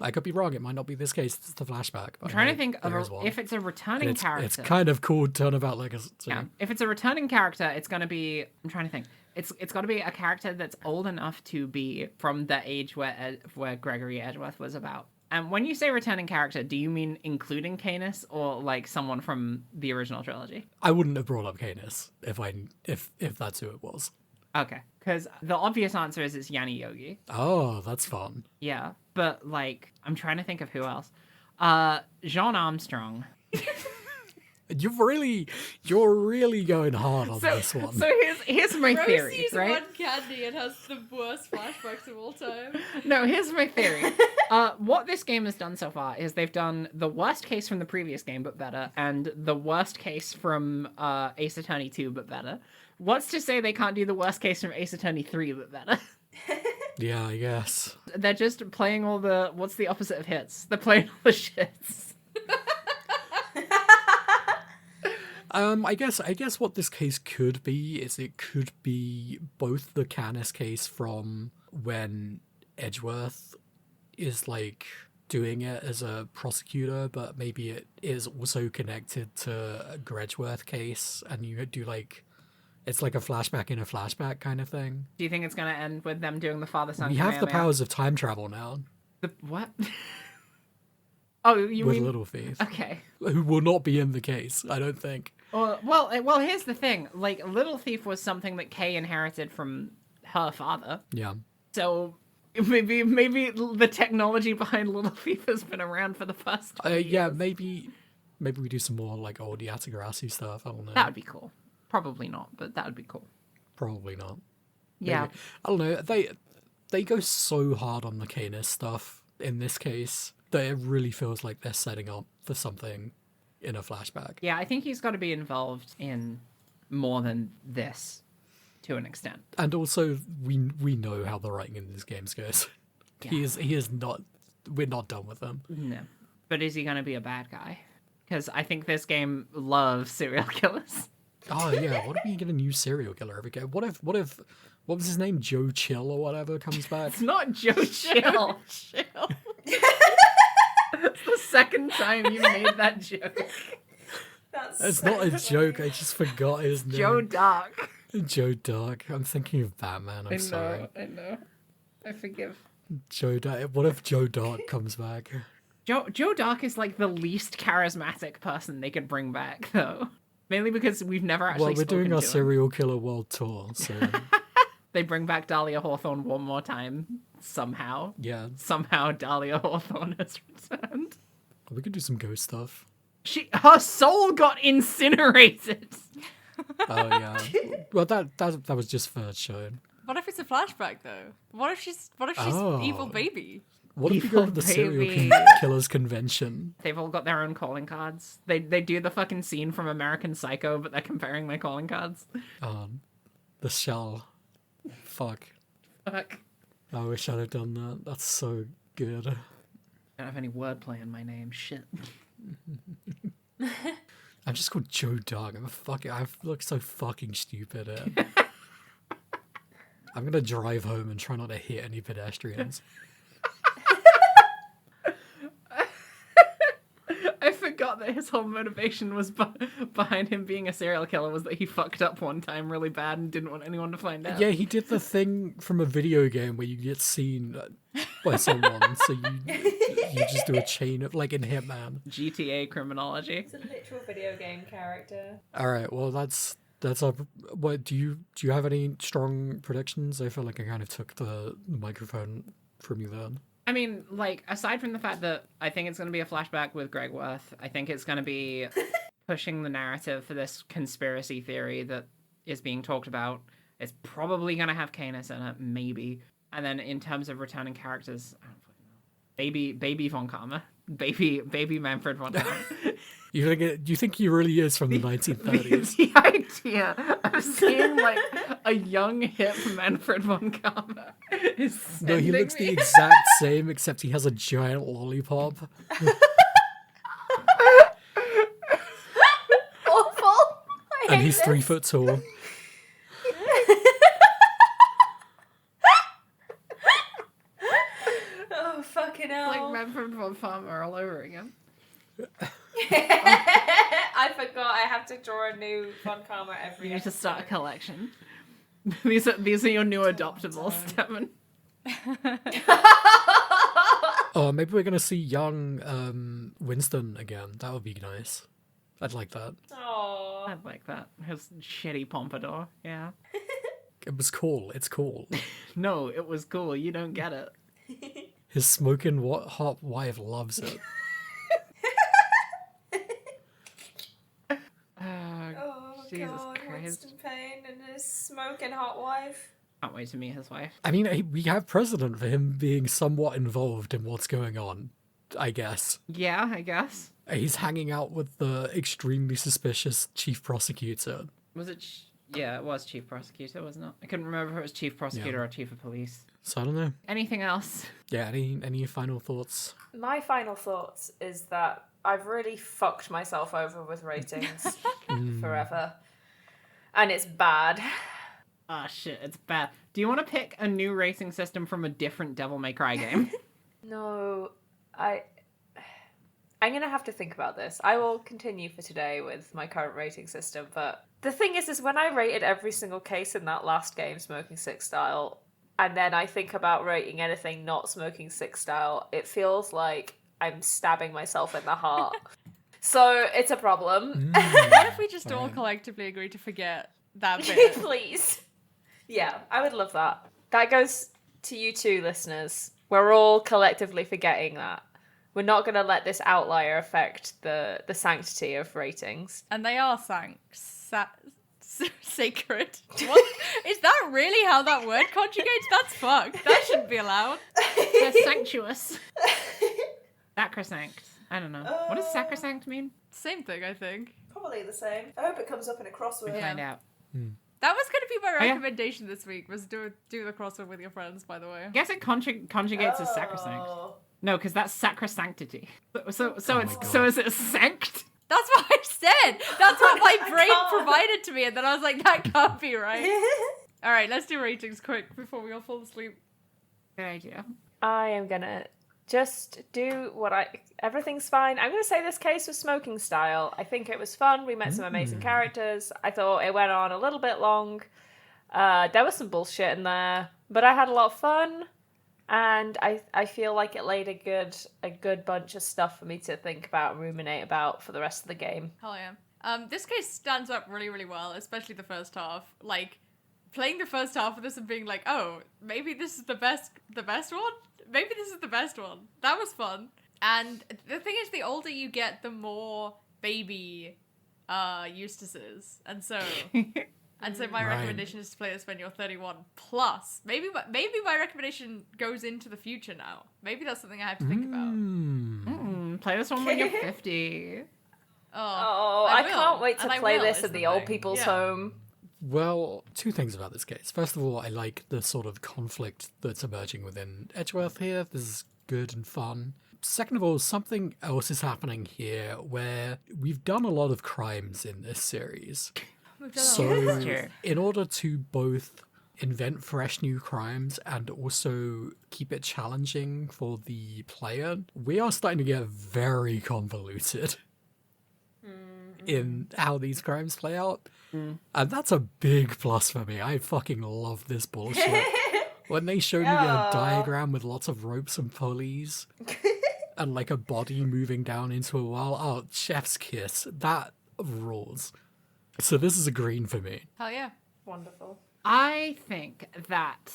I could be wrong. It might not be this case. It's the flashback. I'm trying to think of if it's a returning character. It's kind of called Turnabout Legacy. Yeah. If it's a returning character, it's going to be... I'm trying to think. It's got to be a character that's old enough to be from the age where Gregory Edgeworth was about. And when you say returning character, do you mean including Canis or like someone from the original trilogy? I wouldn't have brought up Canis if that's who it was. Okay, because the obvious answer is it's Yanni Yogi. Oh, that's fun. Yeah, but like, I'm trying to think of who else. Jean Armstrong. You're really going hard on this one. So here's my theory, sees right? one candy and has the worst flashbacks of all time. No, here's my theory. What this game has done so far is they've done the worst case from the previous game, but better, and the worst case from Ace Attorney 2, but better. What's to say they can't do the worst case from Ace Attorney 3, but better? Yeah, I guess. They're just playing all the... What's the opposite of hits? They're playing all the shits. I guess what this case could be is it could be both the Canis case from when Edgeworth is like doing it as a prosecutor, but maybe it is also connected to a Gredgeworth case, and you do like it's like a flashback in a flashback kind of thing. Do you think it's going to end with them doing the father-son? We have the Kamehameha? powers of time travel now. The what? Oh, you with mean Little Thief, okay? who will not be in the case, I don't think. Well, here's the thing. Like, Little Thief was something that Kay inherited from her father. Yeah. So maybe the technology behind Little Thief has been around for the past 20 Yeah, years. maybe we do some more like old Yatagarasu stuff. I don't know. That would be cool. Probably not, but that would be cool. Probably not. Yeah. Maybe. I don't know. They go so hard on the Canis stuff in this case that it really feels like they're setting up for something in a flashback. Yeah, I think he's got to be involved in more than this to an extent. And also, we know how the writing in these games goes. Yeah. He is not. We're not done with him. No. But is he going to be a bad guy? Because I think this game loves serial killers. Oh yeah, what if we get a new serial killer every game? What if what was his name? Joe Chill or whatever comes back? It's not Joe Chill. Chill. It's the second time you made that joke. It's not a joke. I just forgot his name. Joe Dark. Joe Dark. I'm thinking of Batman. I'm sorry. I know. I forgive. Joe Dark. What if Joe Dark comes back? Joe Dark is like the least charismatic person they could bring back, though. Mainly because we've never actually Well, we're doing our to him. serial killer world tour, so They bring back Dahlia Hawthorne one more time, somehow. yeah, Somehow Dahlia Hawthorne has returned. we could do some ghost stuff. Her soul got incinerated. Oh yeah. Well, that was just for show. What if it's a flashback though? What if she's Oh. evil baby? What if we go to the Baby. serial killers convention? They've all got their own calling cards. They do the fucking scene from American Psycho, but they're comparing their calling cards. The shell. Fuck. Fuck. I wish I'd have done that. That's so good. I don't have any wordplay in my name. Shit. I'm just called Joe Dark. I look so fucking stupid. I'm gonna drive home and try not to hit any pedestrians. I forgot that his whole motivation was behind him being a serial killer was that he fucked up one time really bad and didn't want anyone to find out. Yeah, he did the thing from a video game where you get seen by someone, so you just do a chain of, like in Hitman. GTA criminology. It's a literal video game character. All right, well that's our. What do you have any strong predictions? I feel like I kind of took the microphone from you then. I mean, like, aside from the fact that I think it's going to be a flashback with Greg Worth, I think it's going to be pushing the narrative for this conspiracy theory that is being talked about. It's probably going to have Canis in it, maybe. And then in terms of returning characters, I don't fucking know. Baby von Karma. Baby Manfred von Karma. Do you think he really is from the 1930s? The idea of seeing, like, a young, hip Manfred von Karma is No, he looks me. the exact same, except he has a giant lollipop. Awful. And he's 3 foot tall. Oh, fucking hell. Like Manfred von Karma all over again. I forgot I have to draw a new Von Karma every You need to episode. start a collection. These are your new adoptables, Devin. Oh, maybe we're gonna see young Winston again. That would be nice. I'd like that. Aww. I'd like that. His shitty pompadour, yeah. It was cool. It's cool. No, it was cool. You don't get it. His smoking hot wife loves it. Oh, Jesus God, Christ. Winston Payne and his smoking hot wife. Can't wait to meet his wife. I mean, we have precedent for him being somewhat involved in what's going on, I guess. Yeah, I guess. He's hanging out with the extremely suspicious chief prosecutor. Was it? Yeah, it was chief prosecutor, wasn't it? I couldn't remember if it was chief prosecutor or chief of police. So I don't know. Anything else? Yeah, any final thoughts? My final thoughts is that I've really fucked myself over with ratings forever. And it's bad. Ah, shit, it's bad. Do you want to pick a new racing system from a different Devil May Cry game? No, I'm going to have to think about this. I will continue for today with my current rating system, but the thing is when I rated every single case in that last game, Smoking Six Style, and then I think about rating anything not Smoking Six Style, it feels like I'm stabbing myself in the heart. So it's a problem. What if we just all collectively agree to forget that bit? Please. Yeah, I would love that. That goes to you too, listeners. We're all collectively forgetting that. We're not going to let this outlier affect the sanctity of ratings. And they are sacred. What? Is that really how that word conjugates? That's fucked. That shouldn't be allowed. They're sanctuous. Sacrosanct. I don't know. What does sacrosanct mean? Same thing, I think. Probably the same. I hope it comes up in a crossword. We'll find out. That was going to be my yeah. recommendation this week, was do the crossword with your friends, by the way. I guess it conjugates as sacrosanct. No, because that's sacrosanctity. So is it sanct? That's what I said. That's what my brain provided to me, and then I was like, that can't be right. All right, let's do ratings quick before we all fall asleep. Good idea. I am gonna just do everything's fine. I'm gonna say this case was Smoking Style. I think it was fun. We met some amazing characters. I thought it went on a little bit long. There was some bullshit in there, but I had a lot of fun. And I feel like it laid a good bunch of stuff for me to think about and ruminate about for the rest of the game. Hell yeah. This case stands up really, really well, especially the first half. Like, playing the first half of this and being like, oh, maybe this is the best one? Maybe this is the best one. That was fun. And the thing is, the older you get, the more baby Eustace is. And so my recommendation is to play this when you're 31 plus. Maybe my recommendation goes into the future now. Maybe that's something I have to think about. Play this one when you're 50. I can't wait to play this at the old people's home. Well, two things about this case. First of all, I like the sort of conflict that's emerging within Edgeworth here. This is good and fun. Second of all, something else is happening here where we've done a lot of crimes in this series. So, in order to both invent fresh new crimes and also keep it challenging for the player, we are starting to get very convoluted. in how these crimes play out. And that's a big plus for me. I fucking love this bullshit. When they showed me a diagram with lots of ropes and pulleys and like a body moving down into a well, oh, chef's kiss. That rules. So this is a green for me. Hell yeah. Wonderful. I think that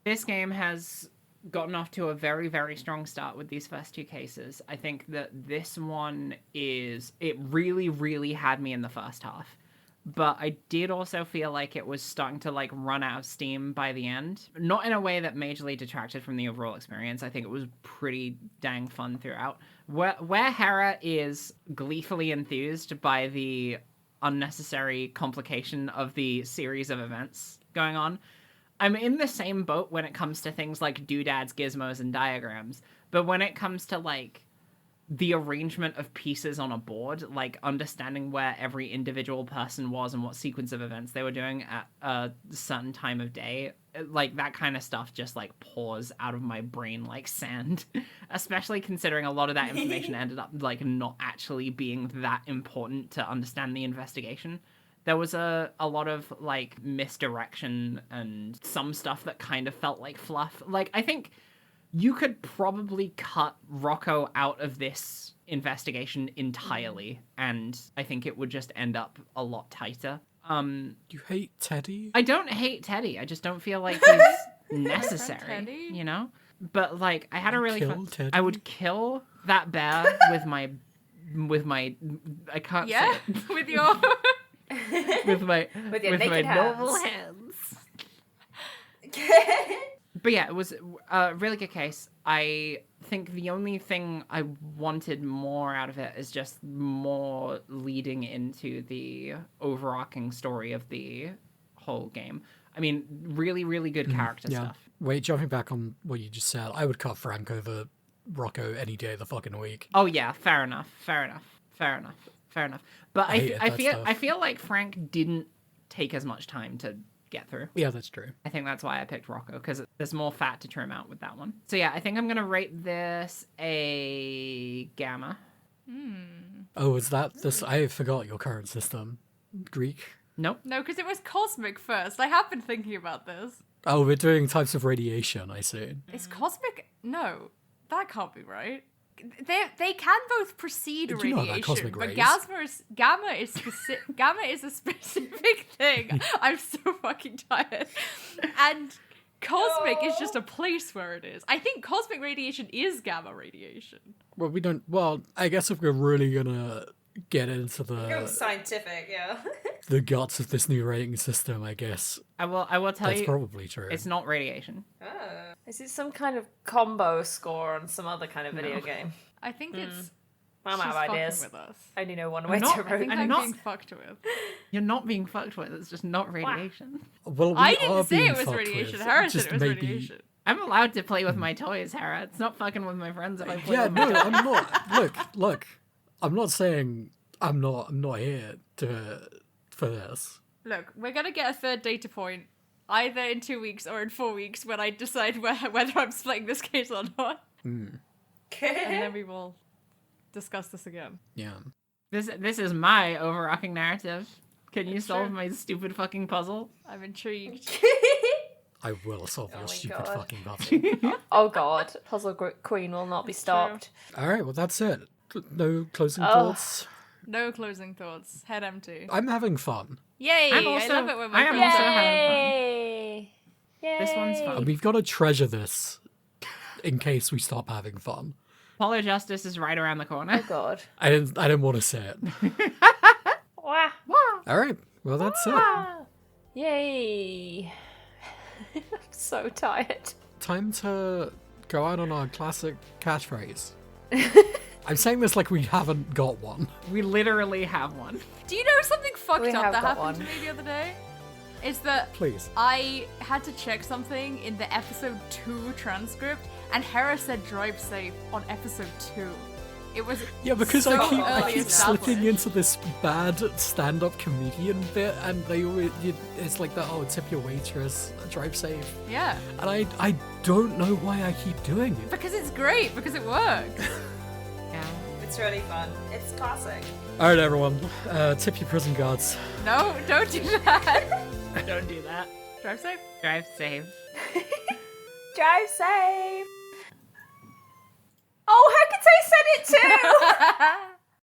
this game has gotten off to a very, very strong start with these first two cases. I think that this one it really, really had me in the first half. But I did also feel like it was starting to like run out of steam by the end. Not in a way that majorly detracted from the overall experience. I think it was pretty dang fun throughout. Where Hera is gleefully enthused by the unnecessary complication of the series of events going on, I'm in the same boat when it comes to things like doodads, gizmos, and diagrams. But when it comes to like the arrangement of pieces on a board, like understanding where every individual person was and what sequence of events they were doing at a certain time of day, like that kind of stuff just like pours out of my brain like sand, especially considering a lot of that information ended up like not actually being that important to understand the investigation. There was a lot of like misdirection and some stuff that kind of felt like fluff. Like I think you could probably cut Rocco out of this investigation entirely, and I think it would just end up a lot tighter. You hate Teddy? I don't hate Teddy. I just don't feel like he's necessary, Teddy? you know? But like, I had a really Kill fun... Teddy? I would kill that bear with my... I can't Yeah? say it. With your... With my naked normal hands. hands. But yeah, it was a really good case. I think the only thing I wanted more out of it is just more leading into the overarching story of the whole game. I mean, really, really good character stuff. Wait, jumping back on what you just said, I would cut Frank over Rocco any day of the fucking week. Oh yeah, fair enough. But I feel like Frank didn't take as much time to get through. Yeah, that's true. I think that's why I picked Rocco, because there's more fat to trim out with that one. So yeah, I think I'm going to rate this a gamma. Oh, is that this? I forgot your current system. Greek? Nope. No, because it was cosmic first. I have been thinking about this. Oh, we're doing types of radiation, I see. Is cosmic? No, that can't be right. They can both precede You know about radiation, cosmic but rays. gamma is a specific thing. I'm so fucking tired. And cosmic is just a place where it is. I think cosmic radiation is gamma radiation. Well, we don't... Well, I guess if we're really gonna get into Go scientific, yeah. the guts of this new rating system, I guess I will tell that's you, probably true. it's not radiation. Is it some kind of combo score on some other kind of video game? I think it's I'm she's out of ideas. fucking with us. I only know one way not- to I think road. I'm not- being fucked with. You're not being fucked with. It's just not radiation. Well, we I are didn't say being it was fucked radiation. with. Harris said Just it was maybe... radiation. I'm allowed to play with my toys, Hera. It's not fucking with my friends if I play Yeah, with my no, I'm not. Look. I'm not saying I'm not here for this. Look, we're gonna get a third data point either in 2 weeks or in 4 weeks when I decide whether I'm splitting this case or not, and then we will discuss this again. Yeah. This is my overarching narrative. Can you It's solve true. my stupid fucking puzzle? I'm intrigued. I will solve Oh your my stupid God. fucking puzzle. Oh god, Puzzle Queen will not be stopped. All right, well, that's it. No closing thoughts. No closing thoughts. Head empty. I'm having fun. Yay! I'm also- I love it when I my am friends also are- having fun. Yay! Yay! This one's fun. And we've got to treasure this in case we stop having fun. Apollo Justice is right around the corner. Oh god. I didn't want to say it. Wah. All right, well, that's it. Yay! I'm so tired. Time to go out on our classic catchphrase. I'm saying this like we haven't got one. We literally have one. Do you know something fucked We up have that got happened one. to me the other day? Is that Please. I had to check something in the episode 2 transcript, and Hera said drive safe on episode 2. It was Yeah, because so I early keep slipping established. into this bad stand-up comedian bit, and they always it's like that. Oh, tip your waitress, drive safe, Yeah, and I don't know why I keep doing it. because it's great, because it works. Yeah. It's really fun. It's classic. All right, everyone. Tip your prison guards. No, don't do that. Don't do that. Drive safe. Drive safe. Drive safe. Oh, Hecate said it too!